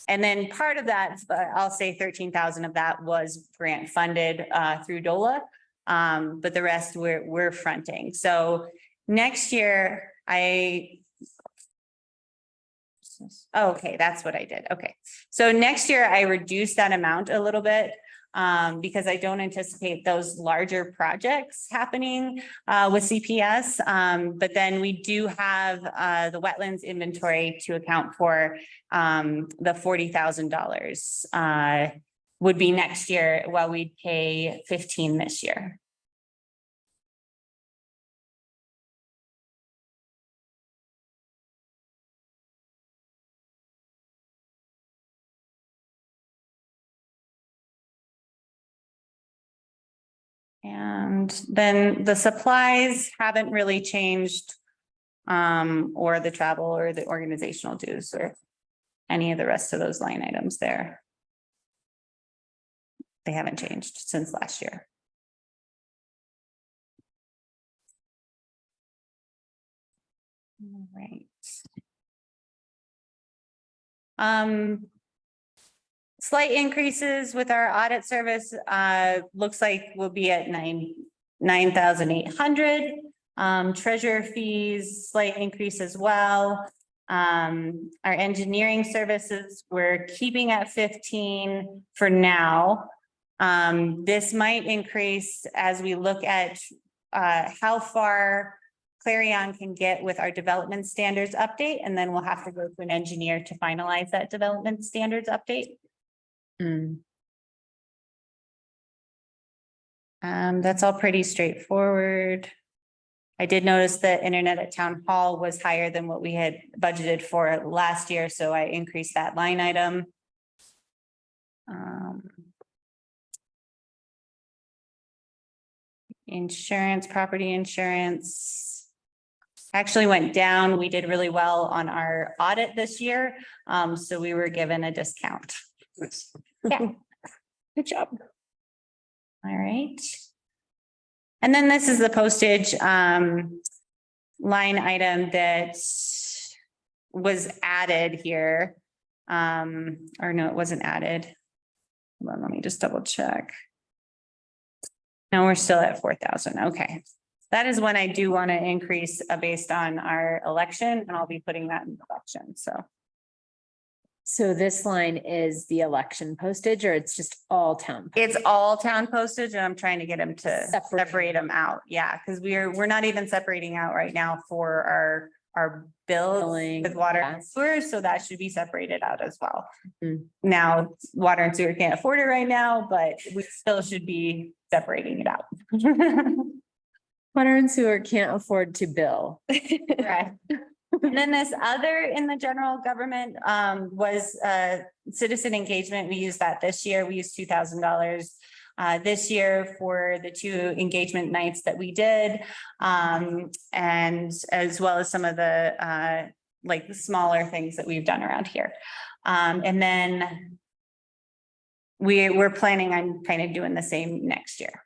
then part of that, I'll say 13,000 of that was grant funded through DOLA. But the rest we're fronting. So next year, okay, that's what I did. Okay. So next year I reduced that amount a little bit because I don't anticipate those larger projects happening with CPS. But then we do have the wetlands inventory to account for the $40,000 would be next year while we'd pay 15 this year. And then the supplies haven't really changed, or the travel or the organizational dues or any of the rest of those line items there. They haven't changed since last year. All right. Slight increases with our audit service, looks like we'll be at 9,800. Treasurer fees, slight increase as well. Our engineering services, we're keeping at 15 for now. This might increase as we look at how far Clarion can get with our development standards update, and then we'll have to go to an engineer to finalize that development standards update. That's all pretty straightforward. I did notice that internet at town hall was higher than what we had budgeted for last year, so I increased that line item. Insurance, property insurance actually went down. We did really well on our audit this year, so we were given a discount. Yeah, good job. All right. And then this is the postage line item that was added here. Or no, it wasn't added. Hold on, let me just double check. No, we're still at 4,000. Okay. That is when I do want to increase based on our election, and I'll be putting that in the election. So this line is the election postage, or it's just all town? It's all town postage, and I'm trying to get them to separate them out. Yeah, because we're not even separating out right now for our billing with water and sewer, so that should be separated out as well. Now, water and sewer can't afford it right now, but we still should be separating it out. Water and sewer can't afford to bill. Right. And then this other in the general government was citizen engagement. We used that this year. We used $2,000 this year for the 2 engagement nights that we did. And as well as some of the like the smaller things that we've done around here. And then we're planning on kind of doing the same next year.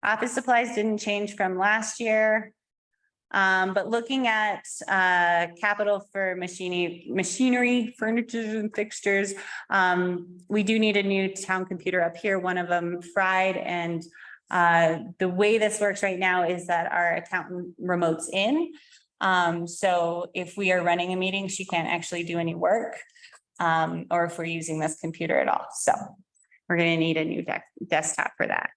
Office supplies didn't change from last year. But looking at capital for machinery, furniture and fixtures, we do need a new town computer up here, one of them fried. And the way this works right now is that our accountant remotes in. So if we are running a meeting, she can't actually do any work, or if we're using this computer at all. So we're going to need a new desktop for that.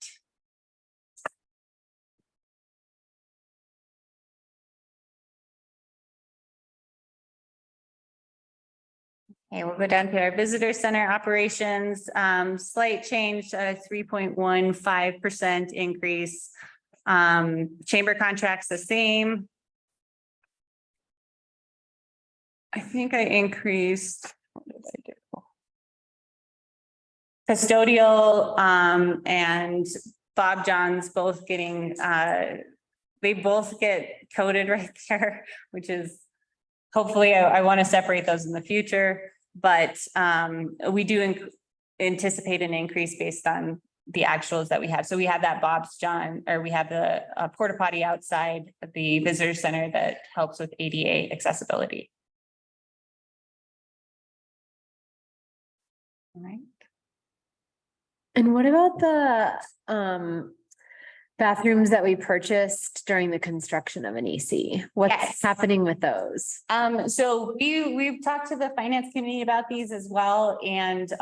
Okay, we'll go down to our visitor center operations, slight change, 3.15% increase. Chamber contracts the same. I think I increased. What did I do? Custodial, and Bob John's both getting, they both get coded right there, which is hopefully I want to separate those in the future, but we do anticipate an increase based on the actuals that we have. So we have that Bob's John, or we have the porta potty outside of the visitor center that helps with ADA accessibility. All right. And what about the bathrooms that we purchased during the construction of an EC? What's happening with those? So we've talked to the finance committee about these as well, and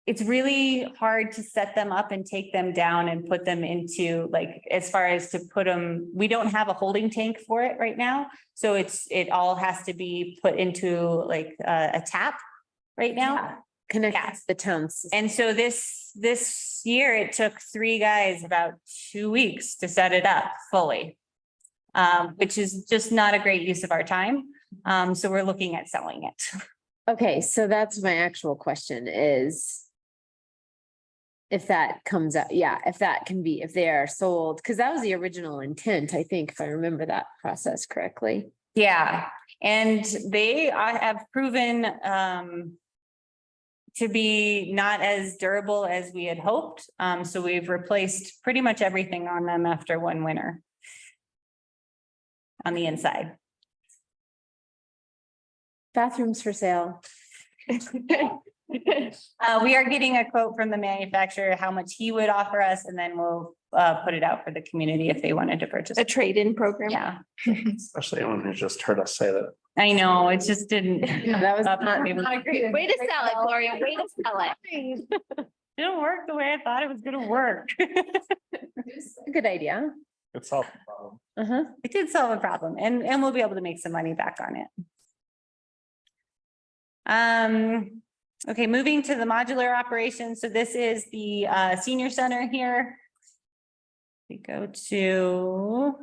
it's really hard to set them up and take them down and put them into, like, as far as to put them, we don't have a holding tank for it right now. So it all has to be put into like a tap right now. Connect the towns. And so this year, it took 3 guys about 2 weeks to set it up fully. Which is just not a great use of our time. So we're looking at selling it. Okay, so that's my actual question is if that comes up, if that can be, if they are sold, because that was the original intent, I think, if I remember that process correctly. Yeah, and they have proven to be not as durable as we had hoped. So we've replaced pretty much everything on them after one winter on the inside. Bathrooms for sale. We are getting a quote from the manufacturer, how much he would offer us, and then we'll put it out for the community if they wanted to purchase a trade-in program. Yeah. Especially anyone who's just heard us say that. I know, it just didn't. That was not Way to sell it, Gloria. Way to sell it. Didn't work the way I thought it was gonna work. A good idea. It solved the problem. It did solve a problem, and we'll be able to make some money back on it. Okay, moving to the modular operation. So this is the senior center here. We go to.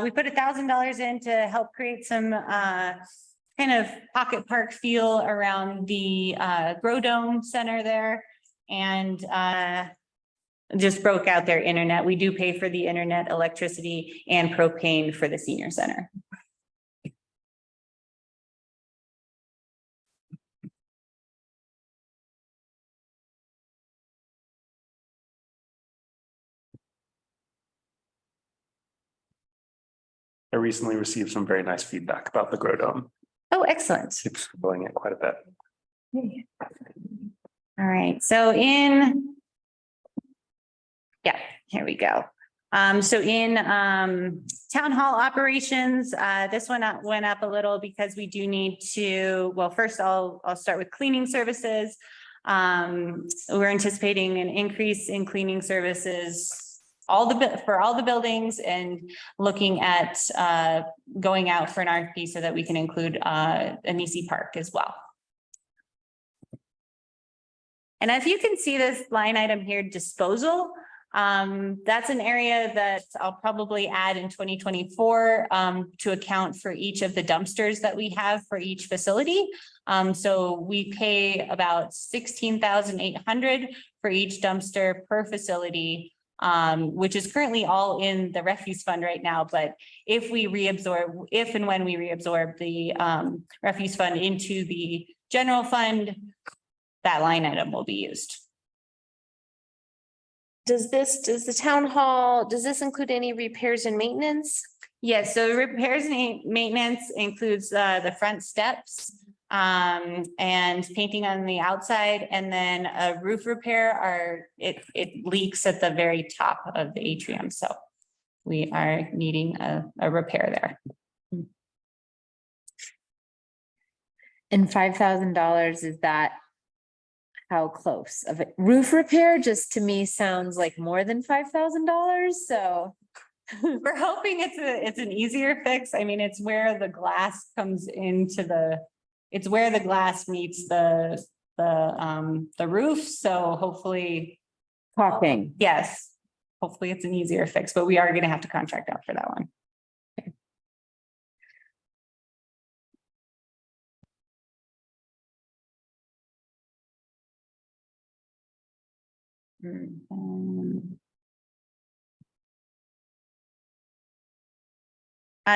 We put $1,000 in to help create some kind of pocket park feel around the Grow Dome Center there, and just broke out their internet. We do pay for the internet, electricity, and propane for the senior center. I recently received some very nice feedback about the Grow Dome. Oh, excellent. It's growing it quite a bit. All right, so here we go. So in town hall operations, this one went up a little because we do need to, well, first I'll start with cleaning services. We're anticipating an increase in cleaning services for all the buildings, and looking at going out for an RFP so that we can include an EC Park as well. And if you can see this line item here, disposal, that's an area that I'll probably add in 2024 to account for each of the dumpsters that we have for each facility. So we pay about $16,800 for each dumpster per facility, which is currently all in the refuse fund right now. But if and when we reabsorb the refuse fund into the general fund, that line item will be used. Does the town hall, does this include any repairs and maintenance? Yes, so repairs and maintenance includes the front steps and painting on the outside, and then a roof repair. It leaks at the very top of the atrium, so we are needing a repair there. And $5,000, is that how close of it? Roof repair just to me sounds like more than $5,000, so. We're hoping it's an easier fix. I mean, it's where the glass comes into it's where the glass meets the roof, so hopefully. Caulking. Yes, hopefully it's an easier fix, but we are gonna have to contract out for that one.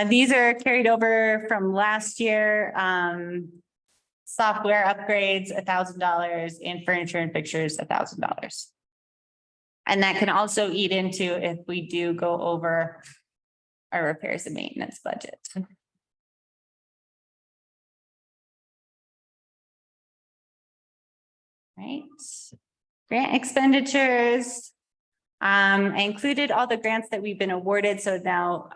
These are carried over from last year. Software upgrades, $1,000, and furniture and fixtures, $1,000. And that can also eat into if we do go over our repairs and maintenance budget. Right. Grant expenditures. I included all the grants that we've been awarded, so now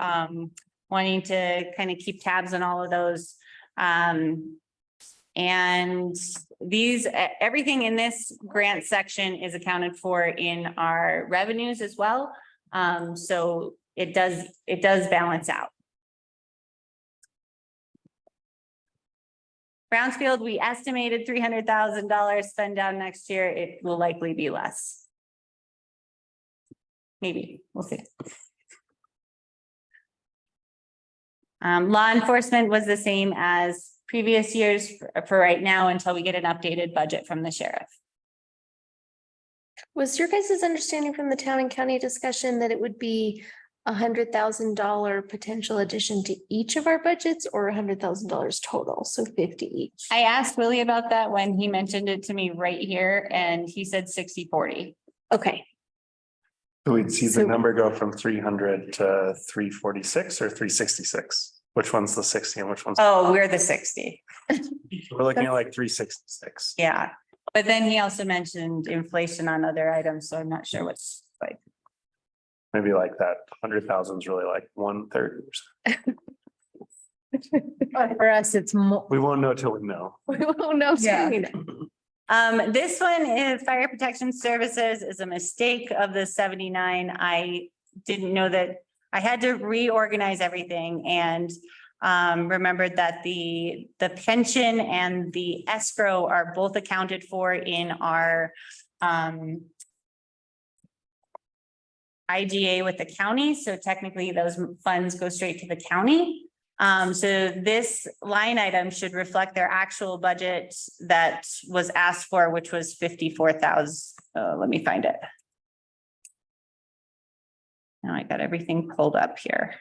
wanting to kind of keep tabs on all of those. And these, everything in this grant section is accounted for in our revenues as well. So it does balance out. Brownsfield, we estimated $300,000 spend down next year. It will likely be less. Maybe, we'll see. Law enforcement was the same as previous years for right now until we get an updated budget from the sheriff. Was your guys' understanding from the town and county discussion that it would be $100,000 potential addition to each of our budgets, or $100,000 total, so 50 each? I asked Willie about that when he mentioned it to me right here, and he said 60-40. Okay. So we'd see the number go from 300 to 346 or 366. Which one's the 60 and which one's? Oh, we're the 60. We're looking at like 366. Yeah, but then he also mentioned inflation on other items, so I'm not sure what's like. Maybe like that 100,000 is really like 1/3. For us, it's more. We won't know till we know. We won't know. This one is fire protection services is a mistake of the 79. I didn't know that I had to reorganize everything and remembered that the pension and the escrow are both accounted for in our IGA with the county. So technically those funds go straight to the county. So this line item should reflect their actual budget that was asked for, which was 54,000. Let me find it. Now I got everything pulled up here.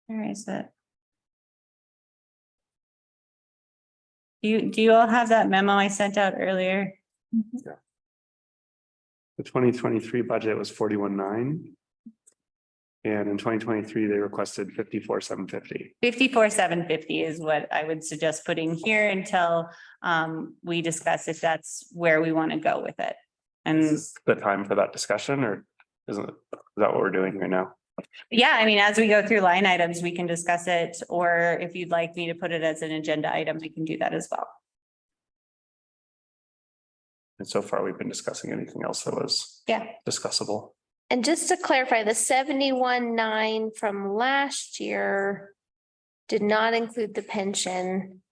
Where is it? Do you all have that memo I sent out earlier? Yeah. The 2023 budget was 41,900. And in 2023, they requested 54,750. 54,750 is what I would suggest putting here until we discuss if that's where we want to go with it. And is this the time for that discussion, or is that what we're doing right now? yeah, I mean, as we go through line items, we can discuss it, or if you'd like me to put it as an agenda item, we can do that as well. And so far, we've been discussing anything else that was discussable. And just to clarify, the 71,900 from last year did not include the pension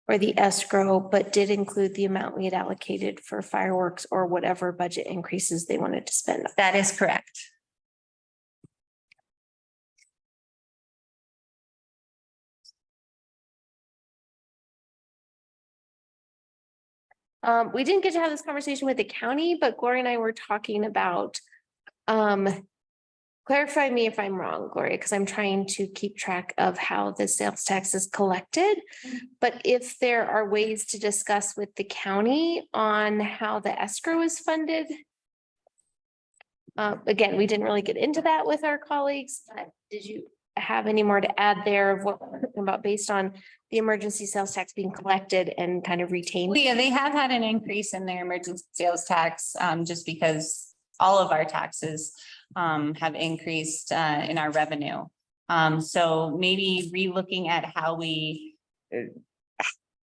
or the escrow, but did include the amount we had allocated for fireworks or whatever budget increases they wanted to spend. That is correct. We didn't get to have this conversation with the county, but Gloria and I were talking about, clarify me if I'm wrong, Gloria, because I'm trying to keep track of how the sales tax is collected. But if there are ways to discuss with the county on how the escrow is funded. Again, we didn't really get into that with our colleagues. Did you have any more to add there of what we're talking about based on the emergency sales tax being collected and kind of retained? Well, yeah, they have had an increase in their emergency sales tax just because all of our taxes have increased in our revenue. So maybe re-looking at how we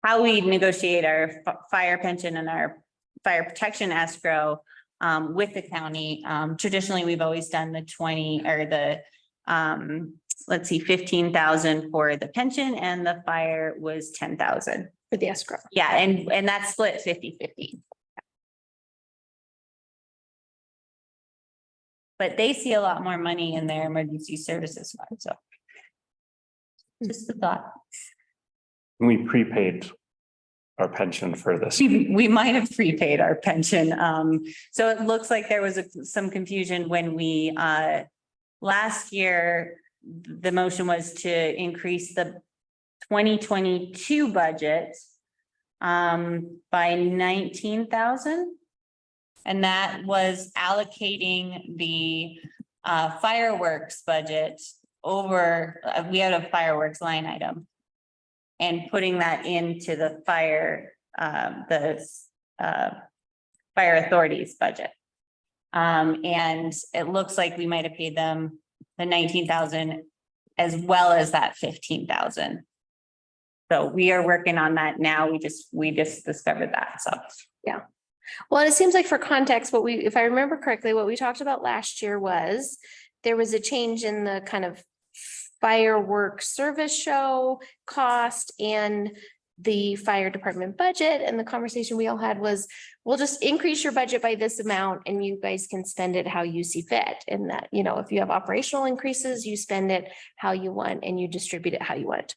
negotiate our fire pension and our fire protection escrow with the county. Traditionally, we've always done the 20 or the, let's see, 15,000 for the pension and the fire was 10,000. For the escrow. Yeah, and that's split 50-50. But they see a lot more money in their emergency services fund, so. Just a thought. We prepaid our pension for this. We might have prepaid our pension. So it looks like there was some confusion when we, last year, the motion was to increase the 2022 budget by 19,000. And that was allocating the fireworks budget over, we had a fireworks line item. And putting that into the fire authority's budget. And it looks like we might have paid them the 19,000 as well as that 15,000. So we are working on that now. We just discovered that, so. Yeah. Well, and it seems like for context, if I remember correctly, what we talked about last year was there was a change in the kind of fireworks service show cost and the fire department budget. And the conversation we all had was, we'll just increase your budget by this amount and you guys can spend it how you see fit. And that, you know, if you have operational increases, you spend it how you want and you distribute it how you want.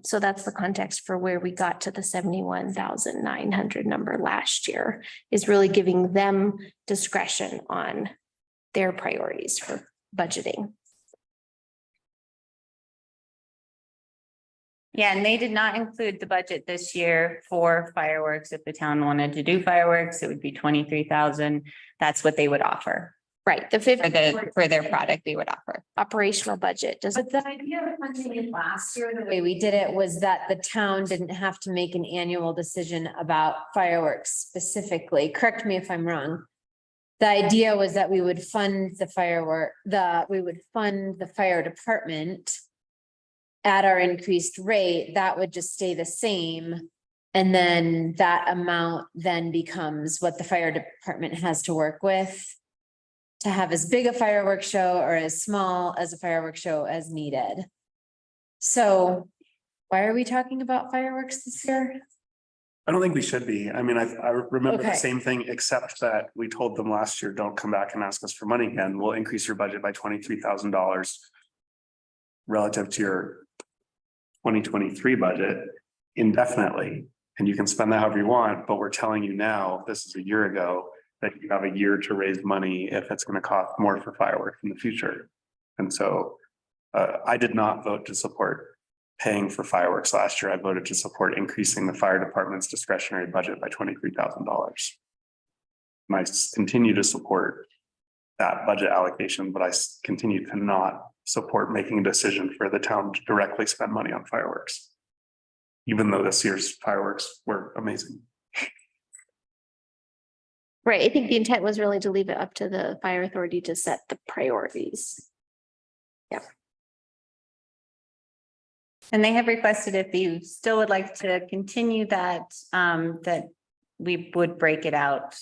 So that's the context for where we got to the 71,900 number last year, is really giving them discretion on their priorities for budgeting. Yeah, and they did not include the budget this year for fireworks. If the town wanted to do fireworks, it would be 23,000. That's what they would offer. Right, the for their product they would offer. Operational budget. But the idea of funding it last year, the way we did it was that the town didn't have to make an annual decision about fireworks specifically. Correct me if I'm wrong. The idea was that we would fund the fire department at our increased rate. That would just stay the same. And then that amount then becomes what the fire department has to work with to have as big a fireworks show or as small as a fireworks show as needed. So why are we talking about fireworks this year? I don't think we should be. I mean, I remember the Okay. same thing, except that we told them last year, don't come back and ask us for money again. We'll increase your budget by $23,000 relative to your 2023 budget indefinitely. And you can spend that however you want, but we're telling you now, this is a year ago, that you have a year to raise money if it's going to cost more for fireworks in the future. And so I did not vote to support paying for fireworks last year. I voted to support increasing the fire department's discretionary budget by $23,000. And I continue to support that budget allocation, but I continue to not support making a decision for the town to directly spend money on fireworks. Even though this year's fireworks were amazing. Right, I think the intent was really to leave it up to the fire authority to set the priorities. Yeah. And they have requested if you still would like to continue that, that we would break it out,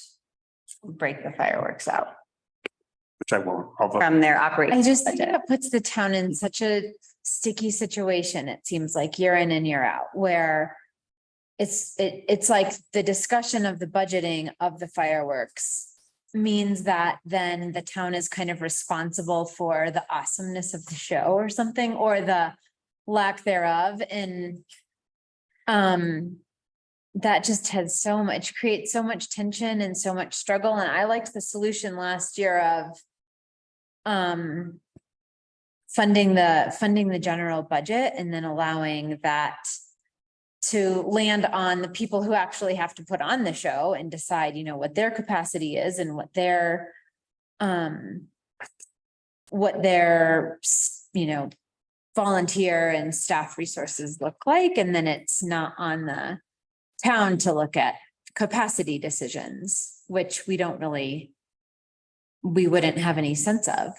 break the fireworks out Which I won't. I'll vote. from their operating. I just think budget. it puts the town in such a sticky situation. It seems like year in and year out, where it's like the discussion of the budgeting of the fireworks means that then the town is kind of responsible for the awesomeness of the show or something, or the lack thereof. And that just has creates so much tension and so much struggle. And I liked the solution last year of funding the general budget and then allowing that to land on the people who actually have to put on the show and decide, you know, what their capacity is and what their, you know, volunteer and staff resources look like. And then it's not on the town to look at capacity decisions, which we wouldn't have any sense of.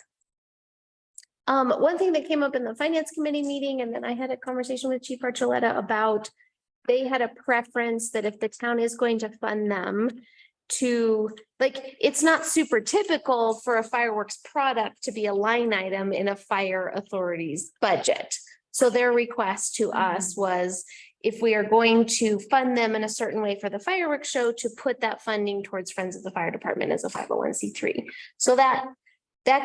One thing that came up in the finance committee meeting, and then I had a conversation with Chief Archuleta about, they had a preference that if the town is going to fund them, to, like, it's not super typical for a fireworks product to be a line item in a fire authority's budget. So their request to us was, if we are going to fund them in a certain way for the fireworks show, to put that funding towards Friends of the Fire Department as a 501c3. So that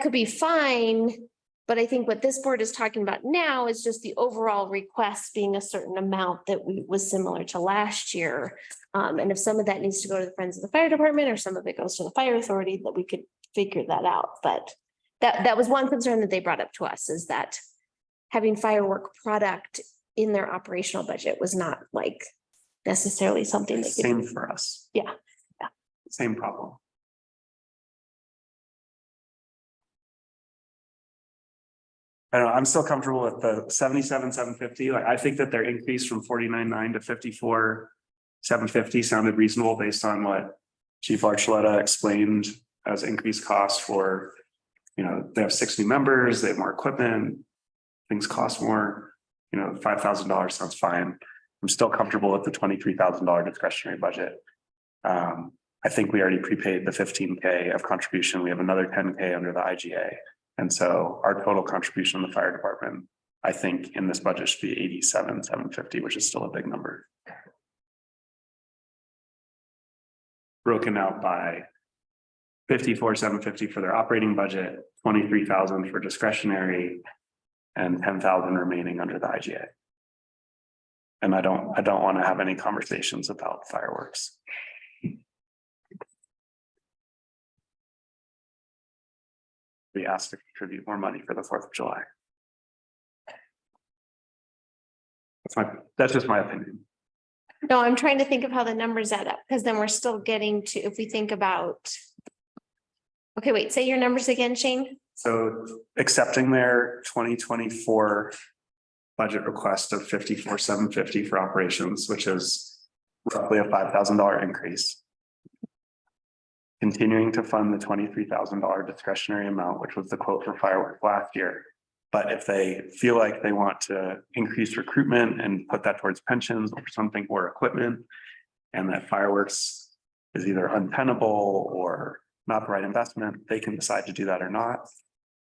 could be fine. But I think what this board is talking about now is just the overall request being a certain amount that was similar to last year. And if some of that needs to go to the Friends of the Fire Department or some of it goes to the fire authority, that we could figure that out. But that was one concern that they brought up to us, is that having firework product in their operational budget was not like necessarily something that. Same for us. Yeah. Same problem. I don't know, I'm still comfortable with the 77,750. Like, I think that their increase from 49,900 to 54,750 sounded reasonable based on what Chief Archuleta explained as increased costs for, you know, they have 6 new members, they have more equipment, things cost more, you know, $5,000 sounds fine. I'm still comfortable with the $23,000 discretionary budget. I think we already prepaid the 15K of contribution. We have another 10K under the IGA. And so our total contribution in the fire department, I think in this budget should be 87,750, which is still a big number. Broken out by 54,750 for their operating budget, 23,000 for discretionary, and 10,000 remaining under the IGA. And I don't want to have any conversations about fireworks. We asked to contribute more money for the 4th of July. That's just my opinion. No, I'm trying to think of how the numbers add up, because then we're still getting to, if we think about. Okay, wait, say your numbers again, Shane. So accepting their 2024 budget request of 54,750 for operations, which is roughly a $5,000 increase. Continuing to fund the $23,000 discretionary amount, which was the quote for fireworks last year. But if they feel like they want to increase recruitment and put that towards pensions or something, or equipment, and that fireworks is either untenable or not the right investment, they can decide to do that or not.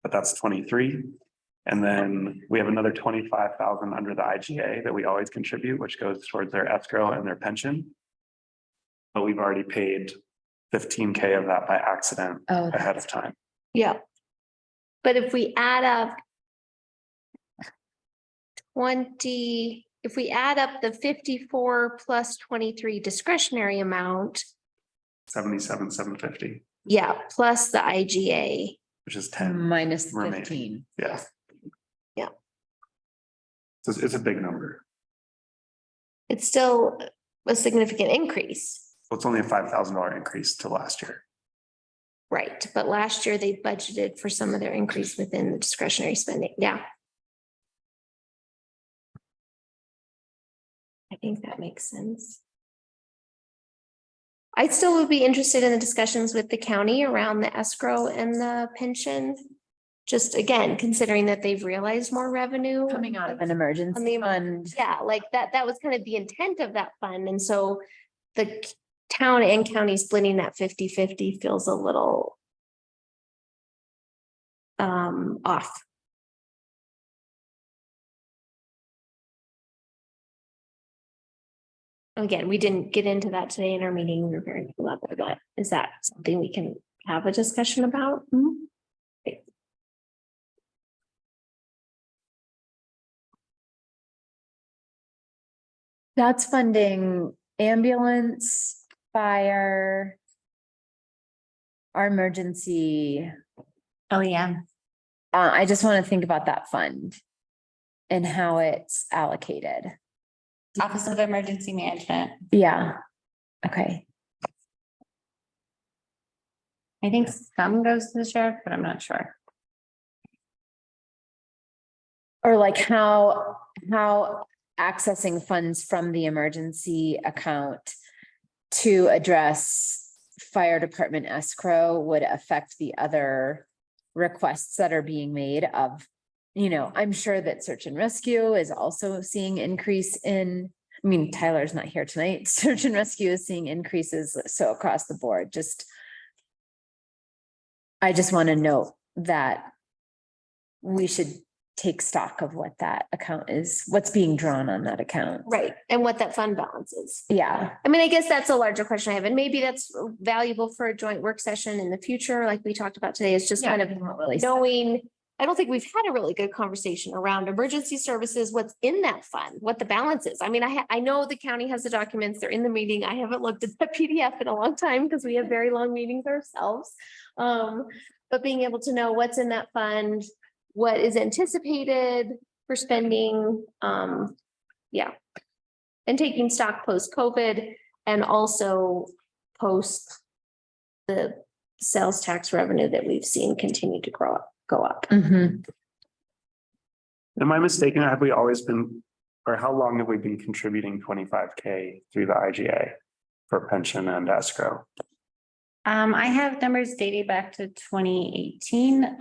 But that's 23. And then we have another 25,000 under the IGA that we always contribute, which goes towards their escrow and their pension. But we've already paid 15K of that by accident ahead of time. Yeah. But if we add up 20, if we add up the 54 plus 23 discretionary amount. 77,750. Yeah, plus the IGA. Which is 10. Minus remaining. 15. Yeah. Yeah. So it's a big number. It's still a significant increase. Well, it's only a $5,000 increase to last year. Right, but last year they budgeted for some of their increase within the discretionary spending. Yeah. I think that makes sense. I still would be interested in the discussions with the county around the escrow and the pension. Just again, considering that they've realized more revenue. Coming out of an emergency fund. Yeah, like that was kind of the intent of that fund. And so the town and county splitting that 50-50 feels a little off. Again, we didn't get into that today in our meeting. We were very clever, but is that something we can have a discussion about? Okay. That's funding ambulance, fire, our emergency. Oh, yeah. I just want to think about that fund and how it's allocated. Office of Emergency Management. Yeah. Okay. I think some goes to the sheriff, but I'm not sure. Or like how accessing funds from the emergency account to address fire department escrow would affect the other requests that are being made of, you know, I'm sure that search and rescue is also seeing increase in I mean, Tyler's not here tonight. Search and rescue is seeing increases so across the board, I just want to note that we should take stock of what that account is, what's being drawn on that account. Right, and what that fund balance is. Yeah. I mean, I guess that's a larger question I have, and maybe that's valuable for a joint work session in the future, like we talked about today, is just kind of knowing. I don't think we've had a really good conversation around emergency services, what's in that fund, what the balance is. I mean, I know the county has the documents, they're in the meeting. I haven't looked at the PDF in a long time because we have very long meetings ourselves. But being able to know what's in that fund, what is anticipated for spending, yeah. And taking stock post-COVID and also post the sales tax revenue that we've seen continue to go up. Mhm. Am I mistaken? Have we always been, or how long have we been contributing 25K through the IGA for pension and escrow? I have numbers dating back to 2018,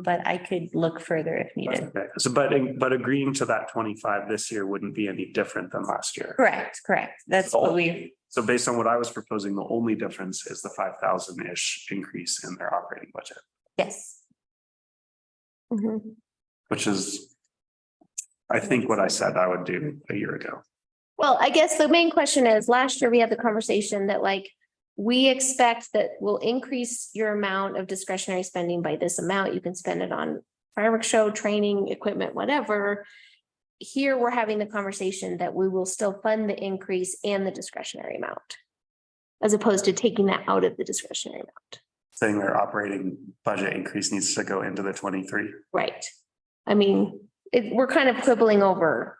but I could look further if needed. Okay. So, but agreeing to that 25 this year wouldn't be any different than last year. Correct. That's what So based on what I was proposing, the only difference is the 5,000-ish increase in their operating budget, yes. Mhm. which is, I think, what I said I would do a year ago. Well, I guess the main question is, last year we had the conversation that like, we expect that we'll increase your amount of discretionary spending by this amount. You can spend it on fireworks show, training, equipment, whatever. Here, we're having the conversation that we will still fund the increase and the discretionary amount, as opposed to taking that out of the discretionary amount. Saying their operating budget increase needs to go into the 23. Right. I mean, we're kind of quibbling over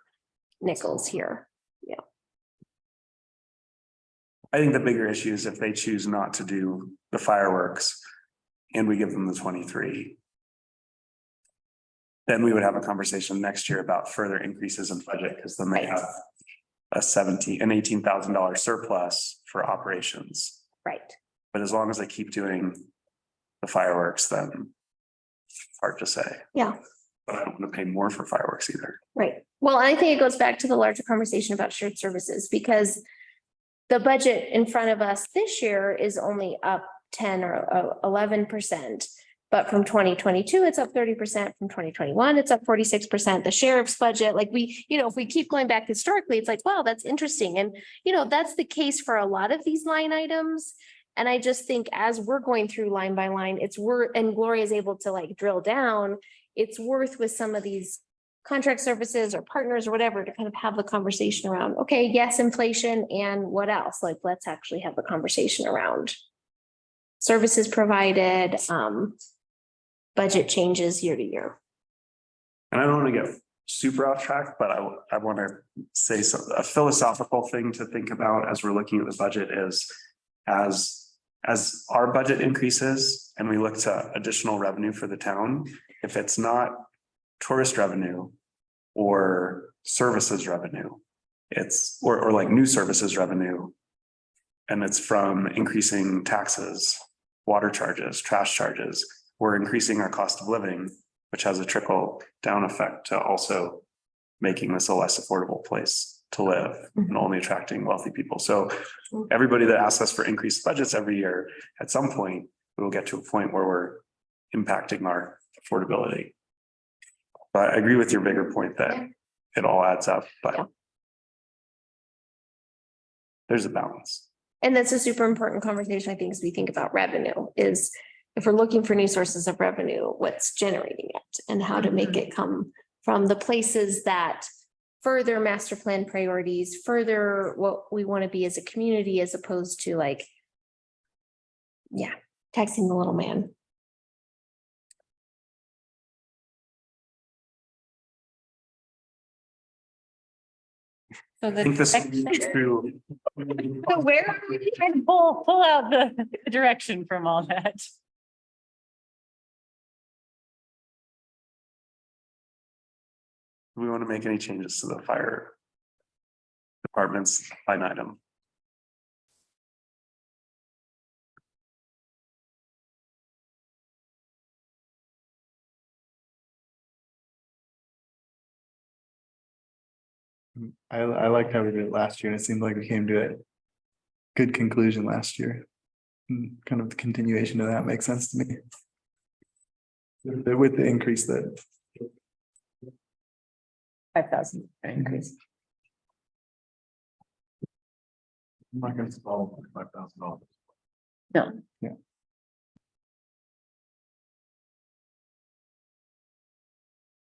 nickels here. Yeah. I think the bigger issue is if they choose not to do the fireworks and we give them the 23. Then we would have a conversation next year about further increases in budget, because then they have an $18,000 surplus for operations. Right. But as long as they keep doing the fireworks, then it's hard to say. Yeah. But I don't want to pay more for fireworks either. Right. Well, I think it goes back to the larger conversation about shared services, because the budget in front of us this year is only up 10 or 11%. But from 2022, it's up 30%. From 2021, it's up 46%. The sheriff's budget, like if we keep going back historically, it's like, wow, that's interesting. And, that's the case for a lot of these line items. And I just think as we're going through line by line, and Gloria is able to like drill down, it's worth with some of these contract services or partners or whatever to kind of have the conversation around, okay, yes, inflation, and what else? Like, let's actually have the conversation around services provided, budget changes year to year. And I don't want to get super off track, but I want to say a philosophical thing to think about as we're looking at the budget is as our budget increases and we look to additional revenue for the town, if it's not tourist revenue or services revenue, it's or like new services revenue, and it's from increasing taxes, water charges, trash charges, we're increasing our cost of living, which has a trickle down effect to also making this a less affordable place to live and only attracting wealthy people. So everybody that asks us for increased budgets every year, at some point, we will get to a point where we're impacting our affordability. But I agree with your bigger point that it all adds up, but there's a balance. And that's a super important conversation, I think, as we think about revenue, is if we're looking for new sources of revenue, what's generating it and how to make it come from the places that further master plan priorities, further what we want to be as a community, as opposed to like, taxing the little man. So I think this is true. So where are we trying to pull out the direction from all that? We want to make any changes to the fire department's line item. I liked how we did it last year, and it seemed like we came to a good conclusion last year. And kind of the continuation of that makes sense to me. With the increase that 5,000 increase. I'm not gonna spell $5,000. No. Yeah.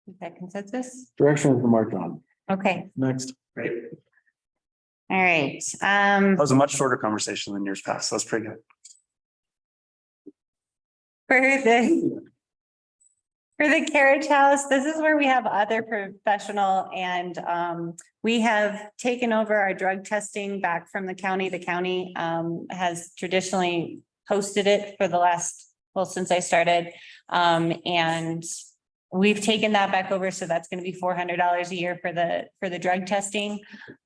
Is that consensus? Direction to march on. Okay, next. Great. all right. That was a much shorter conversation than years past. That's pretty good. For the carriage house, this is where we have other professional and we have taken over our drug testing back from the county. The county has traditionally hosted it for the last, well, since I started. And we've taken that back over. So that's going to be $400 a year for the drug testing.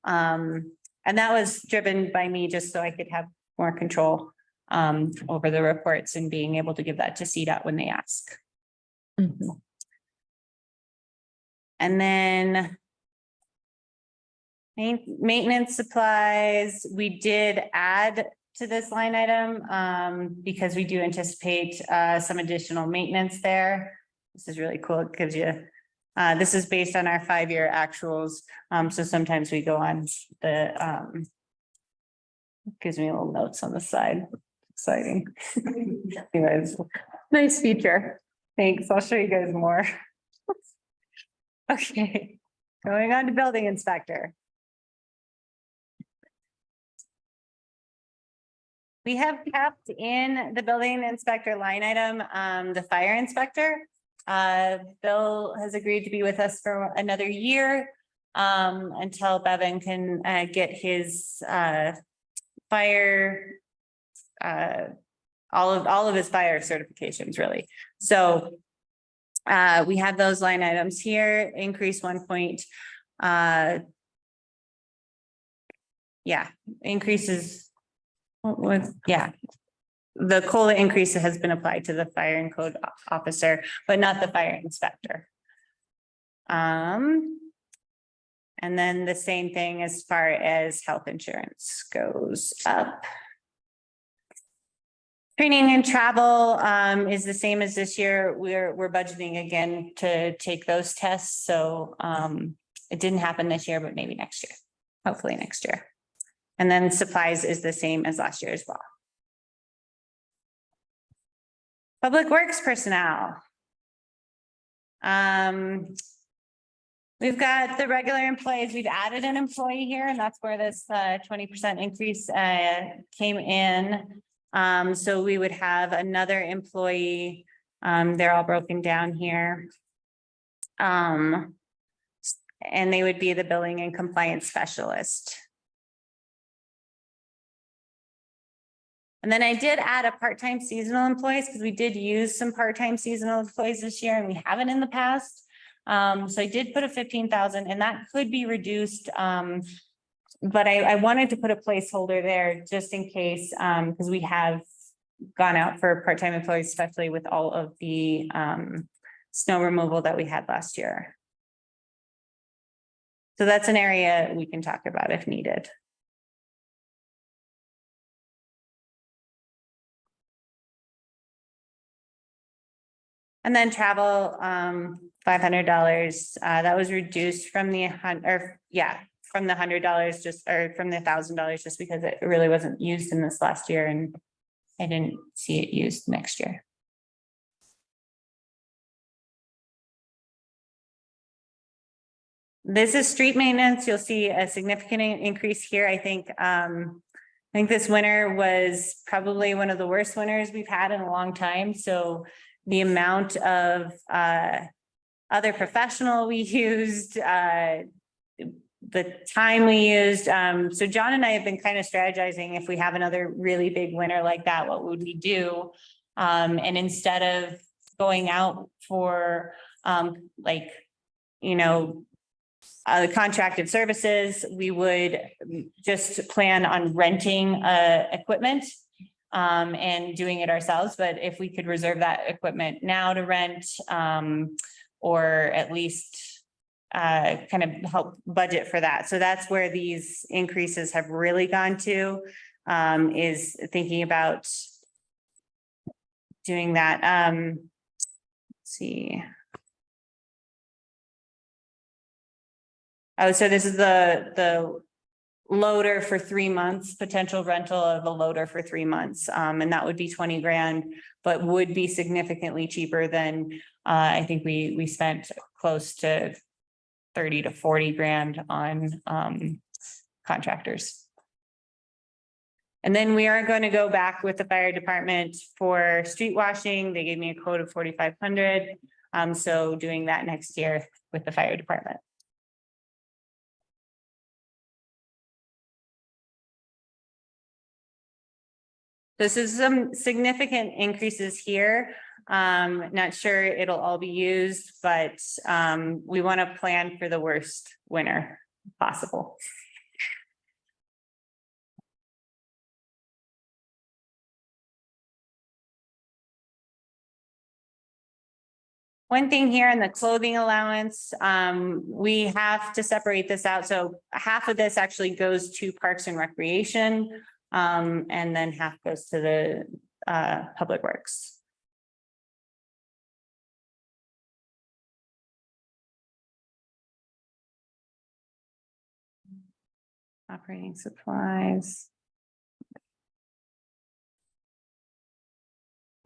And that was driven by me just so I could have more control over the reports and being able to give that to CDOT when they ask. And then maintenance supplies, we did add to this line item because we do anticipate some additional maintenance there. This is really cool. It gives you, this is based on our 5-year actuals. So sometimes we go on the, gives me little notes on the side. Exciting. Anyways, nice feature. Thanks. I'll show you guys more. Okay, going on to building inspector. We have kept in the building inspector line item, the fire inspector. Bill has agreed to be with us for another year until Bevan can get his fire, all of his fire certifications, really. So we have those line items here, increase 1 point. Yeah, increases. Yeah. The COLA increase has been applied to the fire and code officer, but not the fire inspector. And then the same thing as far as health insurance goes up. Training and travel is the same as this year. We're budgeting again to take those tests. So it didn't happen this year, but maybe next year, hopefully next year. And then supplies is the same as last year as well. Public works personnel. We've got the regular employees. We've added an employee here, and that's where this 20% increase came in. So we would have another employee. They're all broken down here. And they would be the billing and compliance specialist. And then I did add a part-time seasonal employees because we did use some part-time seasonal employees this year and we haven't in the past. So I did put a 15,000 and that could be reduced. But I wanted to put a placeholder there just in case, because we have gone out for part-time employees, especially with all of the snow removal that we had last year. So that's an area we can talk about if needed. And then travel, $500, that was reduced from the from the $100 just, or from the $1,000 just because it really wasn't used in this last year and I didn't see it used next year. This is street maintenance. You'll see a significant increase here. I think this winter was probably one of the worst winters we've had in a long time. So the amount of other professional we used, the time we used. So John and I have been kind of strategizing if we have another really big winter like that, what would we do? And instead of going out for contracted services, we would just plan on renting equipment and doing it ourselves. But if we could reserve that equipment now to rent, or at least kind of help budget for that. So that's where these increases have really gone to, is thinking about doing that. Let's see. Oh, so this is the loader for 3 months, potential rental of a loader for 3 months. And that would be 20 grand, but would be significantly cheaper than, I think we spent close to 30 to 40 grand on, contractors. And then we are going to go back with the fire department for street washing. They gave me a quote of 4,500. So doing that next year with the fire department. This is some significant increases here. Not sure it'll all be used, but we want to plan for the worst winter possible. One thing here in the clothing allowance, we have to separate this out. So half of this actually goes to Parks and Recreation, and then half goes to the Public Works. Operating supplies.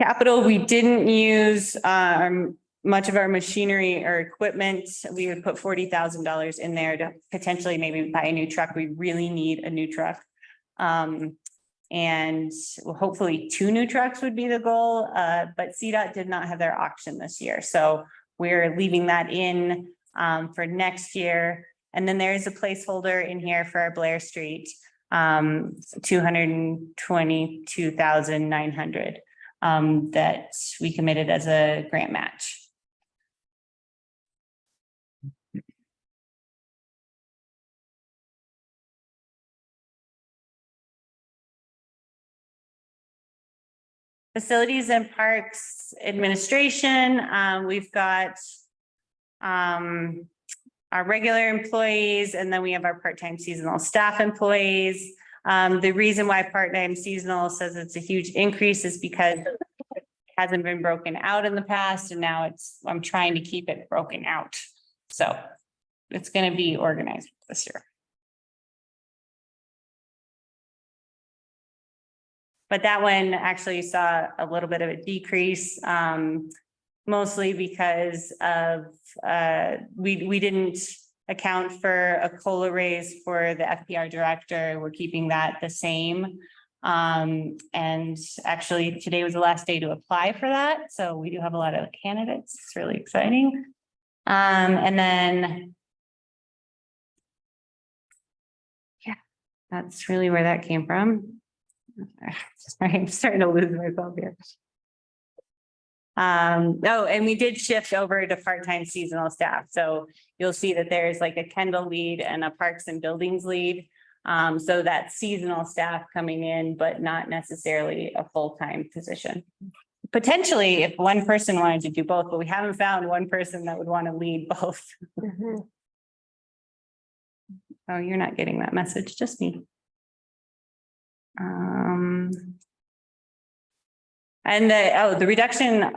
Capital, we didn't use much of our machinery or equipment. We would put $40,000 in there to potentially maybe buy a new truck. We really need a new truck. And hopefully 2 new trucks would be the goal, but CDOT did not have their auction this year. So we're leaving that in for next year. And then there is a placeholder in here for our Blair Street, 222,900 that we committed as a grant match. Facilities and Parks Administration, we've got our regular employees, and then we have our part-time seasonal staff employees. The reason why part-time seasonal says it's a huge increase is because it hasn't been broken out in the past, and now I'm trying to keep it broken out. So it's going to be organized this year. But that one actually saw a little bit of a decrease, mostly because of we didn't account for a COLA raise for the FPR director. We're keeping that the same. And actually today was the last day to apply for that. So we do have a lot of candidates. It's really exciting. And then, yeah, that's really where that came from. Sorry, I'm starting to lose myself here. Oh, and we did shift over to part-time seasonal staff. So you'll see that there's like a Kendall lead and a Parks and Buildings lead. So that's seasonal staff coming in, but not necessarily a full-time position. Potentially, if one person wanted to do both, but we haven't found one person that would want to lead both. Mm-hmm. Oh, you're not getting that message, just me. And the reduction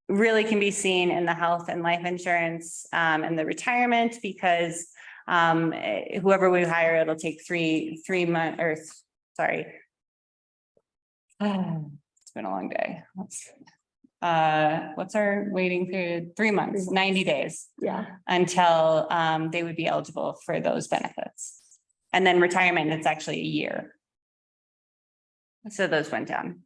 really can be seen in the health and life insurance and the retirement, because whoever we hire, it'll take three months, or sorry. It's been a long day. What's our waiting period? 3 months, 90 days. Yeah. Until they would be eligible for those benefits. And then retirement, it's actually a year. So those went down.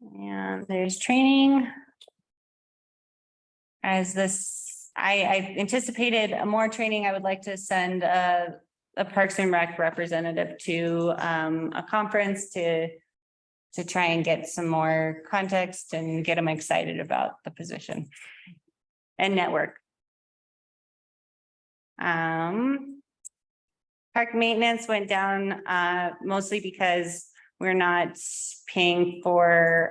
And there's training. As this, I anticipated more training. I would like to send a Parks and Rec representative to a conference to try and get some more context and get them excited about the position and network. Park maintenance went down mostly because we're not paying for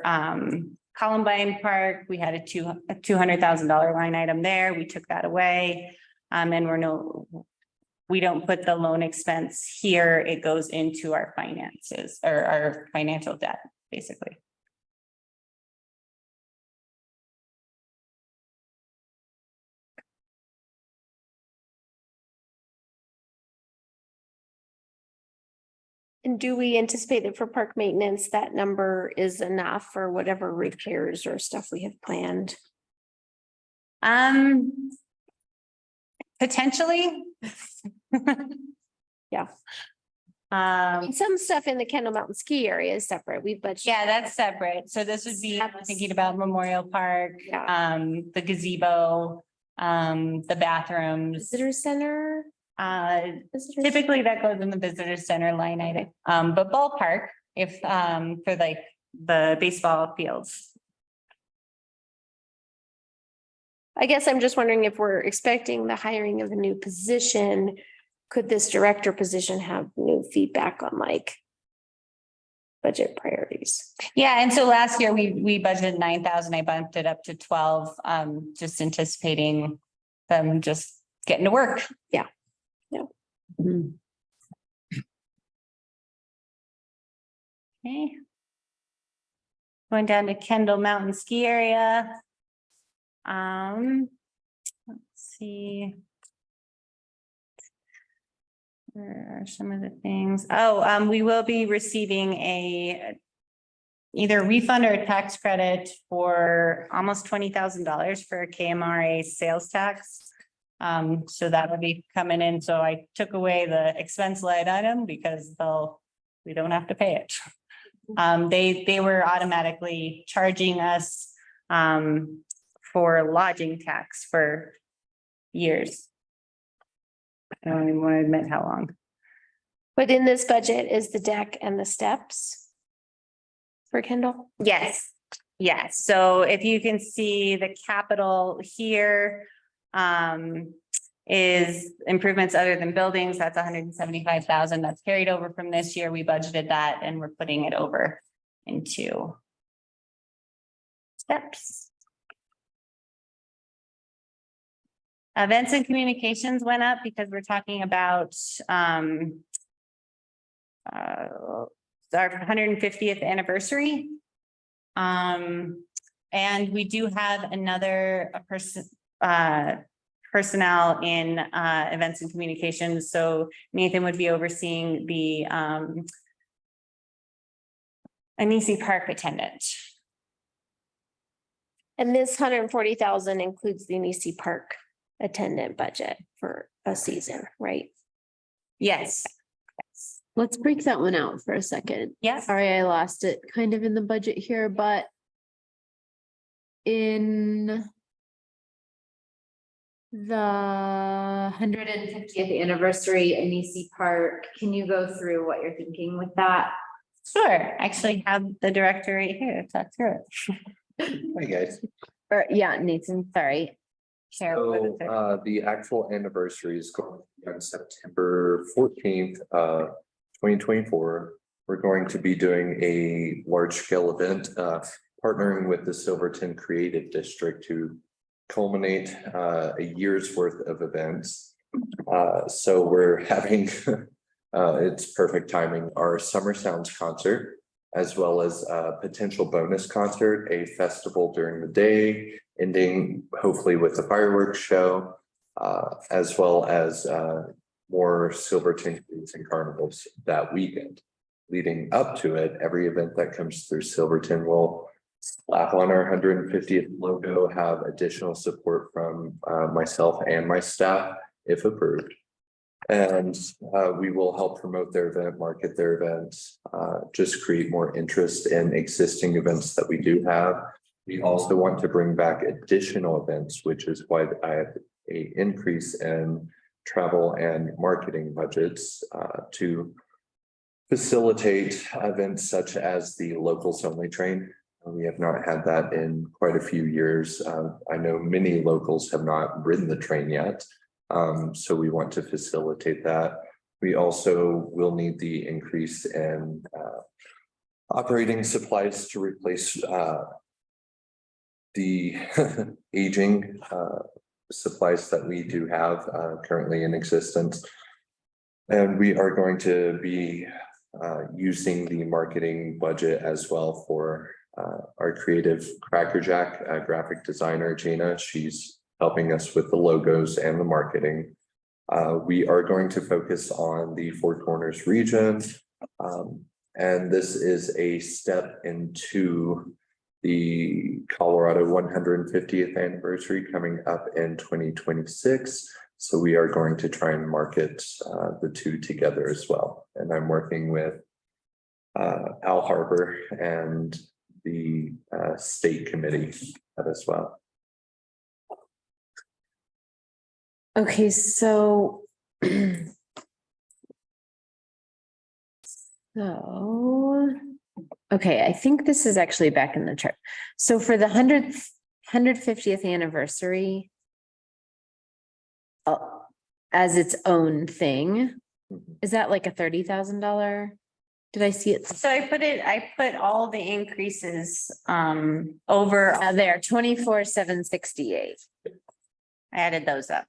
Columbine Park, we had a $200,000 line item there. We took that away. And we don't put the loan expense here. It goes into our finances or our financial debt, basically. And do we anticipate that for park maintenance, that number is enough for whatever repairs or stuff we have planned? Potentially. Yeah. Um, Some stuff in the Kendall Mountain Ski area is separate. We budgeted. yeah, that's separate. So this would be thinking about Memorial Park, Yeah. the gazebo, the bathrooms. Visitor center. Visitor Typically that goes in the visitor center line item, but ballpark, if, for like the baseball fields. I guess I'm just wondering if we're expecting the hiring of a new position, could this director position have new feedback on like budget priorities? Yeah, and so last year we budgeted 9,000. I bumped it up to 12, just anticipating them just getting to work. Yeah. Yeah. Okay. Going down to Kendall Mountain Ski Area. Let's see. Where are some of the things? Oh, we will be receiving either refund or a tax credit for almost $20,000 for a KMRA sales tax. So that will be coming in. So I took away the expense line item because we don't have to pay it. They were automatically charging us for lodging tax for years. I don't even want to admit how long. But in this budget is the deck and the steps for Kendall? Yes, yes. So if you can see the capital here, is improvements other than buildings. That's 175,000. That's carried over from this year. We budgeted that and we're putting it over into steps. Events and communications went up because we're talking about our 150th anniversary. And we do have another personnel in events and communications. So Nathan would be overseeing the Anisi Park attendant. And this 140,000 includes the Anisi Park attendant budget for a season, right? Yes. Let's break that one out for a second. Yes. Sorry, I lost it kind of in the budget here, but in the 150th anniversary Anisi Park, can you go through what you're thinking with that? Sure. Actually have the director right here to talk through it. Hi, guys. Or yeah, Nathan, sorry. Share. So, the actual anniversary is going to be on September 14th, 2024. We're going to be doing a large scale event, partnering with the Silverton Creative District to culminate a year's worth of events. So we're having, it's perfect timing, our Summer Sounds concert, as well as a potential bonus concert, a festival during the day, ending hopefully with a fireworks show, as well as more Silverton Cruise and carnivals that weekend. Leading up to it, every event that comes through Silverton will slap on our 150th logo, have additional support from myself and my staff, if approved. And we will help promote their event, market their events, just create more interest in existing events that we do have. We also want to bring back additional events, which is why I have an increase in travel and marketing budgets to facilitate events such as the locals only train. We have not had that in quite a few years. I know many locals have not ridden the train yet. So we want to facilitate that. We also will need the increase in operating supplies to replace the aging supplies that we do have currently in existence. And we are going to be using the marketing budget as well for our creative crackerjack graphic designer, Gina. She's helping us with the logos and the marketing. We are going to focus on the Four Corners region. And this is a step into the Colorado 150th anniversary coming up in 2026. So we are going to try and market the two together as well. And I'm working with Al Harbour and the state committee as well. Okay, so. So, okay, I think this is actually back in the chart. So for the 150th anniversary. As its own thing, is that like a $30,000? Did I see it? So I put all the increases over There, 24,768. I added those up.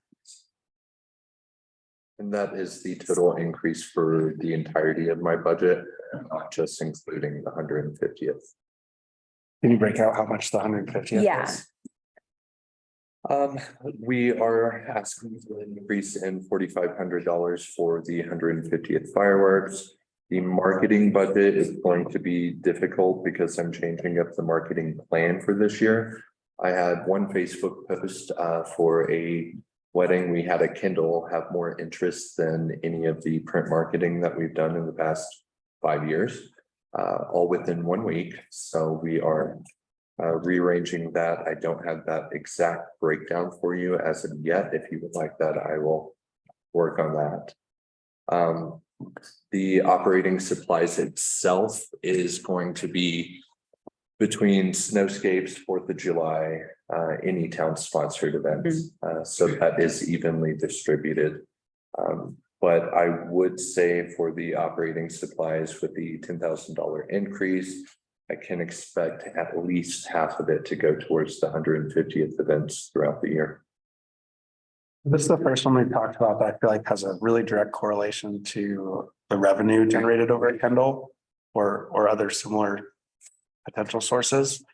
And that is the total increase for the entirety of my budget, not just including the 150th. Can you break out how much the 150th Yeah. is? We are asking for an increase in $4,500 for the 150th fireworks. The marketing budget is going to be difficult because I'm changing up the marketing plan for this year. I had one Facebook post for a wedding. We had a Kindle have more interest than any of the print marketing that we've done in the past 5 years, all within 1 week. So we are rearranging that. I don't have that exact breakdown for you as of yet. If you would like that, I will work on that. The operating supplies itself is going to be between snowscapes, 4th of July, any town sponsored events. So that is evenly distributed. But I would say for the operating supplies with the $10,000 increase, I can expect at least half of it to go towards the 150th events throughout the year. This is the first one we've talked about that I feel like has a really direct correlation to the revenue generated over at Kendall or other similar potential sources.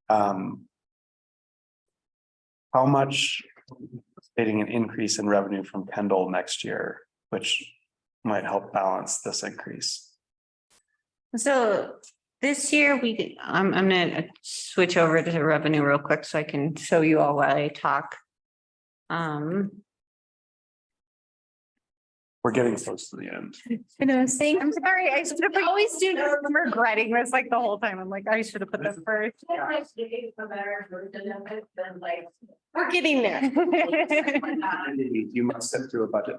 How much getting an increase in revenue from Kendall next year, which might help balance this increase? So this year I'm gonna switch over to revenue real quick so I can show you all while I talk. We're getting close to the end. I know, I'm sorry, I should have, always do, I'm regretting this like the whole time. I'm like, I should have put this first. We're getting there. You must step through a budget.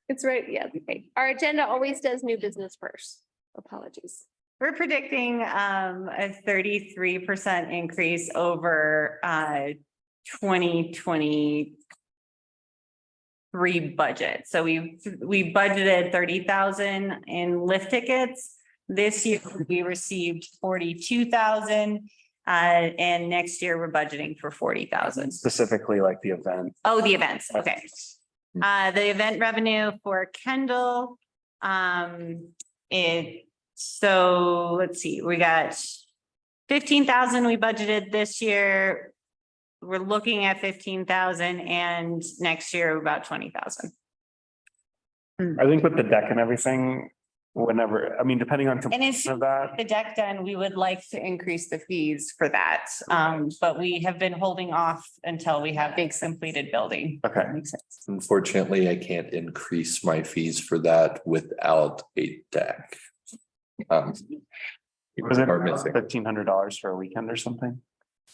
It's right, yeah, okay. Our agenda always does new business first. Apologies. We're predicting a 33% increase over 2023 budget. So we budgeted 30,000 in lift tickets. This year we received 42,000. And next year we're budgeting for 40,000. Specifically like the event. Oh, the events, okay. The event revenue for Kendall, so let's see, we got 15,000 we budgeted this year. We're looking at 15,000 and next year about 20,000. I think with the deck and everything, whenever, I mean, depending on And if completion of that. the deck done, we would like to increase the fees for that. But we have been holding off until we have big completed building. Okay. Makes sense. Unfortunately, I can't increase my fees for that without a deck. Was it are missing. $1,500 for a weekend or something?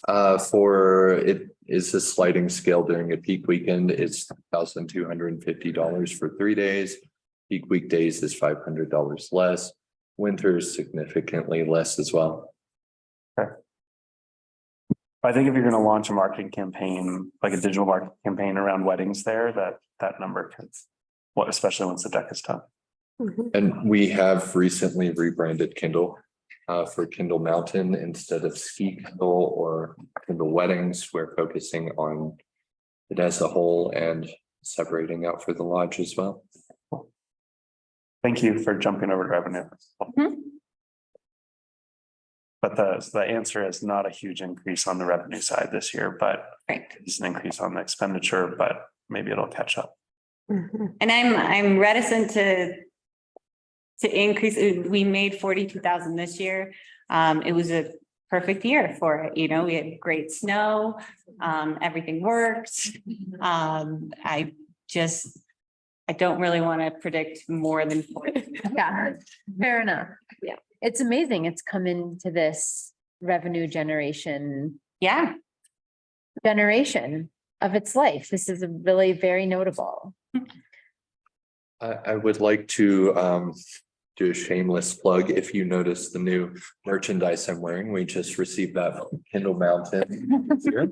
For it is a sliding scale during a peak weekend. It's $1,250 for 3 days. Peak weekdays is $500 less. Winter is significantly less as well. Okay. I think if you're going to launch a marketing campaign, like a digital marketing campaign around weddings there, that number could, especially once the deck is done. And we have recently rebranded Kindle. for Kindle Mountain instead of Ski Kindle or Kindle Weddings. We're focusing on it as a whole and separating out for the lodge as well. Thank you for jumping over to revenue. But the answer is not a huge increase on the revenue side this year, but it's an increase on the expenditure, but maybe it'll catch up. And I'm reticent to increase, we made 42,000 this year. It was a perfect year for it, you know, we had great snow, everything worked. I don't really want to predict more than 40. Yeah, fair enough. Yeah. It's amazing. It's come into this revenue generation of its life. This is a really very notable. I would like to do a shameless plug. If you notice the new merchandise I'm wearing, we just received that from Kindle Mountain here,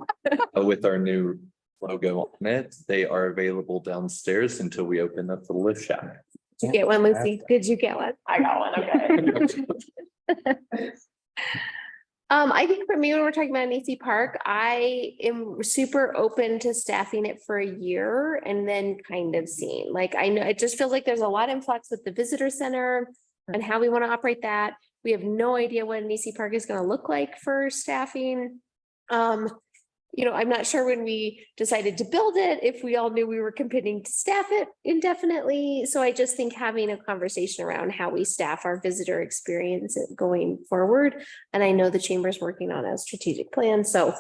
with our new logo on it. They are available downstairs until we open up the lift shack. Did you get one, Lucy? Did you get one? I got one, okay. I think for me, when we're talking about an AC Park, I am super open to staffing it for a year and then kind of seeing, like, I know it just feels like there's a lot of influx with the visitor center and how we want to operate that. We have no idea what an AC Park is going to look like for staffing. You know, I'm not sure when we decided to build it, if we all knew we were committing to staff it indefinitely. So I just think having a conversation around how we staff our visitor experience going forward. And I know the chamber's working on a strategic plan, so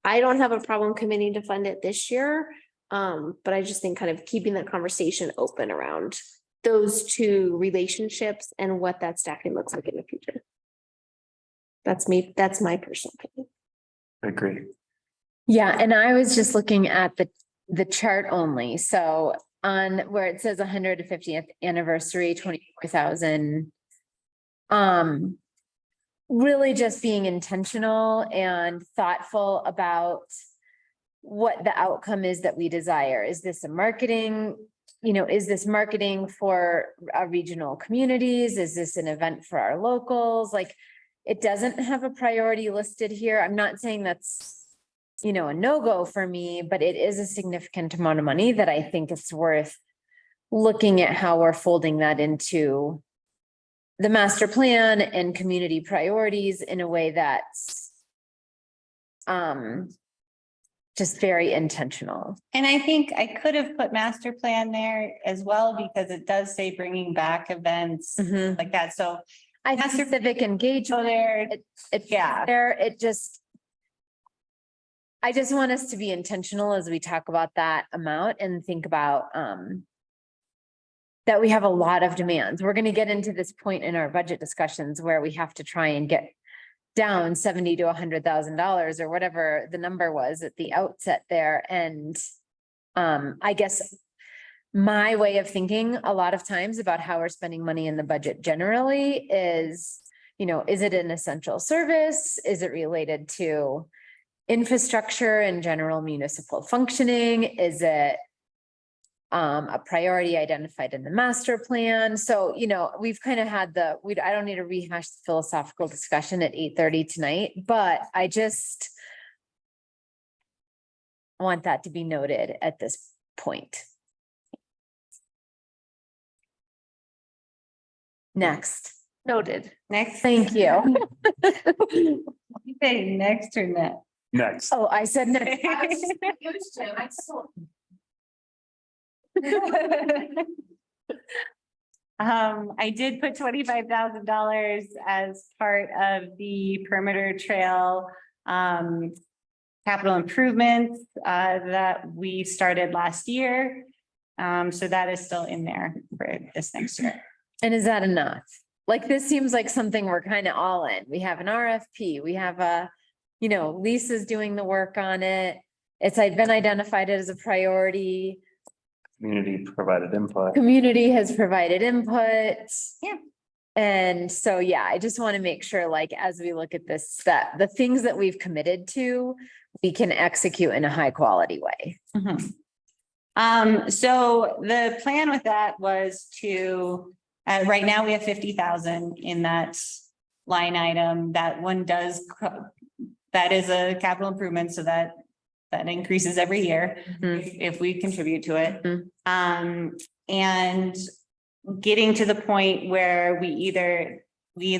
I don't have a problem committing to fund it this year. But I just think kind of keeping that conversation open around those two relationships and what that staffing looks like in the future. That's me. That's my personal opinion. I agree. Yeah, and I was just looking at the chart only. So on where it says 150th anniversary, 24,000. Really just being intentional and thoughtful about what the outcome is that we desire. Is this a marketing, you know, is this marketing for our regional communities? Is this an event for our locals? Like, it doesn't have a priority listed here. I'm not saying that's, you know, a no-go for me, but it is a significant amount of money that I think it's worth looking at how we're folding that into the master plan and community priorities in a way that's just very intentional. And I think I could have put master plan there as well, because it does say bringing back events like that. So I have civic engagement there. I just want us to be intentional as we talk about that amount and think about that we have a lot of demands. We're going to get into this point in our budget discussions where we have to try and get down $70,000 to $100,000 or whatever the number was at the outset there. And I guess my way of thinking a lot of times about how we're spending money in the budget generally is, you know, is it an essential service? Is it related to infrastructure and general municipal functioning? Is it a priority identified in the master plan? So, you know, we've kind of had I don't need to rehash the philosophical discussion at 8:30 tonight, but I just want that to be noted at this point. Next. Noted. Next. Thank you. You say next or next? Next. Oh, I said next. I did put $25,000 as part of the perimeter trail capital improvements that we started last year. So that is still in there for this next year. And is that enough? Like, this seems like something we're kind of all in. We have an RFP, we have you know, Lisa's doing the work on it. I've been identified as a priority. Community provided input. Community has provided input. Yeah. And so, yeah, I just want to make sure, like, as we look at this, that the things that we've committed to, we can execute in a high quality way. So the plan with that was to, right now we have 50,000 in that line item, that one does, that is a capital improvement, so that increases every year if we contribute to it. And getting to the point where we either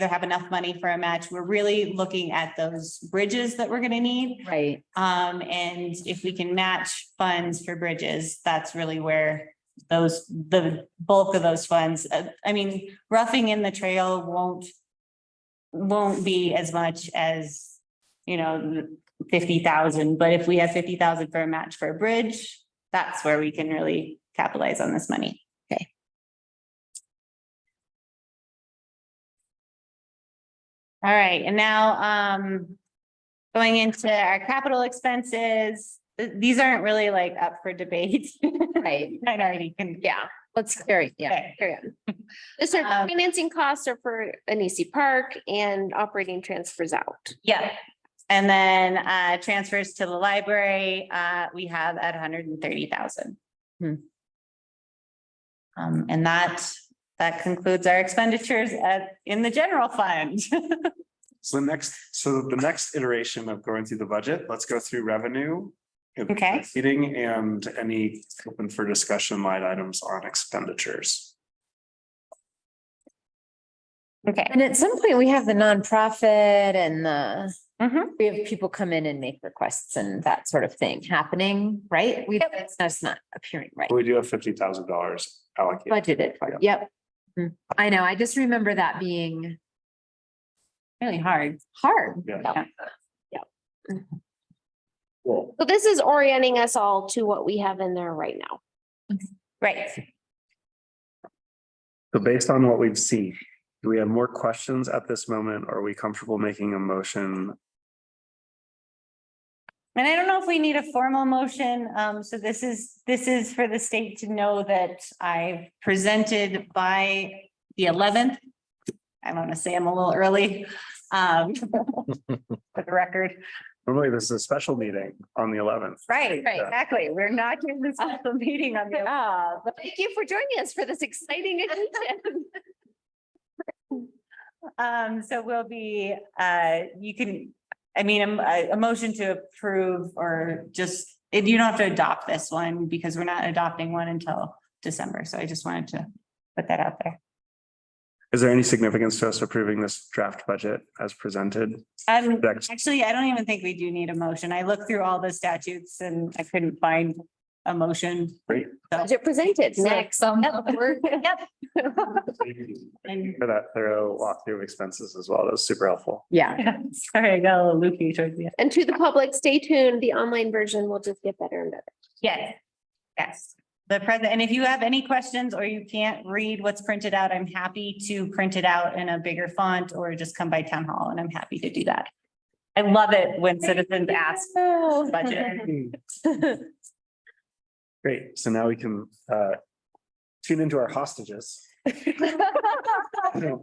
have enough money for a match, we're really looking at those bridges that we're gonna need. Right. And if we can match funds for bridges, that's really where the bulk of those funds, I mean, roughing in the trail won't be as much as, 50,000, but if we have 50,000 for a match for a bridge, that's where we can really capitalize on this money. Okay. All right, and now, going into our capital expenses, these aren't really like up for debate. Right. I already can. Yeah, Let's carry, yeah. carry on. This are financing costs are for Anisi Park and operating transfers out. Yeah. And then, transfers to the library, we have at 130,000. And that concludes our expenditures in the general fund. So the next iteration of going through the budget, let's go through revenue. Okay. Meeting and any open for discussion line items on expenditures. Okay. And at some point, we have the nonprofit and we have people come in and make requests and that sort of thing happening, right? That's not appearing right. We do have $50,000 allocated. Budgeted for, yep. I know, I just remember that being Really hard. Yeah. So this is orienting us all to what we have in there right now. Right. So based on what we've seen, do we have more questions at this moment? Or are we comfortable making a motion? And I don't know if we need a formal motion. So this is for the state to know that I presented by the 11th. I want to say I'm a little early. For the record. Normally, this is a special meeting on the 11th. Right, exactly. We're not doing this special meeting on the. But thank you for joining us for this exciting event. So we'll be, you can, I mean, a motion to approve or just, you don't have to adopt this one because we're not adopting one until December. So I just wanted to put that out there. Is there any significance to us approving this draft budget as presented? Actually, I don't even think we do need a motion. I looked through all the statutes and I couldn't find a motion. Great. Budget presented next. Yep. And for that thorough walkthrough of expenses as well. That was super helpful. Yeah. Sorry, I got a little loopy towards the end. And to the public, stay tuned. The online version will just get better and better. Yes. Yes. The present, and if you have any questions or you can't read what's printed out, I'm happy to print it out in a bigger font or just come by town hall and I'm happy to do that. I love it when citizens ask budget. Great. So now we can tune into our hostages. The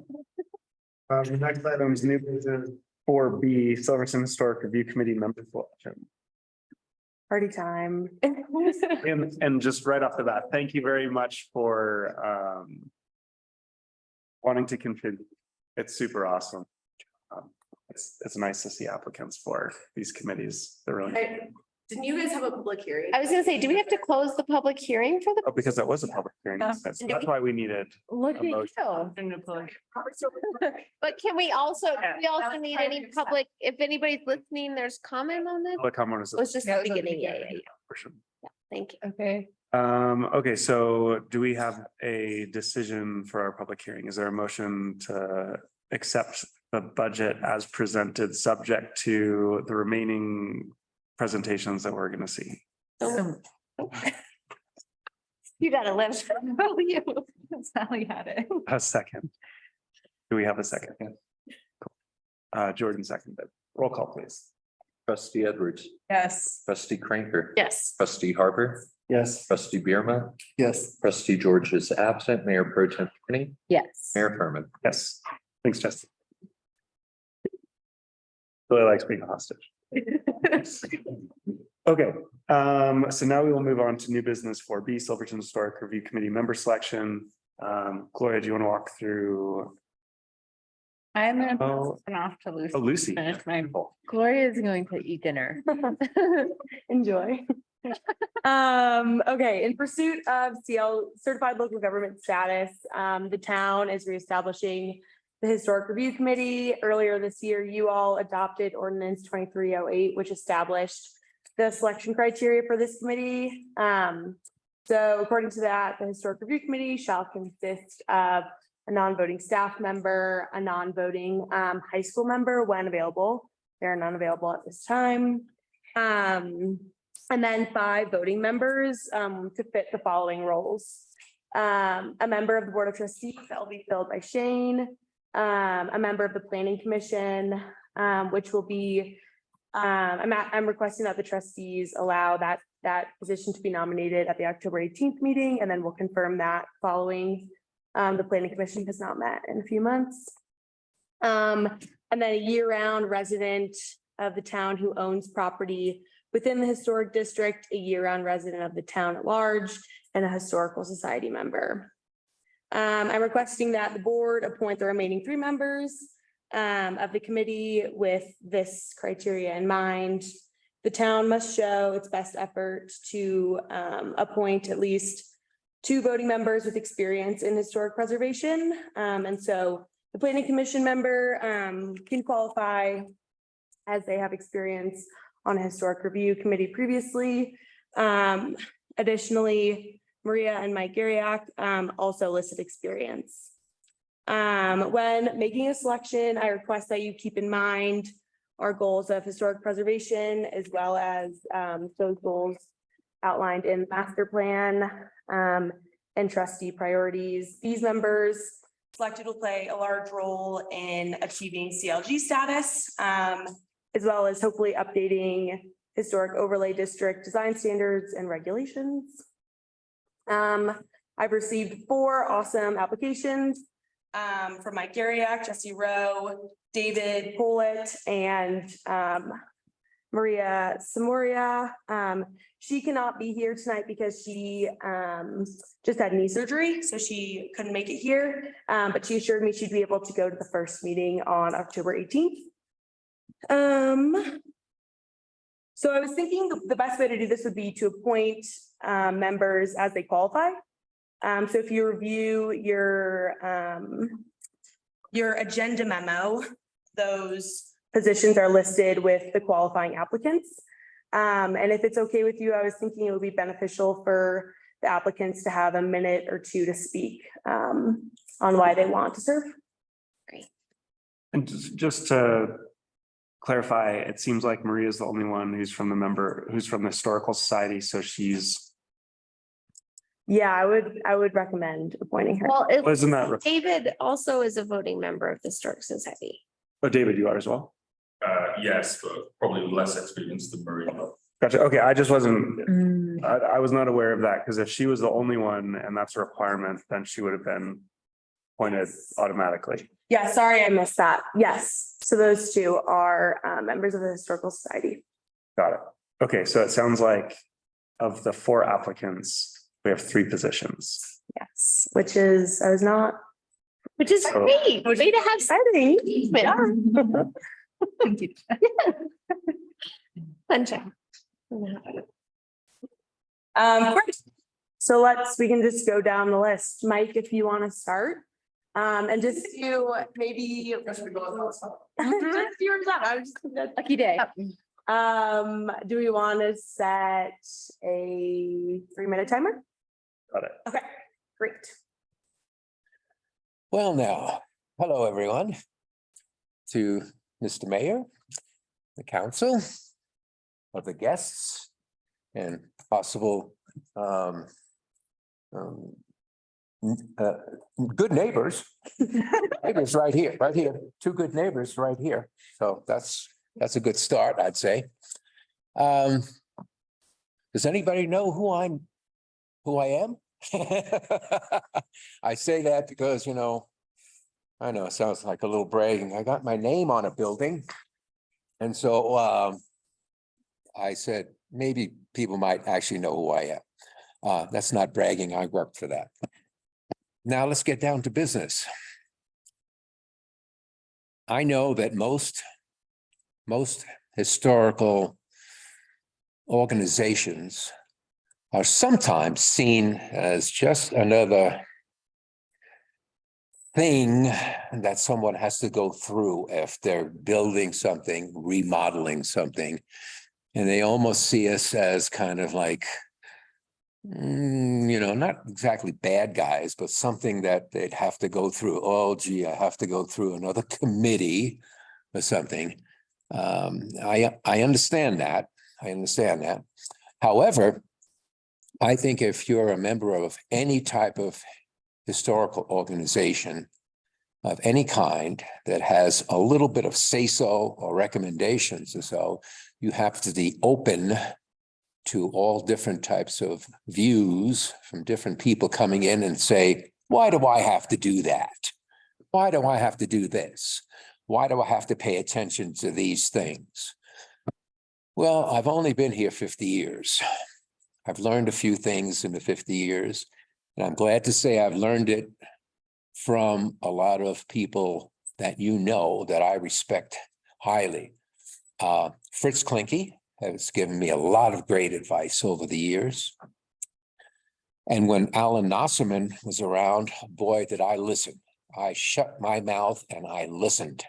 next item is new business 4B, Silverton Historic Review Committee member selection. Party time. And just right off the bat, thank you very much for wanting to contribute. It's super awesome. It's nice to see applicants for these committees. They're really. Didn't you guys have a public hearing? I was gonna say, do we have to close the public hearing for the? Oh, because that was a public hearing. Yeah. That's why we needed. Look a at you. motion. But can we also need any public, if anybody's listening, there's comment on this? Public comment is. It was just the beginning. Yeah. Portion. Thank you. Okay. Okay, so do we have a decision for our public hearing? Is there a motion to accept the budget as presented, subject to the remaining presentations that we're gonna see? You gotta live. Sally had it. A second. Do we have a second? Yeah. Cool. Jordan seconded. Roll call, please. Trustee Edwards, Yes. trustee Cranker. Yes. Trustee Harper, Yes. trustee Bierma, Yes. trustee George is absent, Mayor Pro Tem Kenny, Yes. Mayor Furman. Yes. Thanks, Justin. Really likes being a hostage. Okay, so now we will move on to new business 4B, Silverton Historic Review Committee member selection. Gloria, do you want to walk through I'm gonna Oh. pass it off to Lucy. Oh, Lucy. Finish my Gloria is going to eat dinner. Enjoy. Okay, in pursuit of CL certified local government status, the town is reestablishing the Historic Review Committee. Earlier this year, you all adopted ordinance 2308, which established the selection criteria for this committee. So according to that, the Historic Review Committee shall consist of a non-voting staff member, a non-voting high school member when available. They are none available at this time. And then 5 voting members to fit the following roles. A member of the Board of Trustees that will be filled by Shane. A member of the Planning Commission, which will be, I'm requesting that the trustees allow that position to be nominated at the October 18th meeting, and then we'll confirm that following the Planning Commission has not met in a few months. And then a year-round resident of the town who owns property within the historic district, a year-round resident of the town at large, and a historical society member. I'm requesting that the board appoint the remaining 3 members of the committee with this criteria in mind. The town must show its best effort to appoint at least 2 voting members with experience in historic preservation. And so the planning commission member can qualify as they have experience on a historic review committee previously. Additionally, Maria and Mike Gariak also listed experience. When making a selection, I request that you keep in mind our goals of historic preservation, as well as those goals outlined in the master plan and trustee priorities. These members selected will play a large role in achieving CLG status, as well as hopefully updating historic overlay district design standards and regulations. I've received 4 awesome applications from Mike Gariak, Jesse Rowe, David Pollitt, and Maria Samoria. She cannot be here tonight because she just had knee surgery, so she couldn't make it here. But she assured me she'd be able to go to the first meeting on October 18th. So I was thinking the best way to do this would be to appoint members as they qualify. So if you review your agenda memo, those positions are listed with the qualifying applicants. And if it's okay with you, I was thinking it would be beneficial for the applicants to have a minute or 2 to speak on why they want to serve. Great. And just to clarify, it seems like Maria is the only one who's from the Historical Society, so she's. Yeah, I would recommend appointing her. Well, Isn't that? David also is a voting member of the Historic Society. Oh, David, you are as well? Yes, but probably less experienced than Maria. Gotcha. Okay, I just wasn't, I was not aware of that, because if she was the only one and that's a requirement, then she would have been appointed automatically. Yeah, sorry, I missed that. Yes, so those 2 are members of the Historical Society. Got it. Okay, so it sounds like of the 4 applicants, we have 3 positions. Yes, which is Which is great. Way to have exciting. Thank you. Sunshine. Great. So we can just go down the list. Mike, if you want to start. And just do maybe. Just yours up. I was just Lucky day. do we want to set a 3-minute timer? Got it. Okay, great. Well, now, hello, everyone. To Mr. Mayor, the council, other guests, and possible good neighbors. Neighbors right here, 2 good neighbors right here. So that's a good start, I'd say. Does anybody know who I am? I say that because, I know it sounds like a little bragging. I got my name on a building. And so I said, maybe people might actually know who I am. That's not bragging. I worked for that. Now let's get down to business. I know that most historical organizations are sometimes seen as just another thing that someone has to go through if they're building something, remodeling something. And they almost see us as kind of like, not exactly bad guys, but something that they'd have to go through. Oh, gee, I have to go through another committee or something. I understand that. I understand that. However, I think if you're a member of any type of historical organization of any kind that has a little bit of say-so or recommendations or so, you have to be open to all different types of views from different people coming in and say, why do I have to do that? Why do I have to do this? Why do I have to pay attention to these things? Well, I've only been here 50 years. I've learned a few things in the 50 years, and I'm glad to say I've learned it from a lot of people that that I respect highly. Fritz Klinke has given me a lot of great advice over the years. And when Alan Nosserman was around, boy, did I listen. I shut my mouth and I listened,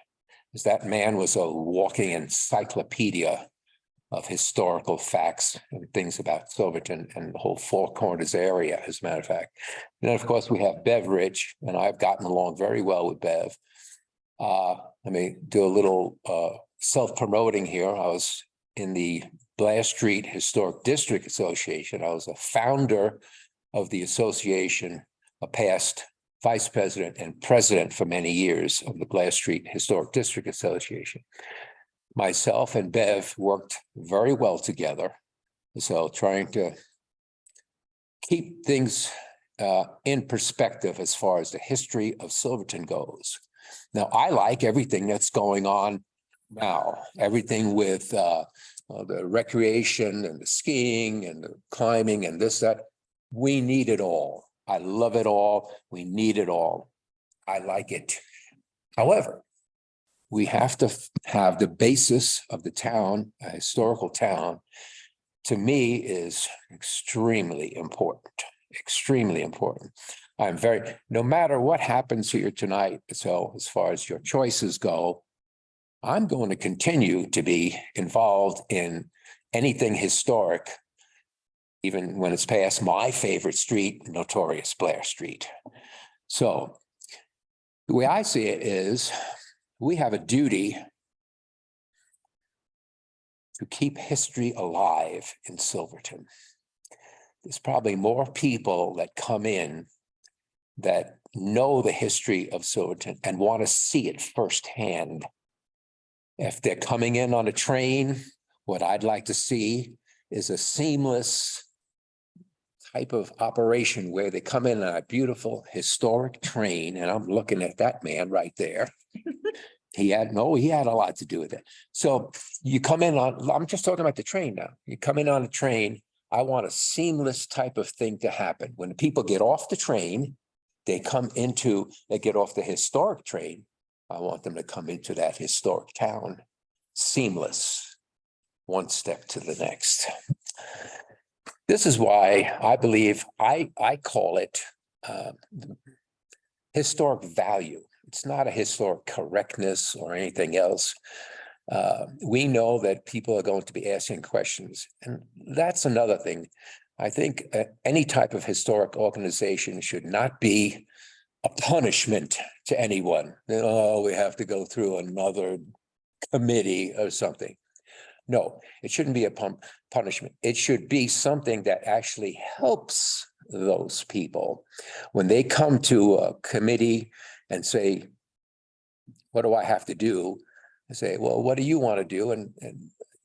because that man was a walking encyclopedia of historical facts and things about Silverton and the whole Four Corners area, as a matter of fact. And then, of course, we have Bev Rich, and I've gotten along very well with Bev. Let me do a little self-promoting here. I was in the Blair Street Historic District Association. I was a founder of the association, a past vice president and president for many years of the Blair Street Historic District Association. Myself and Bev worked very well together. So trying to keep things in perspective as far as the history of Silverton goes. Now, I like everything that's going on now, everything with the recreation and the skiing and the climbing and this, that. We need it all. I love it all. We need it all. I like it. However, we have to have the basis of the town, a historical town, to me is extremely important, extremely important. No matter what happens here tonight, so as far as your choices go, I'm going to continue to be involved in anything historic, even when it's past my favorite street, notorious Blair Street. So the way I see it is, we have a duty to keep history alive in Silverton. There's probably more people that come in that know the history of Silverton and want to see it firsthand. If they're coming in on a train, what I'd like to see is a seamless type of operation where they come in on a beautiful historic train, and I'm looking at that man right there. He had a lot to do with it. So you come in on, I'm just talking about the train now. You come in on a train, I want a seamless type of thing to happen. When people get off the train, they get off the historic train. I want them to come into that historic town, seamless, one step to the next. This is why I believe I call it historic value. It's not a historic correctness or anything else. We know that people are going to be asking questions, and that's another thing. I think any type of historic organization should not be a punishment to anyone. Oh, we have to go through another committee or something. No, it shouldn't be a punishment. It should be something that actually helps those people. When they come to a committee and say, what do I have to do? I say, well, what do you want to do? And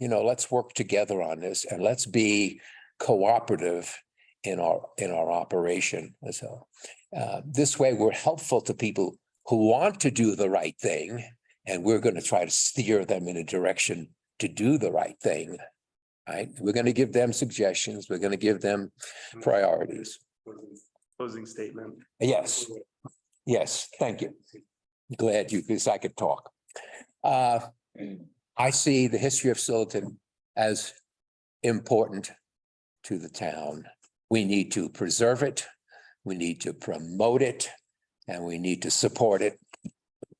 let's work together on this, and let's be cooperative in our operation. So this way we're helpful to people who want to do the right thing, and we're going to try to steer them in a direction to do the right thing. Right? We're going to give them suggestions. We're going to give them priorities. Closing statement. Yes. Thank you. Glad because I could talk. I see the history of Silverton as important to the town. We need to preserve it, we need to promote it, and we need to support it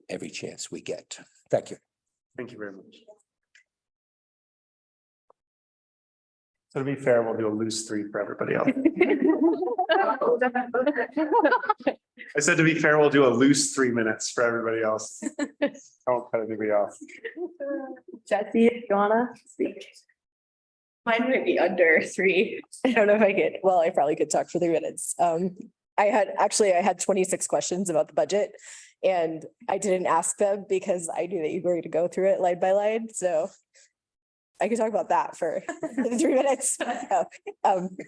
every chance we get. Thank you. Thank you very much. So to be fair, we'll do a loose 3 for everybody else. I said to be fair, we'll do a loose 3 minutes for everybody else. Don't cut anybody off. Jesse, if you wanna speak? Mine might be under 3. I don't know if I could, well, I probably could talk for 3 minutes. I had 26 questions about the budget. And I didn't ask them because I knew that you were going to go through it line by line, so. I could talk about that for 3 minutes.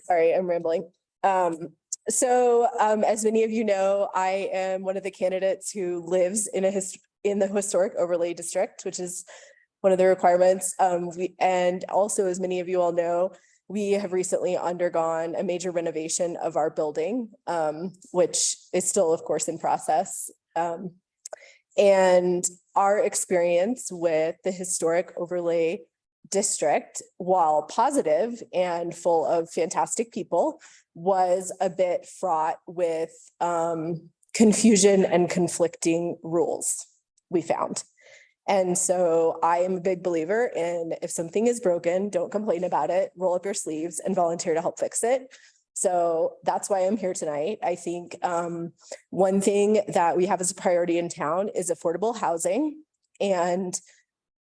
Sorry, I'm rambling. As many of you know, I am one of the candidates who lives in the historic overlay district, which is one of the requirements. And also, as many of you all know, we have recently undergone a major renovation of our building, which is still, of course, in process. And our experience with the historic overlay district, while positive and full of fantastic people, was a bit fraught with confusion and conflicting rules, we found. And so I am a big believer in, if something is broken, don't complain about it, roll up your sleeves and volunteer to help fix it. So that's why I'm here tonight. I think one thing that we have as a priority in town is affordable housing. And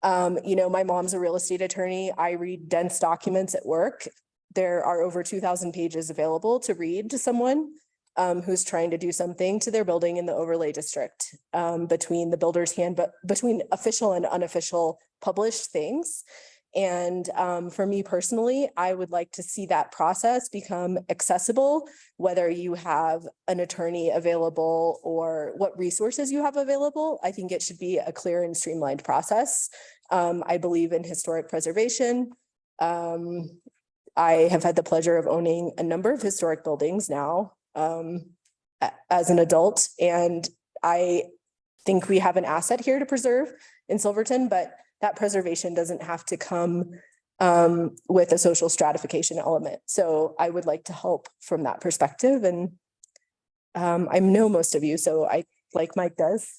my mom's a real estate attorney. I read dense documents at work. There are over 2,000 pages available to read to someone who's trying to do something to their building in the overlay district, between the builder's handbook, between official and unofficial published things. And for me personally, I would like to see that process become accessible, whether you have an attorney available or what resources you have available. I think it should be a clear and streamlined process. I believe in historic preservation. I have had the pleasure of owning a number of historic buildings now as an adult, and I think we have an asset here to preserve in Silverton, but that preservation doesn't have to come with a social stratification element. So I would like to help from that perspective. And I know most of you, so I, like Mike does.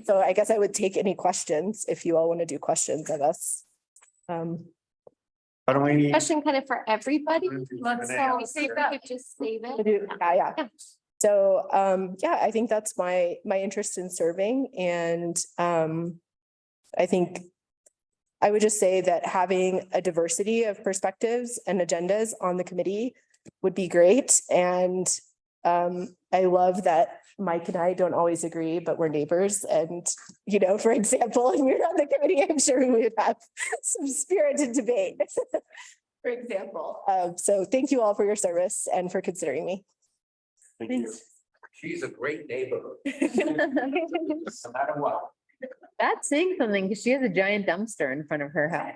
So I guess I would take any questions if you all want to do questions of us. Why don't we? Question kind of for everybody. Let's save that. just save it. Yeah. So, I think that's my interest in serving. And I think I would just say that having a diversity of perspectives and agendas on the committee would be great. And I love that Mike and I don't always agree, but we're neighbors. And, for example, if we were on the committee, I'm sure we would have some spirited debate, for example. So thank you all for your service and for considering me. Thanks. She's a great neighbor. No matter what. That's saying something because she has a giant dumpster in front of her house.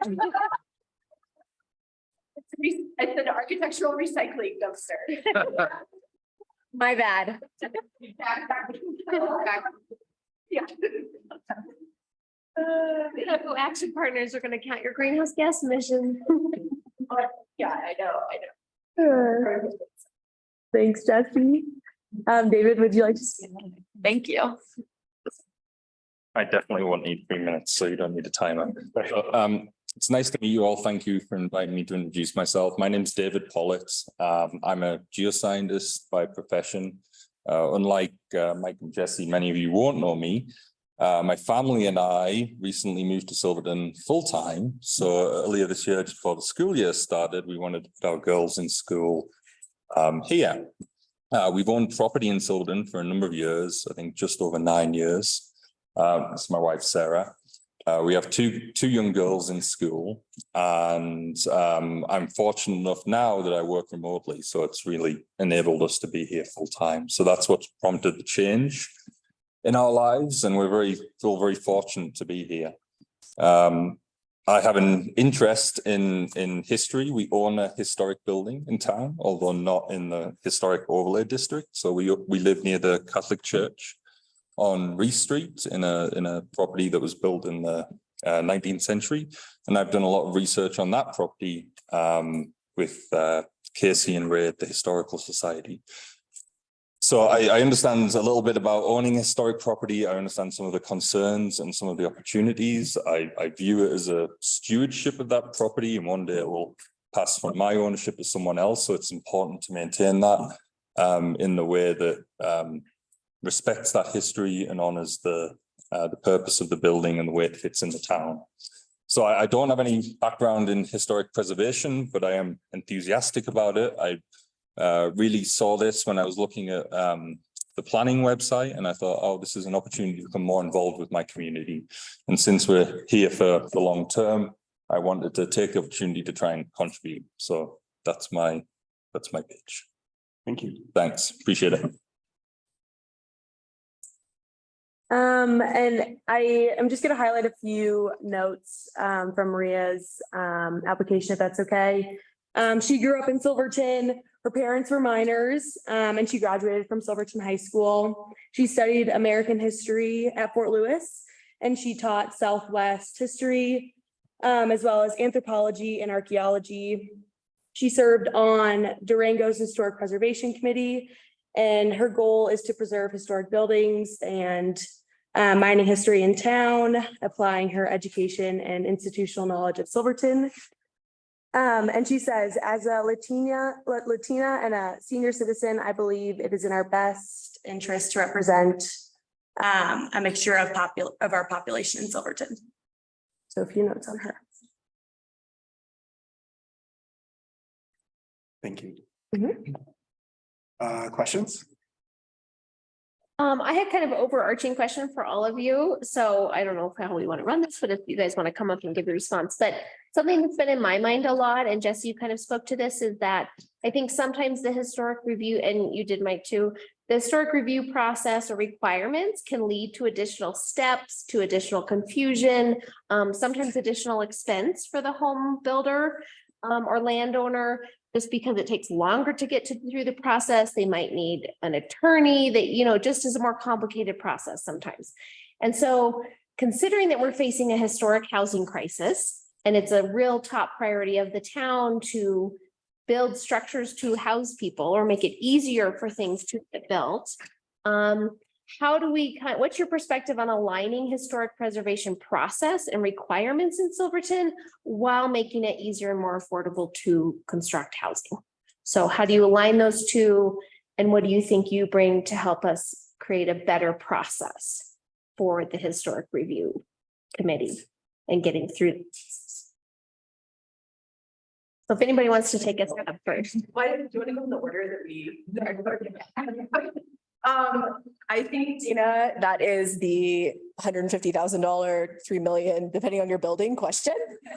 It's an architectural recycling dumpster. My bad. Yeah. Action partners are gonna count your greenhouse gas emissions. Yeah, I know. Thanks, Jesse. David, would you like to speak? Thank you. I definitely won't need 3 minutes, so you don't need a timer. It's nice to meet you all. Thank you for inviting me to introduce myself. My name is David Pollitt. I'm a geoscientist by profession. Unlike Mike and Jesse, many of you won't know me. My family and I recently moved to Silverton full-time. So earlier this year, just before the school year started, we wanted to put our girls in school here. We've owned property in Silverton for a number of years, I think just over 9 years. It's my wife, Sarah. We have two young girls in school, and I'm fortunate enough now that I work remotely. So it's really enabled us to be here full time. So that's what's prompted the change in our lives. And we're feel very fortunate to be here. I have an interest in history. We own a historic building in town, although not in the historic overlay district. So we live near the Catholic Church on Rees Street in a property that was built in the 19th century. And I've done a lot of research on that property with Casey and Ray at the Historical Society. So I understand a little bit about owning historic property. I understand some of the concerns and some of the opportunities. I view it as a stewardship of that property, and one day it will pass from my ownership to someone else. So it's important to maintain that in the way that respects that history and honors the purpose of the building and the way it fits in the town. So I don't have any background in historic preservation, but I am enthusiastic about it. I really saw this when I was looking at the planning website, and I thought, oh, this is an opportunity to become more involved with my community. And since we're here for the long term, I wanted to take the opportunity to try and contribute. So that's my pitch. Thank you. Thanks, appreciate it. And I am just going to highlight a few notes from Maria's application, if that's okay. She grew up in Silverton. Her parents were miners, and she graduated from Silverton High School. She studied American history at Fort Lewis, and she taught Southwest history, as well as anthropology and archaeology. She served on Durango's Historic Preservation Committee, and her goal is to preserve historic buildings and mining history in town, applying her education and institutional knowledge at Silverton. And she says, as a Latina and a senior citizen, I believe it is in our best interest to represent a mixture of our population in Silverton. So a few notes on her. Thank you. Questions? I had kind of an overarching question for all of you. So I don't know how we want to run this, but if you guys want to come up and give a response, but something that's been in my mind a lot, and Jesse, you kind of spoke to this, is that I think sometimes the historic review, and you did, Mike, too, the historic review process or requirements can lead to additional steps, to additional confusion, sometimes additional expense for the home builder or landowner. Just because it takes longer to get through the process, they might need an attorney that, you know, just is a more complicated process sometimes. And so considering that we're facing a historic housing crisis, and it's a real top priority of the town to build structures to house people or make it easier for things to get built, how do we what's your perspective on aligning historic preservation process and requirements in Silverton while making it easier and more affordable to construct housing? So how do you align those two, and what do you think you bring to help us create a better process for the historic review committee and getting through this? So if anybody wants to take us up first. Why do you want to go in the order that we? I think, Tina, that is the $150,000, 3 million, depending on your building question.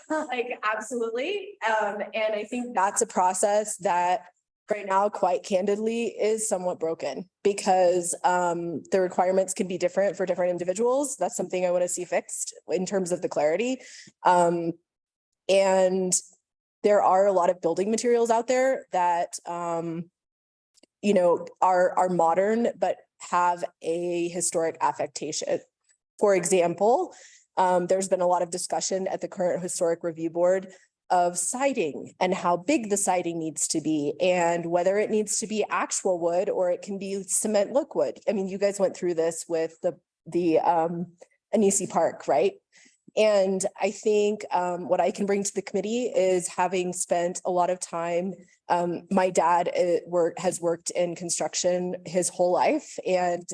Like, absolutely. And I think that's a process that right now, quite candidly, is somewhat broken because the requirements can be different for different individuals. That's something I want to see fixed in terms of the clarity. And there are a lot of building materials out there that you know, are modern, but have a historic affectation. For example, there's been a lot of discussion at the current historic review board of siding and how big the siding needs to be and whether it needs to be actual wood or it can be cement look wood. I mean, you guys went through this with the Anisi Park, right? And I think what I can bring to the committee is having spent a lot of time. My dad has worked in construction his whole life, and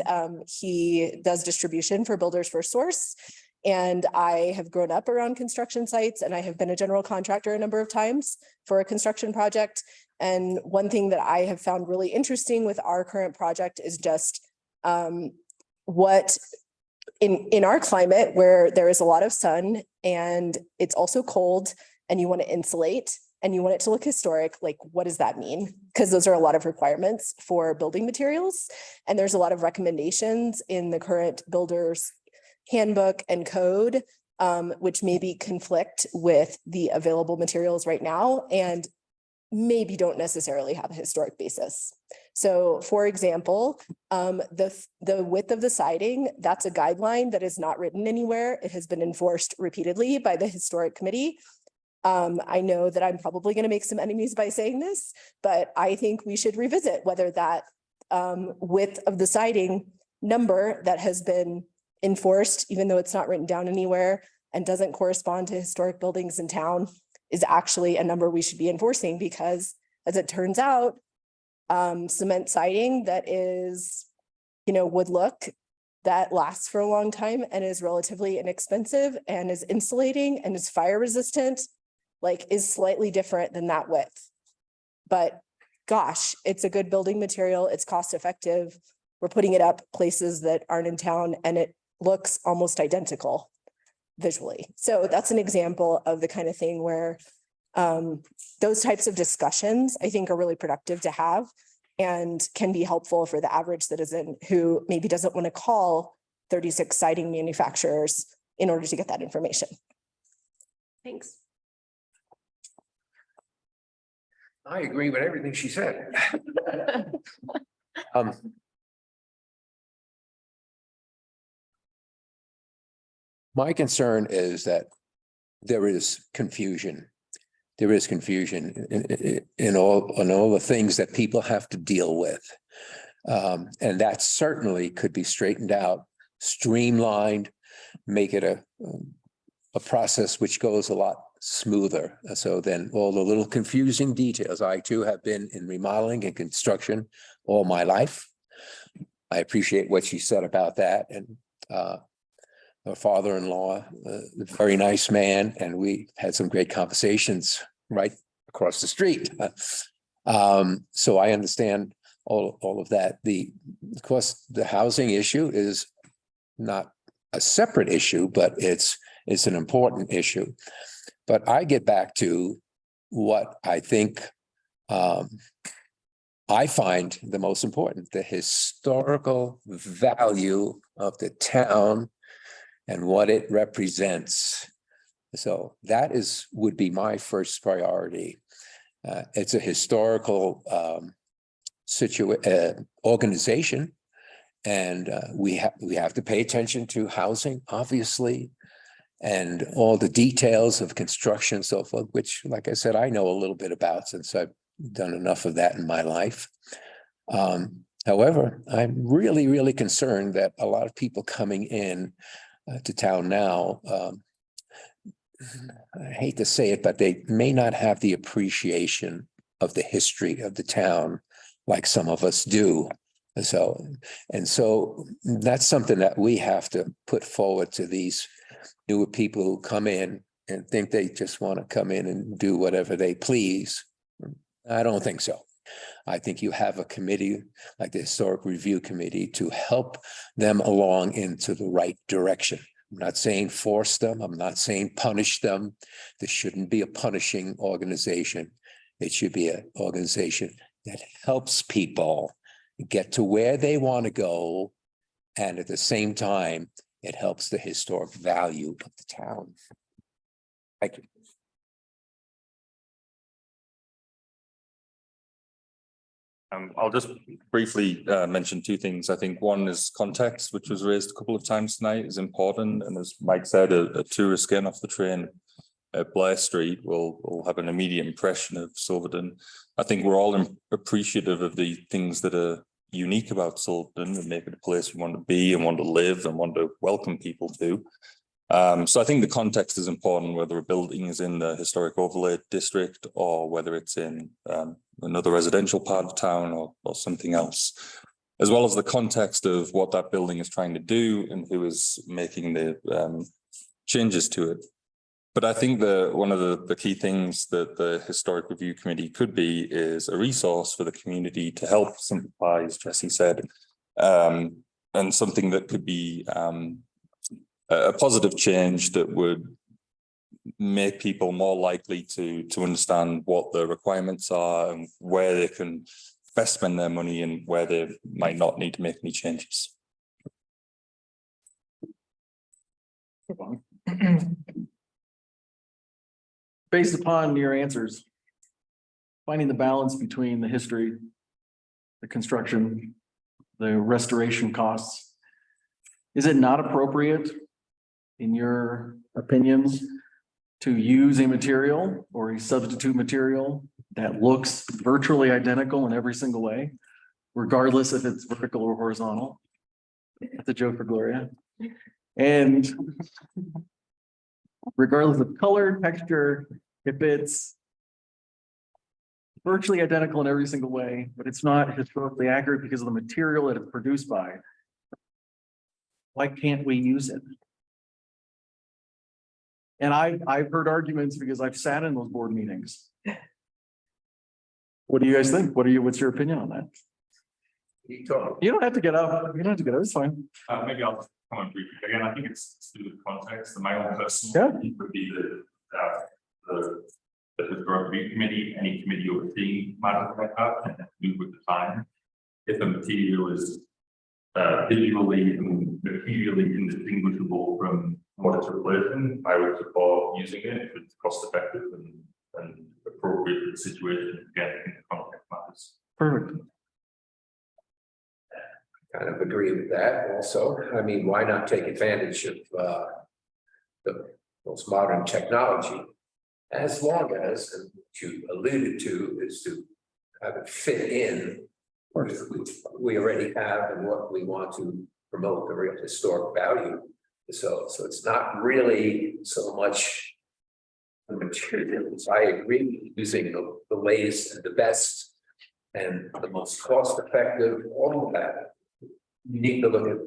he does distribution for Builders First Source. And I have grown up around construction sites, and I have been a general contractor a number of times for a construction project. And one thing that I have found really interesting with our current project is just what in our climate where there is a lot of sun and it's also cold and you want to insulate and you want it to look historic, like what does that mean? Because those are a lot of requirements for building materials. And there's a lot of recommendations in the current builder's handbook and code, which maybe conflict with the available materials right now. And maybe don't necessarily have a historic basis. So for example, the width of the siding, that's a guideline that is not written anywhere. It has been enforced repeatedly by the historic committee. I know that I'm probably going to make some enemies by saying this, but I think we should revisit whether that width of the siding number that has been enforced, even though it's not written down anywhere and doesn't correspond to historic buildings in town, is actually a number we should be enforcing, because as it turns out, cement siding that is, wood look, that lasts for a long time and is relatively inexpensive and is insulating and is fire resistant, like is slightly different than that width. But gosh, it's a good building material. It's cost effective. We're putting it up places that aren't in town and it looks almost identical visually. So that's an example of the kind of thing where those types of discussions I think are really productive to have and can be helpful for the average citizen who maybe doesn't want to call 36 siding manufacturers in order to get that information. Thanks. I agree with everything she said. My concern is that there is confusion. There is confusion in all the things that people have to deal with. And that certainly could be straightened out, streamlined, make it a process which goes a lot smoother. So then all the little confusing details. I too have been in remodeling and construction all my life. I appreciate what she said about that. And her father-in-law, a very nice man, and we had some great conversations right across the street. So I understand all of that. Of course, the housing issue is not a separate issue, but it's an important issue. But I get back to what I think I find the most important, the historical value of the town and what it represents. So that would be my first priority. It's a historical organization, and we have to pay attention to housing, obviously, and all the details of construction and so forth, which, like I said, I know a little bit about since I've done enough of that in my life. However, I'm really, really concerned that a lot of people coming in to town now, I hate to say it, but they may not have the appreciation of the history of the town like some of us do. So that's something that we have to put forward to these newer people who come in and think they just want to come in and do whatever they please. I don't think so. I think you have a committee like the Historic Review Committee to help them along into the right direction. I'm not saying force them. I'm not saying punish them. This shouldn't be a punishing organization. It should be an organization that helps people get to where they want to go. And at the same time, it helps the historic value of the town. Thank you. I'll just briefly mention two things. I think one is context, which was raised a couple of times tonight, is important. And as Mike said, a tourist getting off the train at Blair Street will have an immediate impression of Silverton. I think we're all appreciative of the things that are unique about Silverton and make it a place we want to be and want to live and want to welcome people to. So I think the context is important, whether a building is in the historic overlay district or whether it's in another residential part of town or something else, as well as the context of what that building is trying to do and who is making the changes to it. But I think one of the key things that the Historic Review Committee could be is a resource for the community to help simplify, as Jesse said, and something that could be a positive change that would make people more likely to understand what the requirements are and where they can best spend their money and where they might not need to make any changes. Based upon your answers, finding the balance between the history, the construction, the restoration costs. Is it not appropriate, in your opinions, to use a material or a substitute material that looks virtually identical in every single way, regardless if it's vertical or horizontal? That's a joke for Gloria. And regardless of color, texture, if it's virtually identical in every single way, but it's not historically accurate because of the material that it's produced by, why can't we use it? And I've heard arguments because I've sat in those board meetings. What do you guys think? What's your opinion on that? You don't have to get up. You don't have to get up. It's fine. Maybe I'll come on briefly. Again, I think it's to do with context. My own personal opinion would be the historic review committee, any committee overseeing matters like that, and move with the time. If the material is visually and materially indistinguishable from what it's replacing, I would support using it if it's cost effective and appropriate for the situation. Again, I think the context matters. Perfect. Kind of agree with that also. I mean, why not take advantage of the most modern technology, as long as, and what you alluded to, is to have it fit in with what we already have and what we want to promote, the real historic value. So it's not really so much the materials. I agree with using the latest and the best and the most cost effective, all of that. You need to look at,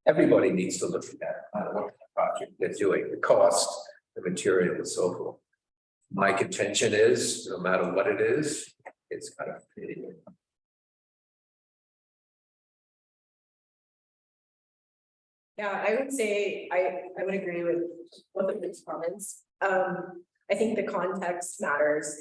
everybody needs to look at that, I don't know what project they're doing, the cost, the material and so forth. My contention is, no matter what it is, it's kind of fitting in. Yeah, I would say I would agree with both of these comments. I think the context matters,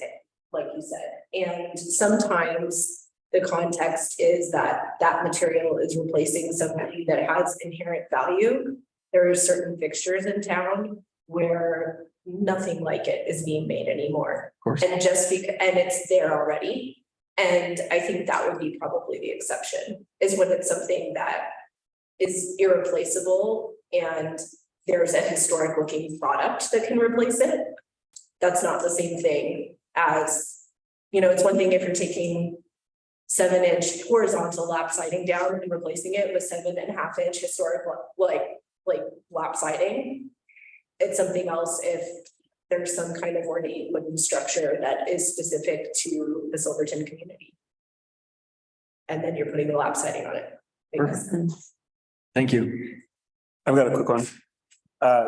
like you said, and sometimes the context is that that material is replacing something that has inherent value. There are certain fixtures in town where nothing like it is being made anymore. And just because, and it's there already. And I think that would be probably the exception, is when it's something that is irreplaceable and there's a historic looking product that can replace it. That's not the same thing as, it's one thing if you're taking 7-inch horizontal lap siding down and replacing it with 7.5-inch historic like lap siding. It's something else if there's some kind of ornate wooden structure that is specific to the Silverton community. And then you're putting the lap siding on it. Perfect. Thank you. I've got a quick one.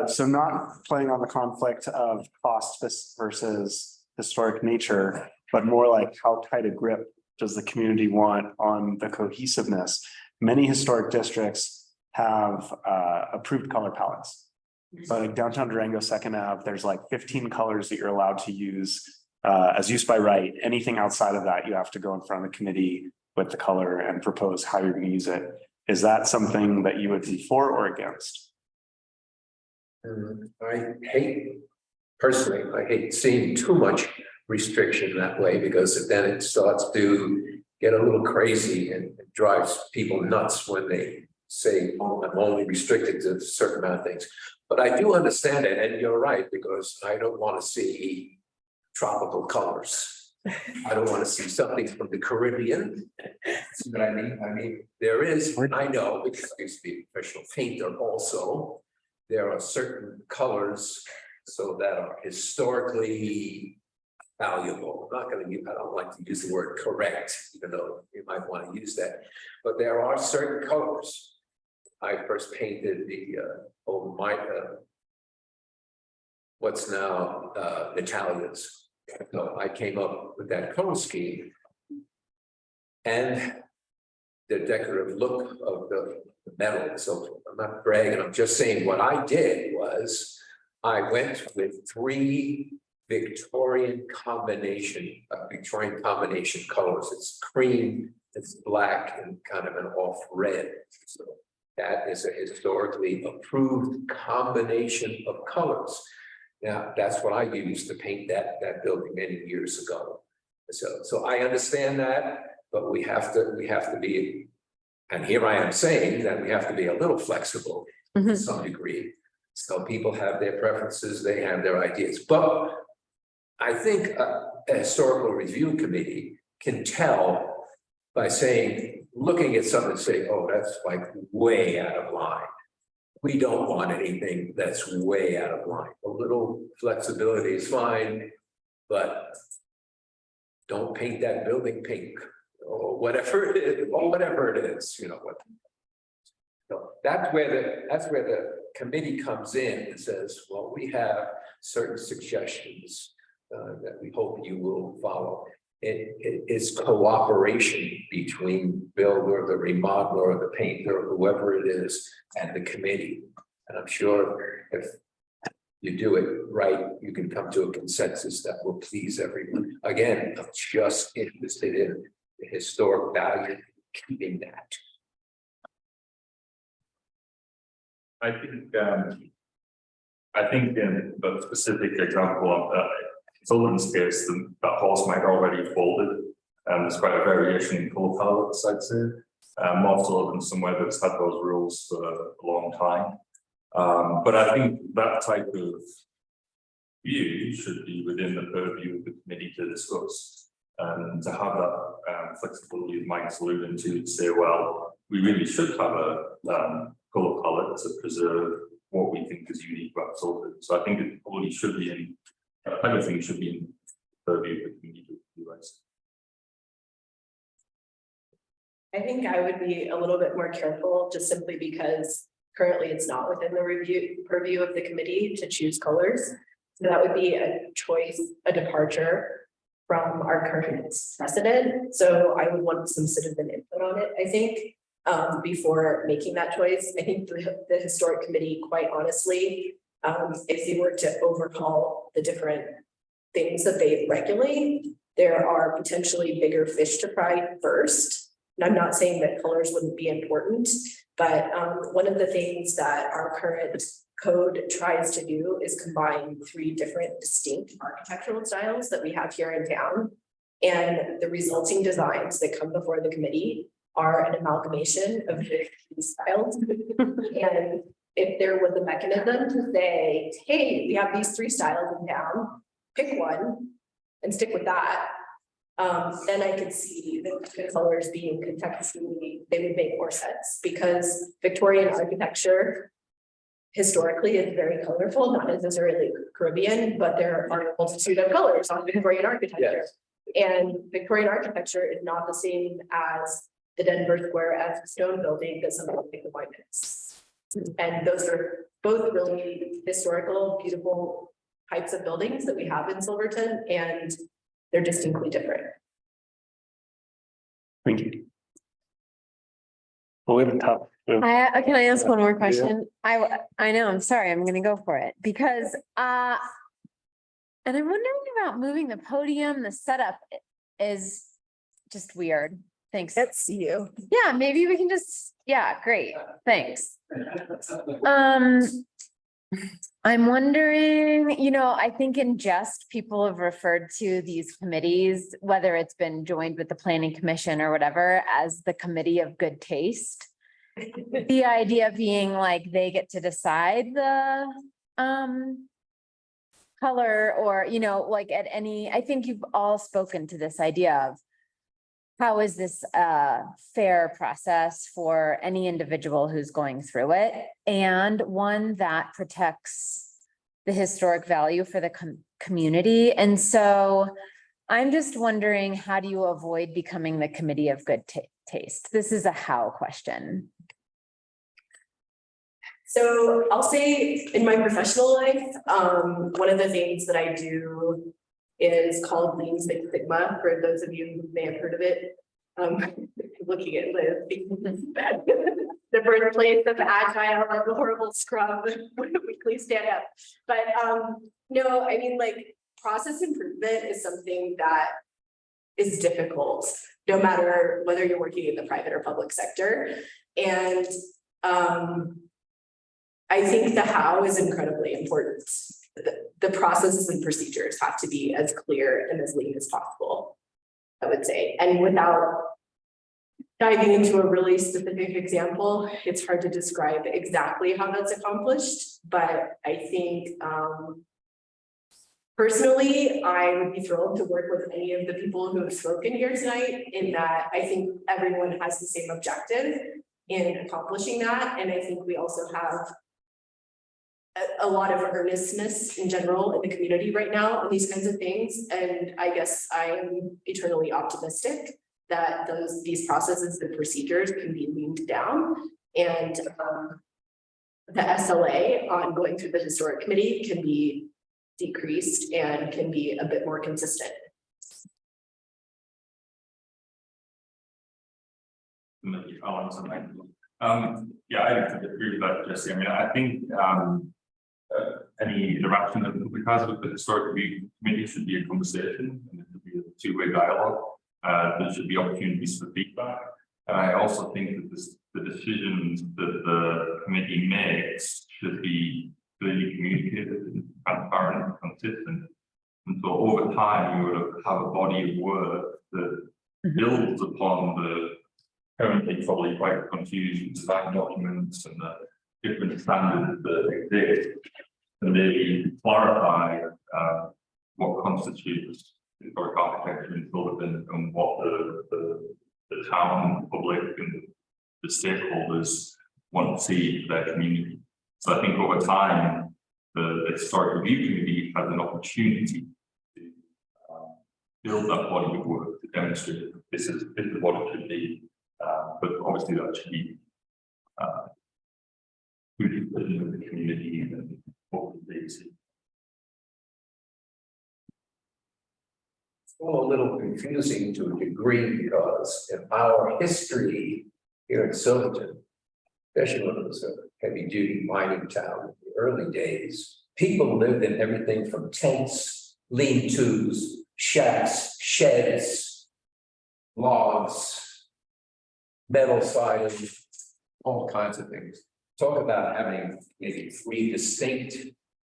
So not playing on the conflict of cost versus historic nature, but more like how tight a grip does the community want on the cohesiveness? Many historic districts have approved color palettes. So like downtown Durango, 2nd Ave, there's like 15 colors that you're allowed to use as use by right. Anything outside of that, you have to go in front of the committee with the color and propose how you're going to use it. Is that something that you would be for or against? I hate seeing too much restriction that way, because then it starts to get a little crazy and it drives people nuts when they say, oh, I'm only restricted to a certain amount of things. But I do understand it, and you're right, because I don't want to see tropical colors. I don't want to see something from the Caribbean. See what I mean? I mean, there is, I know, because I used to be a professional painter also, there are certain colors so that are historically valuable. I'm not going to use, I don't like to use the word correct, even though you might want to use that. But there are certain colors. I first painted the what's now Natalia's. So I came up with that color scheme and the decorative look of the metal. So I'm not bragging, I'm just saying what I did was I went with 3 Victorian combination colors. It's cream, it's black, and kind of an off red. So that is a historically approved combination of colors. Now, that's what I used to paint that building many years ago. So I understand that, but we have to be, and here I am saying that we have to be a little flexible to some degree. So people have their preferences, they have their ideas, but I think a historical review committee can tell by saying, looking at something and say, oh, that's like way out of line. We don't want anything that's way out of line. A little flexibility is fine, but don't paint that building pink or whatever it is, you know what. So that's where the committee comes in and says, well, we have certain suggestions that we hope you will follow. It is cooperation between builder, the remodeler, or the painter, or whoever it is, and the committee. And I'm sure if you do it right, you can come to a consensus that will please everyone. Again, I'm just interested in the historic value, keeping that. I think in the specific example of Silverton's case, that horse might already folded. There's quite a variation in colour palettes, I'd say. More Silverton somewhere that's had those rules for a long time. But I think that type of view should be within the purview of the committee to discuss. And to have that flexibility of Mike's alluding to say, well, we really should have a colour palette to preserve what we think is unique about Silverton. So I think it probably should be in, everything should be in purview of the committee to US. I think I would be a little bit more careful just simply because currently it's not within the purview of the committee to choose colors. So that would be a choice, a departure from our current precedent. So I would want some citizen input on it, I think, before making that choice. I think the historic committee, quite honestly, if they were to overhaul the different things that they regulate, there are potentially bigger fish to fry first. And I'm not saying that colors wouldn't be important, but one of the things that our current code tries to do is combine 3 different distinct architectural styles that we have here in town. And the resulting designs that come before the committee are an amalgamation of these styles. And if there was a mechanism to say, hey, we have these 3 styles in town, pick one and stick with that, then I could see the colors being contextually, they would make more sense, because Victorian architecture historically is very colorful, not necessarily Caribbean, but there are a multitude of colors on Victorian architecture. Yes. And Victorian architecture is not the same as the Denver Square as a stone building that somebody like the White House. And those are both really historical, beautiful types of buildings that we have in Silverton, and they're distinctly different. Thank you. Well, we have a tough. Can I ask one more question? I know, I'm sorry, I'm gonna go for it because, and I'm wondering about moving the podium, the setup is just weird. Thanks. That's you. Yeah, maybe we can just, yeah, great, thanks. I'm wondering, you know, I think in jest, people have referred to these committees, whether it's been joined with the planning commission or whatever, as the committee of good taste. The idea being like they get to decide the color, or, you know, like at any, I think you've all spoken to this idea of how is this a fair process for any individual who's going through it, and one that protects the historic value for the community. And so I'm just wondering, how do you avoid becoming the committee of good taste? This is a how question. So I'll say in my professional life, one of the things that I do is called Lean Six Sigma, for those of you who may have heard of it. Looking at Liz, the birthplace of agile and the horrible scrub weekly stand up. But no, I mean, like, process improvement is something that is difficult, no matter whether you're working in the private or public sector. And I think the how is incredibly important. The processes and procedures have to be as clear and as lean as possible. I would say, and without diving into a really specific example, it's hard to describe exactly how that's accomplished, but I think, personally, I would be thrilled to work with any of the people who have spoken here tonight, in that I think everyone has the same objective in accomplishing that, and I think we also have a lot of earnestness in general in the community right now on these kinds of things, and I guess I am eternally optimistic that these processes and procedures can be leaned down, and the SLA on going through the historic committee can be decreased and can be a bit more consistent. Yeah, I agree with that, Jesse. I mean, I think any interaction that we have with the historic review committee should be a conversation, and it should be a two-way dialogue. There should be opportunities for feedback. And I also think that the decisions that the committee makes should be clearly communicated, transparent, and consistent. And so over time, you would have a body of work that builds upon the currently probably quite confusing design documents and the different standards that exist, and they clarify what constitutes historic architecture in Silverton and what the town, public, and the stakeholders want to see for their community. So I think over time, the historic review committee has an opportunity to build that body of work to demonstrate that this is what it should be. But obviously that should be really within the community and what they see. It's all a little confusing to a degree, because in our history here in Silverton, especially when it was a heavy duty mining town in the early days, people lived in everything from tents, lean-tos, shacks, sheds, logs, metal siding, all kinds of things. Talk about having maybe 3 distinct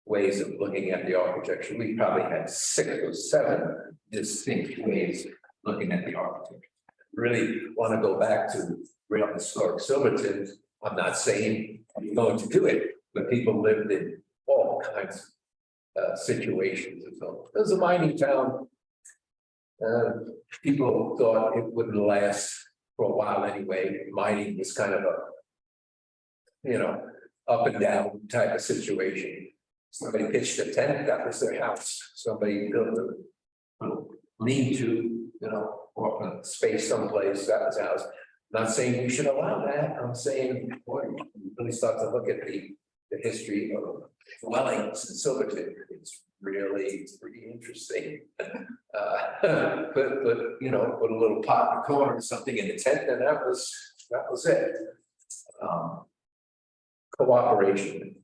ways of looking at the architecture. We probably had 6 or 7 distinct ways of looking at the architecture. Really want to go back to real historic Silverton. I'm not saying I'm going to do it, but people lived in all kinds of situations. So it was a mining town. People thought it wouldn't last for a while anyway. Mining was kind of a, up and down type of situation. Somebody pitched a tent, that was their house. Somebody built a lean-to, off in space someplace, that was house. Not saying we should allow that. I'm saying, boy, you really start to look at the history of dwellings in Silverton. It's really pretty interesting. But put a little pot in the corner or something in the tent, and that was it. Cooperation.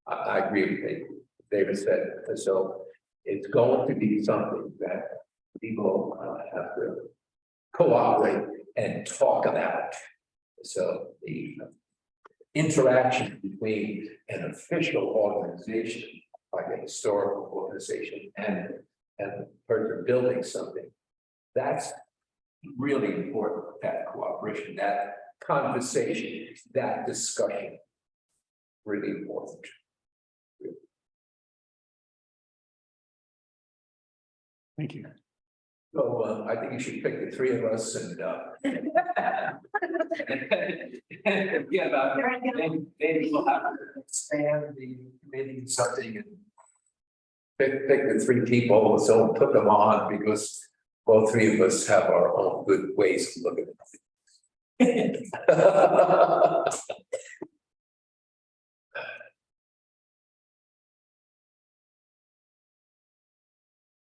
I agree with David said. So it's going to be something that people have to cooperate and talk about. So the interaction between an official organization, like a historical organization, and the person building something, that's really important. That cooperation, that conversation, that discussion, really important. Thank you. So I think you should pick the 3 of us and maybe we'll have to expand the committee something and pick the 3 people, so put them on, because all 3 of us have our own good ways to look at it.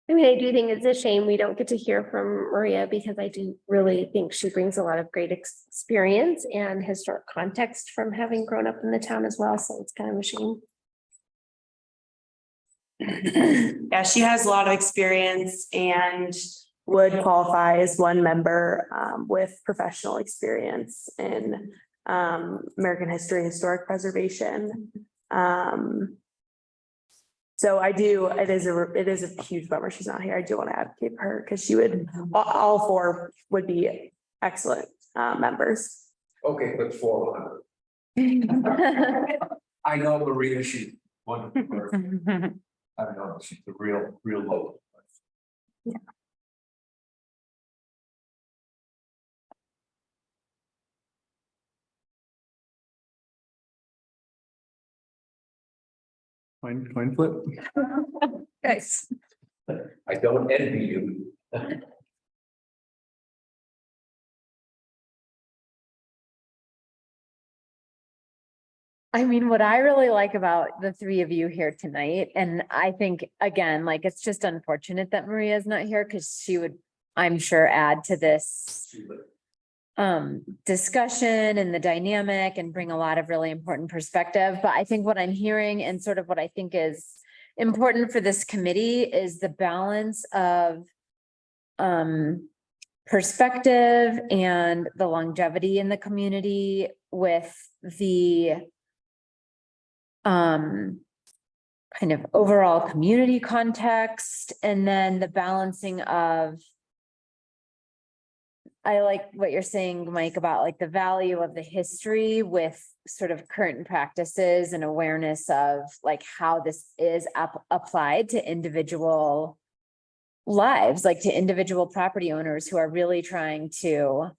I mean, I do think it's a shame we don't get to hear from Maria, because I do really think she brings a lot of great experience and historic context from having grown up in the town as well. So it's kind of a shame. Yeah, she has a lot of experience and would qualify as one member with professional experience in American history, historic preservation. So it is a huge bummer she's not here. I do want to advocate for her because she would, all four would be excellent members. Okay, but 400. I know Maria, she's wonderful person. I know she's a real low. Yeah. Coin flip. Nice. I don't envy you. I mean, what I really like about the three of you here tonight, and I think, again, like, it's just unfortunate that Maria's not here because she would, I'm sure, add to this discussion and the dynamic and bring a lot of really important perspective. But I think what I'm hearing and sort of what I think is important for this committee is the balance of perspective and the longevity in the community with the kind of overall community context, and then the balancing of, I like what you're saying, Mike, about like the value of the history with sort of current practices and awareness of like how this is applied to individual lives, like to individual property owners who are really trying to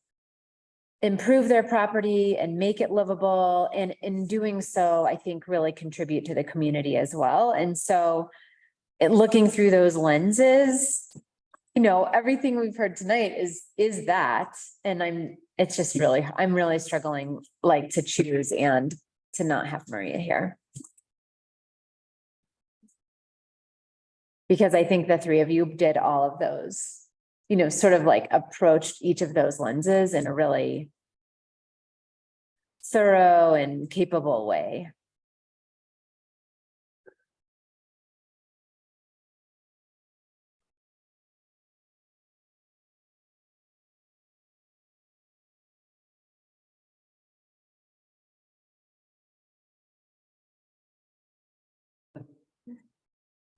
improve their property and make it livable. And in doing so, I think really contribute to the community as well. And so looking through those lenses, you know, everything we've heard tonight is that, and I'm really struggling like to choose and to not have Maria here. Because I think the three of you did all of those, you know, sort of like approached each of those lenses in a really thorough and capable way.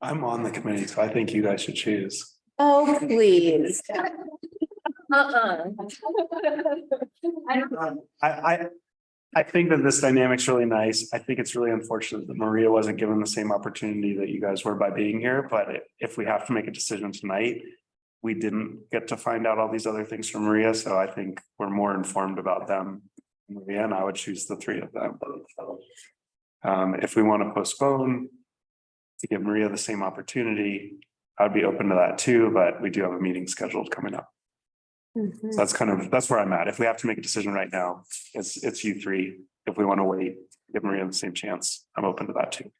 I'm on the committee, so I think you guys should choose. Oh, please. I think that this dynamic's really nice. I think it's really unfortunate that Maria wasn't given the same opportunity that you guys were by being here, but if we have to make a decision tonight, we didn't get to find out all these other things from Maria, so I think we're more informed about them. Maria and I would choose the three of them. If we want to postpone to give Maria the same opportunity, I'd be open to that too, but we do have a meeting scheduled coming up. So that's where I'm at. If we have to make a decision right now, it's you three. If we want to wait, give Maria the same chance, I'm open to that too.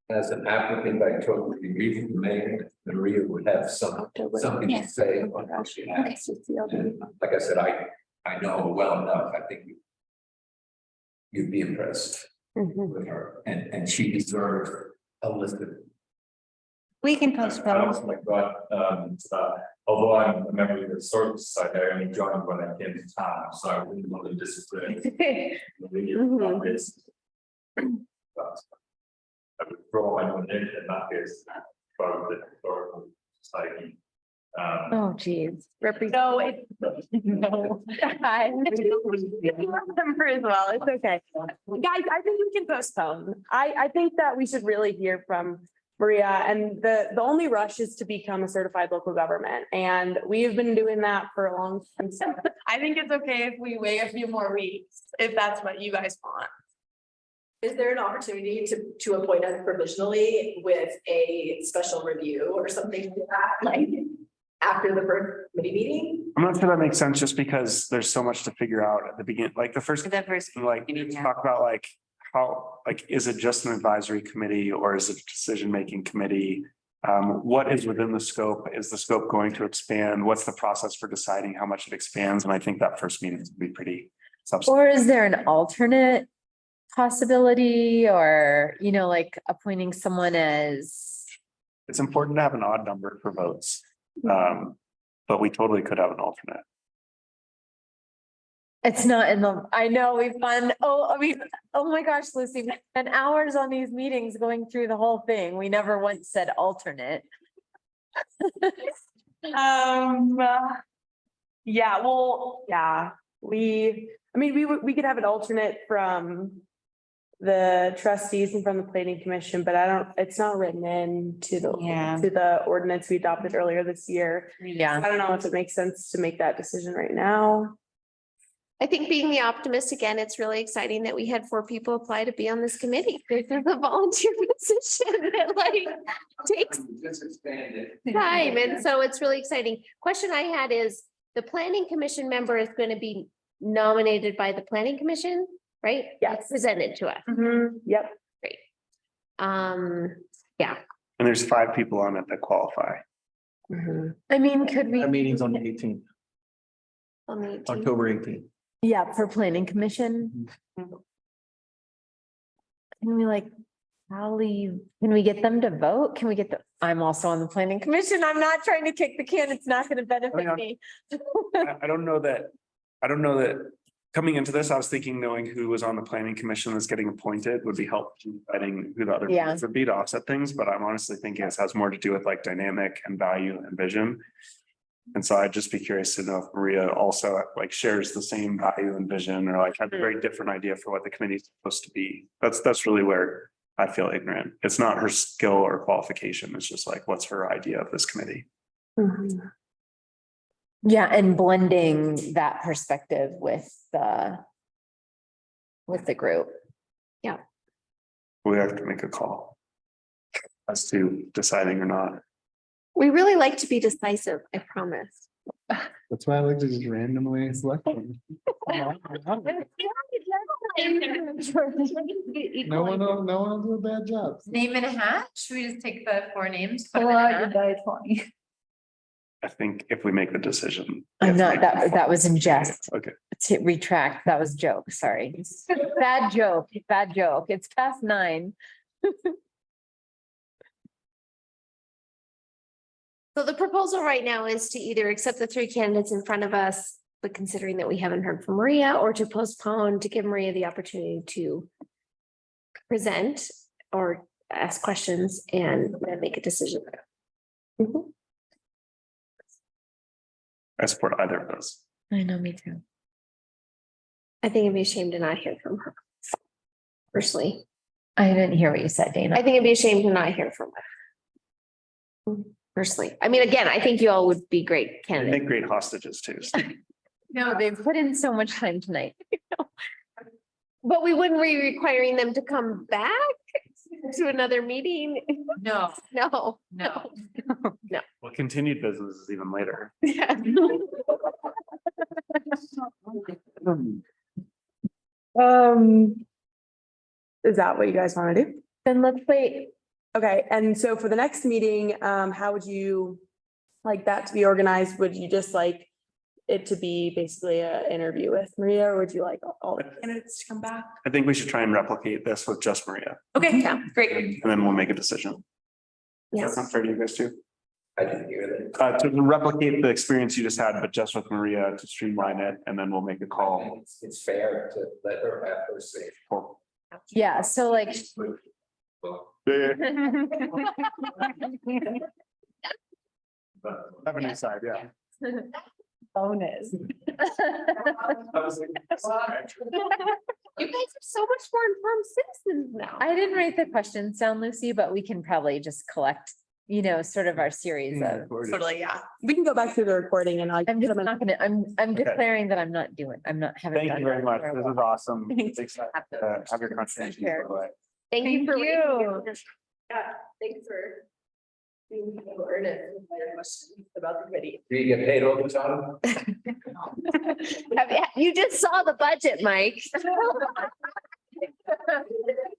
As an applicant, I totally agree with Mayor, Maria would have something to say about what she has. And like I said, I know her well enough. I think you'd be impressed with her, and she deserves a list of. We can I postpone. also like that, although I'm a member of the Historical Society, I only joined when I came to town, so I wouldn't want to disagree. But I would throw my nomination in that case for the Historical Society. Oh, geez. No, no. I remember as well. It's okay. Guys, I think we can postpone. I think that we should really hear from Maria, and the only rush is to become a certified local government. And we have been doing that for a long time. So I think it's okay if we wait a few more weeks, if that's what you guys want. Is there an opportunity to appoint us provisionally with a special review or something like that, like after the first committee meeting? I'm not sure that makes sense just because there's so much to figure out at the beginning, like the first, like talk about like how, like, is it just an advisory committee or is it a decision-making committee? What is within the scope? Is the scope going to expand? What's the process for deciding how much it expands? And I think that first meeting is gonna be pretty substantive. Or is there an alternate possibility, or, you know, like appointing someone as, It's important to have an odd number for votes. But we totally could have an alternate. It's not in the, I know, we've done, oh my gosh, Lucy, we spent hours on these meetings going through the whole thing. We never once said alternate. Yeah, well, yeah, we could have an alternate from the trustees and from the planning commission, but it's not written in to the ordinance we adopted earlier this year. Yeah. I don't know if it makes sense to make that decision right now. I think being the optimist again, it's really exciting that we had 4 people apply to be on this committee. This is a volunteer position that like takes time. And so it's really exciting. Question I had is the planning commission member is going to be nominated by the planning commission, right? Yes. Presented to us. Yep. Great. Yeah. And there's 5 people on it that qualify. I mean, could we? That meeting's on the 18th, On the 18th. October 18th. Yeah, for planning commission. Can we like, can we get them to vote? Can we get I'm also on the planning commission. I'm not trying to kick the can. It's not gonna benefit me. I don't know that coming into this, I was thinking knowing who was on the planning commission that's getting appointed would be helpful in deciding who the other Yeah. would be to offset things, but I'm honestly thinking this has more to do with like dynamic and value and vision. And so I'd just be curious to know if Maria also like shares the same value and vision or like has a very different idea for what the committee is supposed to be. That's really where I feel ignorant. It's not her skill or qualification. It's just like, what's her idea of this committee? Yeah, and blending that perspective with the group. Yeah. We have to make a call as to deciding or not. We really like to be decisive, I promise. That's why I like to just randomly select them. No one will do a bad job. Name in a hat? Should we just take the 4 names? Pull out your die 20. I think if we make the decision. I'm not, that was in jest. Okay. To retract, that was joke, sorry. Bad joke. It's past 9. So the proposal right now is to either accept the 3 candidates in front of us, but considering that we haven't heard from Maria, or to postpone to give Maria the opportunity to present or ask questions and then make a decision. I support either of those. I know, me too. I think it'd be a shame to not hear from her. Personally, I didn't hear what you said, Dana. I think it'd be a shame to not hear from her. Personally, I mean, again, I think you all would be great They candidates. make great hostages too. So. No, they've put in so much time tonight. But we wouldn't be requiring them to come back to another meeting. No. No. Well, continued business is even later. Yeah. Is that what you guys want to do? Then let's wait. Okay, and so for the next meeting, how would you like that to be organized? Would you just like it to be basically an interview with Maria, or would you like all the candidates to come back? I think we should try and replicate this with just Maria, Okay, great. and then we'll make a decision. Yeah. That's not fair to you guys too. I didn't hear that. To replicate the experience you just had, but just with Maria to streamline it, and then we'll make a call. It's fair to let her have her say. Yeah, so like. Revenue side, yeah. Bonus. You guys are so much more informed citizens now. I didn't write the questions down, Lucy, but we can probably just collect, sort of our series of. Totally, yeah. We can go back through the recording and I'm just not gonna, I'm declaring that I'm not having. Thank you very much. This is awesome. Thanks. Thanks, have your contribution. by the way. Thank you for. you. Yeah, thanks for. Being so earnest with my questions about the committee. Do you get paid overtime? You just saw the budget, Mike.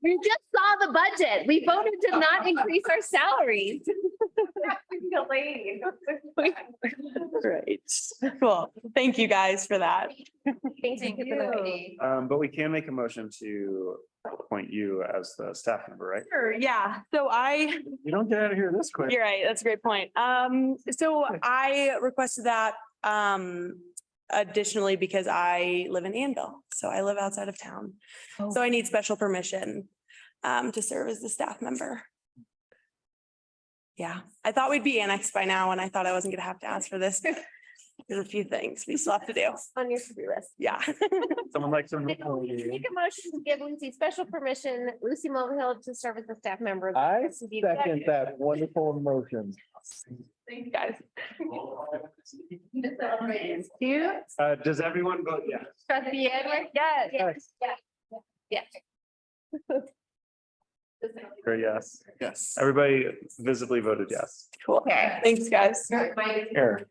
You just saw the budget. We voted to not increase our salaries. Right. Cool. Thank you guys for that. Thank you. But we can make a motion to appoint you as the staff member, right? Sure, yeah. So You don't get out of here this quick. You're right. That's a great point. So I requested that additionally because I live in Annville, so I live outside of town. So I need special permission to serve as the staff member. Yeah, I thought we'd be annexed by now and I thought I wasn't gonna have to ask for this. There's a few things we still have to do. On your to-do list. Yeah. Someone likes to. Make a motion to give Lucy special permission, Lucy Mulvihill, to serve as a staff member. I second that wonderful motion. Thanks, guys. Two, Does everyone vote yes? trustee Edwards? Yes. Yeah. Or yes? Yes. Everybody visibly voted yes. Cool. Okay. Thanks, guys. Here.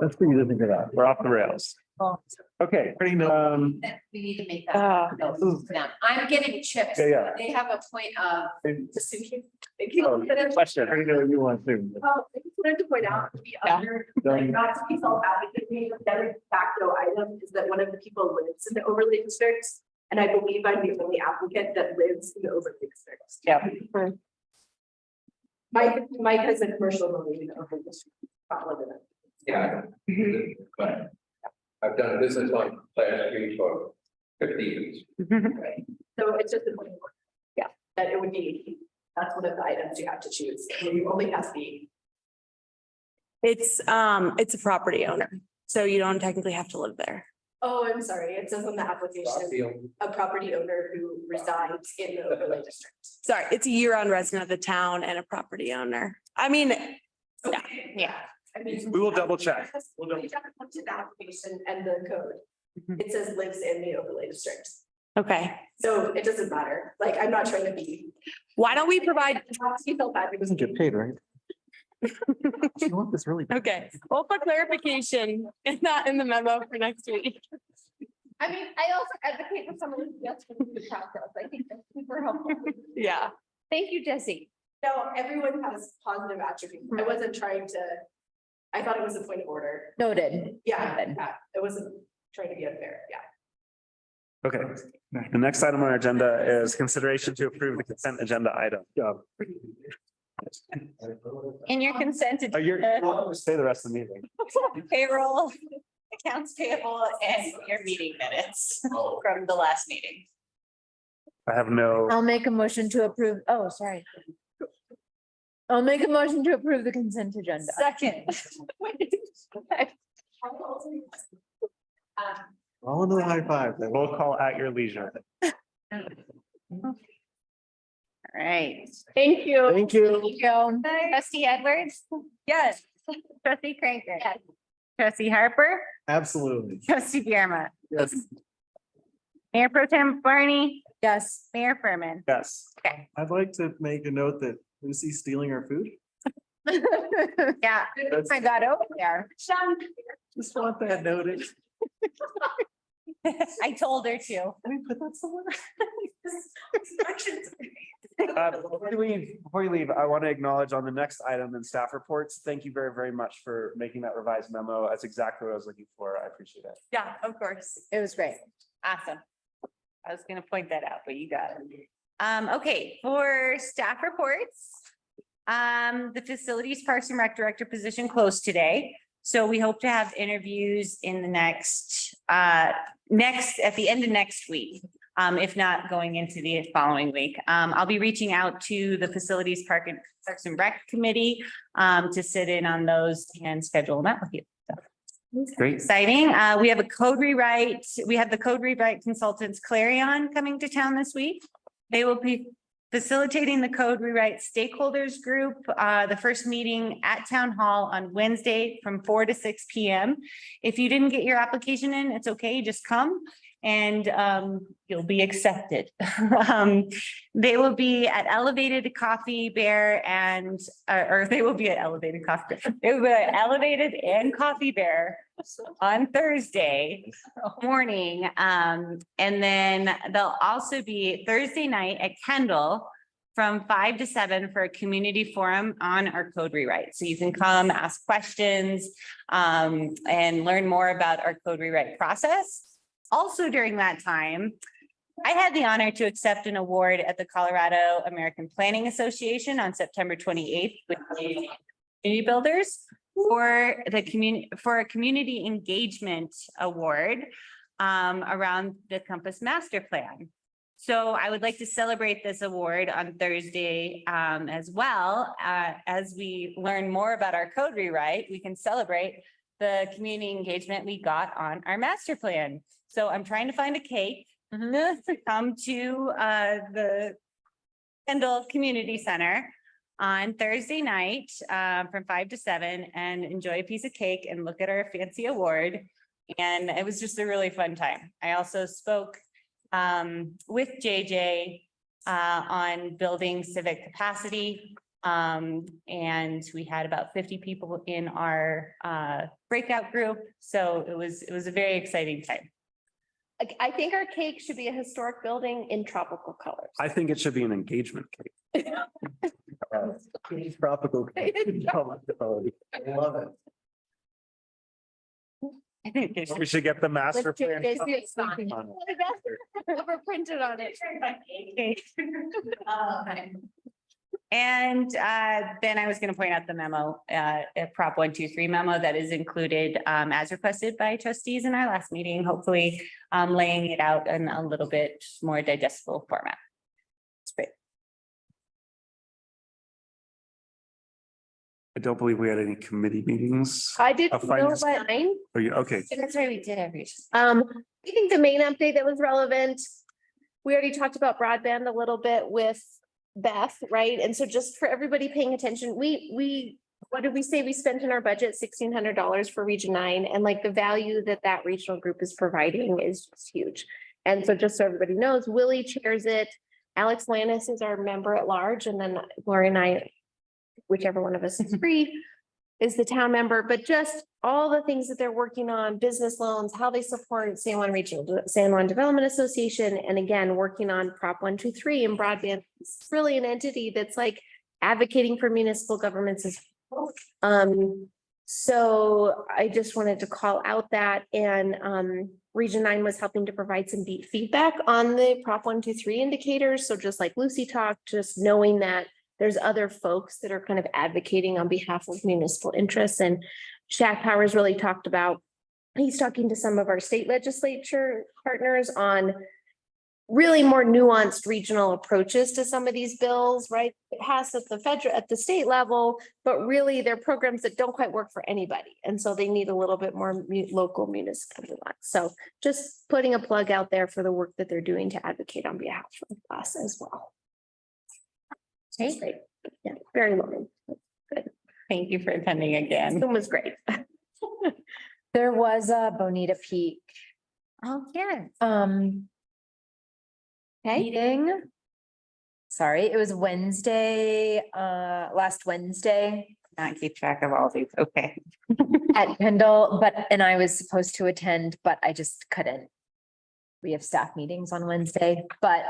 That's for you to think about. We're off the rails. Okay. We need to make that. Now, I'm getting chips. Yeah. They have a point of. Question. I know you want to. I just wanted to point out, like, not to be self-advocating, but that de facto item is that one of the people lives in the overlay district. And I believe I'm the only applicant that lives in the overlay district. Yeah. Mike has a commercial building in the overlay district. Not live in it. Yeah. But I've done business on Class Street for 50 years. So it's just a point. Yeah, that it would be, that's one of the items you have to choose. You only have to be. It's a property owner, so you don't technically have to live there. Oh, I'm sorry. It says on the application, a property owner who resides in the overlay district. Sorry, it's a year-round resident of the town and a property owner. I mean, yeah. I mean, We will double check. We'll double check to the application and the code. It says lives in the overlay district. Okay. So it doesn't matter. Like, I'm not trying to be. Why don't we provide? Doesn't get paid, right? You want this really? Okay, we'll put clarification in the memo for next week. I mean, I also advocate for someone who's just for the process. I think that's super helpful. Yeah. Thank you, Jesse. No, everyone has positive attributes. I wasn't trying to, I thought it was a point of order. Noted. Yeah, it wasn't trying to be unfair. Yeah. Okay. The next item on our agenda is consideration to approve the consent agenda item. In your consent, Oh, you're welcome to stay the rest of the meeting. payroll, accounts payable, and your meeting minutes from the last meeting. I have no. I'll make a motion to approve. Oh, sorry. I'll make a motion to approve the consent agenda. Second. All into the high five. Roll call at your leisure. All right. Thank you. Thank you. Trustee Edwards? Yes. Trustee Cranker? Yes. Trustee Harper? Absolutely. Trustee Bierma? Yes. Mayor Pro Tem Barney? Yes. Mayor Furman? Yes. Okay. I'd like to make a note that Lucy's stealing our food. Yeah, I got over there. Just want that noted. I told her to. Can we put that somewhere? Before you leave, I want to acknowledge on the next item in staff reports, thank you very, very much for making that revised memo. That's exactly what I was looking for. I appreciate it. Yeah, of course. It was great. Awesome. I was gonna point that out, but you got it. Okay, for staff reports. The facilities Parks and Rec Director position closed today. So we hope to have interviews in the next at the end of next week. If not going into the following week. I'll be reaching out to the Facilities Parks and Rec Committee to sit in on those and schedule that with you. So, Great. exciting. We have a code rewrite. We have the code rewrite consultants Clarion coming to town this week. They will be facilitating the code rewrite stakeholders group, the first meeting at Town Hall on Wednesday from 4 to 6 p.m. If you didn't get your application in, it's okay, just come and you'll be accepted. They will be at Elevated Coffee Bear and, or they will be at Elevated Coffee Bear. They will be at Elevated and Coffee Bear on Thursday morning. And then they'll also be Thursday night at Kendall from 5 to 7 for a community forum on our code rewrite. So you can come ask questions and learn more about our code rewrite process. Also during that time, I had the honor to accept an award at the Colorado American Planning Association on September 28th with community builders. for the for a community engagement award around the Compass Master Plan. So I would like to celebrate this award on Thursday as well. As we learn more about our code rewrite, we can celebrate the community engagement we got on our master plan. So I'm trying to find a cake to come to the Kendall Community Center on Thursday night from 5 to 7 and enjoy a piece of cake and look at our fancy award. And it was just a really fun time. I also spoke with JJ on building civic capacity. And we had about 50 people in our breakout group. So it was a very exciting time. I think our cake should be a historic building in tropical colors. I think it should be an engagement cake. Tropical. I Love it. I think We should get the master plan. Ever printed on it. And then I was going to point out the memo, Prop 123 memo that is included as requested by trustees in our last meeting, hopefully laying it out in a little bit more digestible format. It's great. I don't believe we had any committee meetings. I did A finance- nine. Oh, yeah, okay. That's right, we did every. I think the main update that was relevant, we already talked about broadband a little bit with Beth, right? And so just for everybody paying attention, we, what did we say? We spent in our budget $1,600 for Region 9, and like the value that that regional group is providing is just huge. And so just so everybody knows, Willie chairs it. Alex Lannis is our member at large, and then Gloria and I, whichever one of us is free, is the town member, but just all the things that they're working on, business loans, how they support San Juan Development Association, and again, working on Prop 123 and broadband. It's really an entity that's like advocating for municipal governments as well. So I just wanted to call out that, and Region 9 was helping to provide some feedback on the Prop 123 indicators. So just like Lucy talked, just knowing that there's other folks that are kind of advocating on behalf of municipal interests, and Shaq Powers really talked about, he's talking to some of our state legislature partners on really more nuanced regional approaches to some of these bills, right? It has at the federal, at the state level, but really they're programs that don't quite work for anybody. And so they need a little bit more local municipal nuance. So just putting a plug out there for the work that they're doing to advocate on behalf of us as well. Okay. Great. Yeah, very loving. Good. Thank you for attending again. It was great. There was a Bonita Peak Oh, yeah. meeting. Sorry, it was Wednesday, last Wednesday Not keep track of all these. Okay. at Kendall, and I was supposed to attend, but I just couldn't. We have staff meetings on Wednesday, but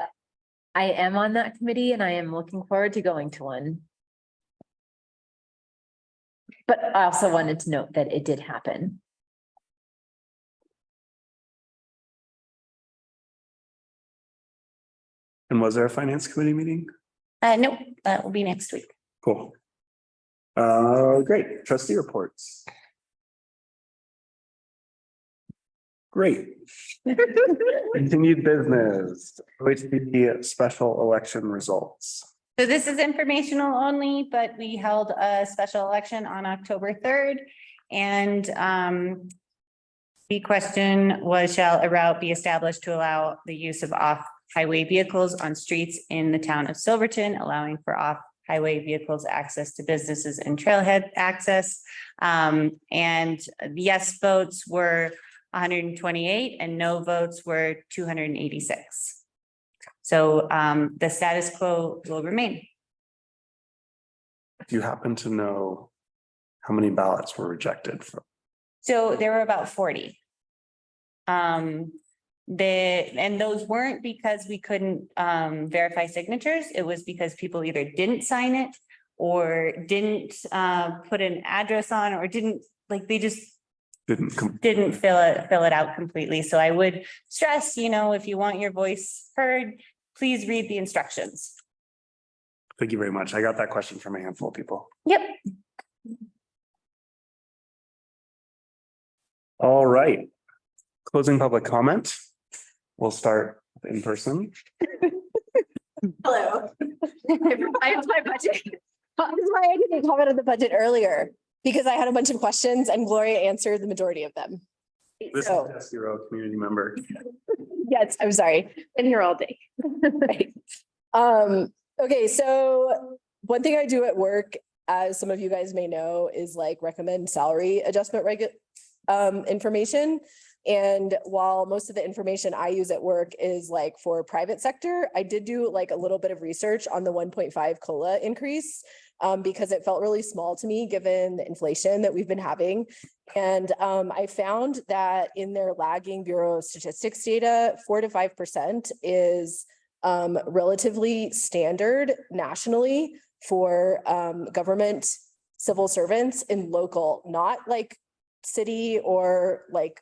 I am on that committee and I am looking forward to going to one. But I also wanted to note that it did happen. And was there a finance committee meeting? No, that will be next week. Cool. Great. Trustee reports. Great. Continued business, OHP special election results. So this is informational only, but we held a special election on October 3rd. And the question was, shall a route be established to allow the use of off-highway vehicles on streets in the town of Silverton, allowing for off-highway vehicles access to businesses and trailhead access? And the yes votes were 128 and no votes were 286. So the status quo will remain. Do you happen to know how many ballots were rejected from? So there were about 40. And those weren't because we couldn't verify signatures. It was because people either didn't sign it or didn't put an address on, or didn't, like, they just didn't fill it out completely. So I would stress, if you want your voice heard, please read the instructions. Thank you very much. I got that question from a handful of people. Yep. All right. Closing public comment. We'll start in person. Hello. I have my budget. This is why I didn't comment on the budget earlier, because I had a bunch of questions and Gloria answered the majority of them. This So, is just your community member. yes, I'm sorry. Been here all day. Right. Okay, so one thing I do at work, as some of you guys may know, is like recommend salary adjustment information. And while most of the information I use at work is like for private sector, I did do like a little bit of research on the 1.5 COLA increase because it felt really small to me, given the inflation that we've been having. And I found that in their lagging Bureau of Statistics data, 4 to 5% is relatively standard nationally for government civil servants in local, not like city or like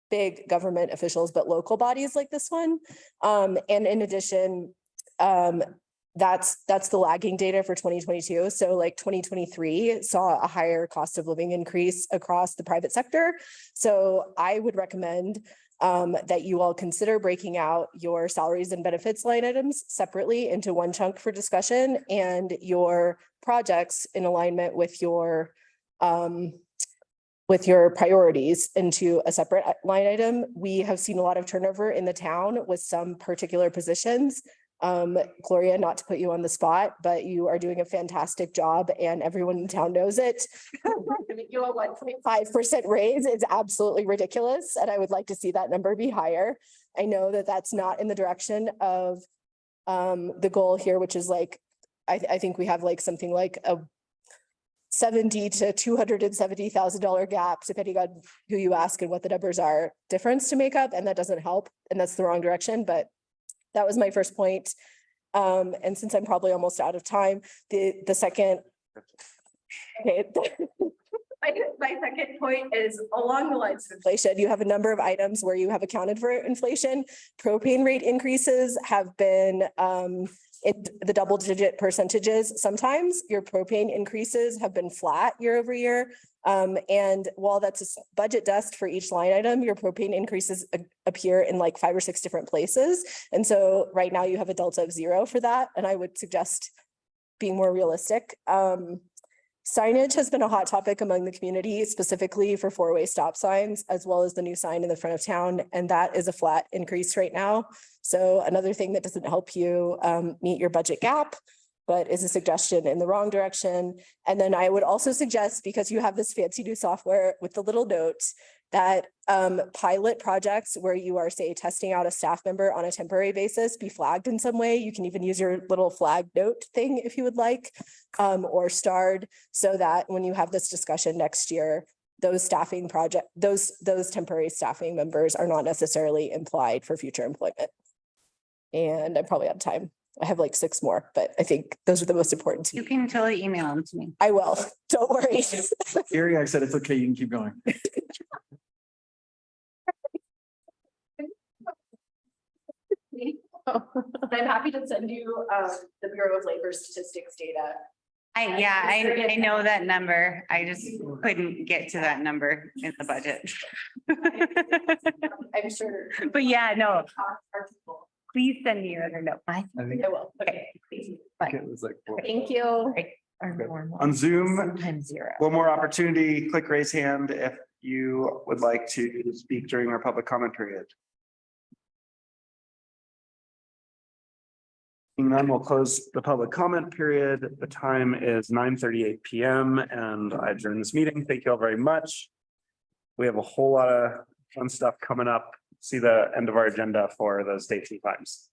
big government officials, but local bodies like this one. And in addition, that's the lagging data for 2022. So like 2023 saw a higher cost of living increase across the private sector. So I would recommend that you all consider breaking out your salaries and benefits line items separately into one chunk for discussion, and your projects in alignment with your priorities into a separate line item. We have seen a lot of turnover in the town with some particular positions. Gloria, not to put you on the spot, but you are doing a fantastic job and everyone in town knows it. Giving you a 1.5% raise is absolutely ridiculous, and I would like to see that number be higher. I know that that's not in the direction of the goal here, which is like, I think we have like something like a $70,000 to $270,000 gap, depending on who you ask and what the numbers are, difference to make up, and that doesn't help, and that's the wrong direction. But that was my first point. And since I'm probably almost out of time, the second. Okay. My second point is along the lines of inflation. You have a number of items where you have accounted for inflation. Propane rate increases have been in the double-digit percentages. Sometimes your propane increases have been flat year over year. And while that's a budget dust for each line item, your propane increases appear in like 5 or 6 different places. And so right now you have a delta of 0 for that. And I would suggest being more realistic. Signage has been a hot topic among the community, specifically for 4-way stop signs, as well as the new sign in the front of town. And that is a flat increase right now. So another thing that doesn't help you meet your budget gap, but is a suggestion in the wrong direction. And then I would also suggest, because you have this fancy new software with the little notes, that pilot projects where you are, say, testing out a staff member on a temporary basis be flagged in some way. You can even use your little flag note thing if you would like, or starred, so that when you have this discussion next year, those temporary staffing members are not necessarily implied for future employment. And I'm probably out of time. I have like 6 more, but I think those are the most important to me. You can totally email them to me. I will. Don't worry. Gary, I said, it's okay. You can keep going. I'm happy to send you the Bureau of Labor Statistics data. I know that number. I just couldn't get to that number in the budget. I'm sure. But yeah, no. Please send me your other note. I will. Okay. It was like. Thank you. On Zoom, Sometimes 0. one more opportunity, click raise hand if you would like to speak during our public comment period. And then we'll close the public comment period. The time is 9:38 p.m. and I adjourn this meeting. Thank you all very much. We have a whole lot of fun stuff coming up. See the end of our agenda for those dates and times.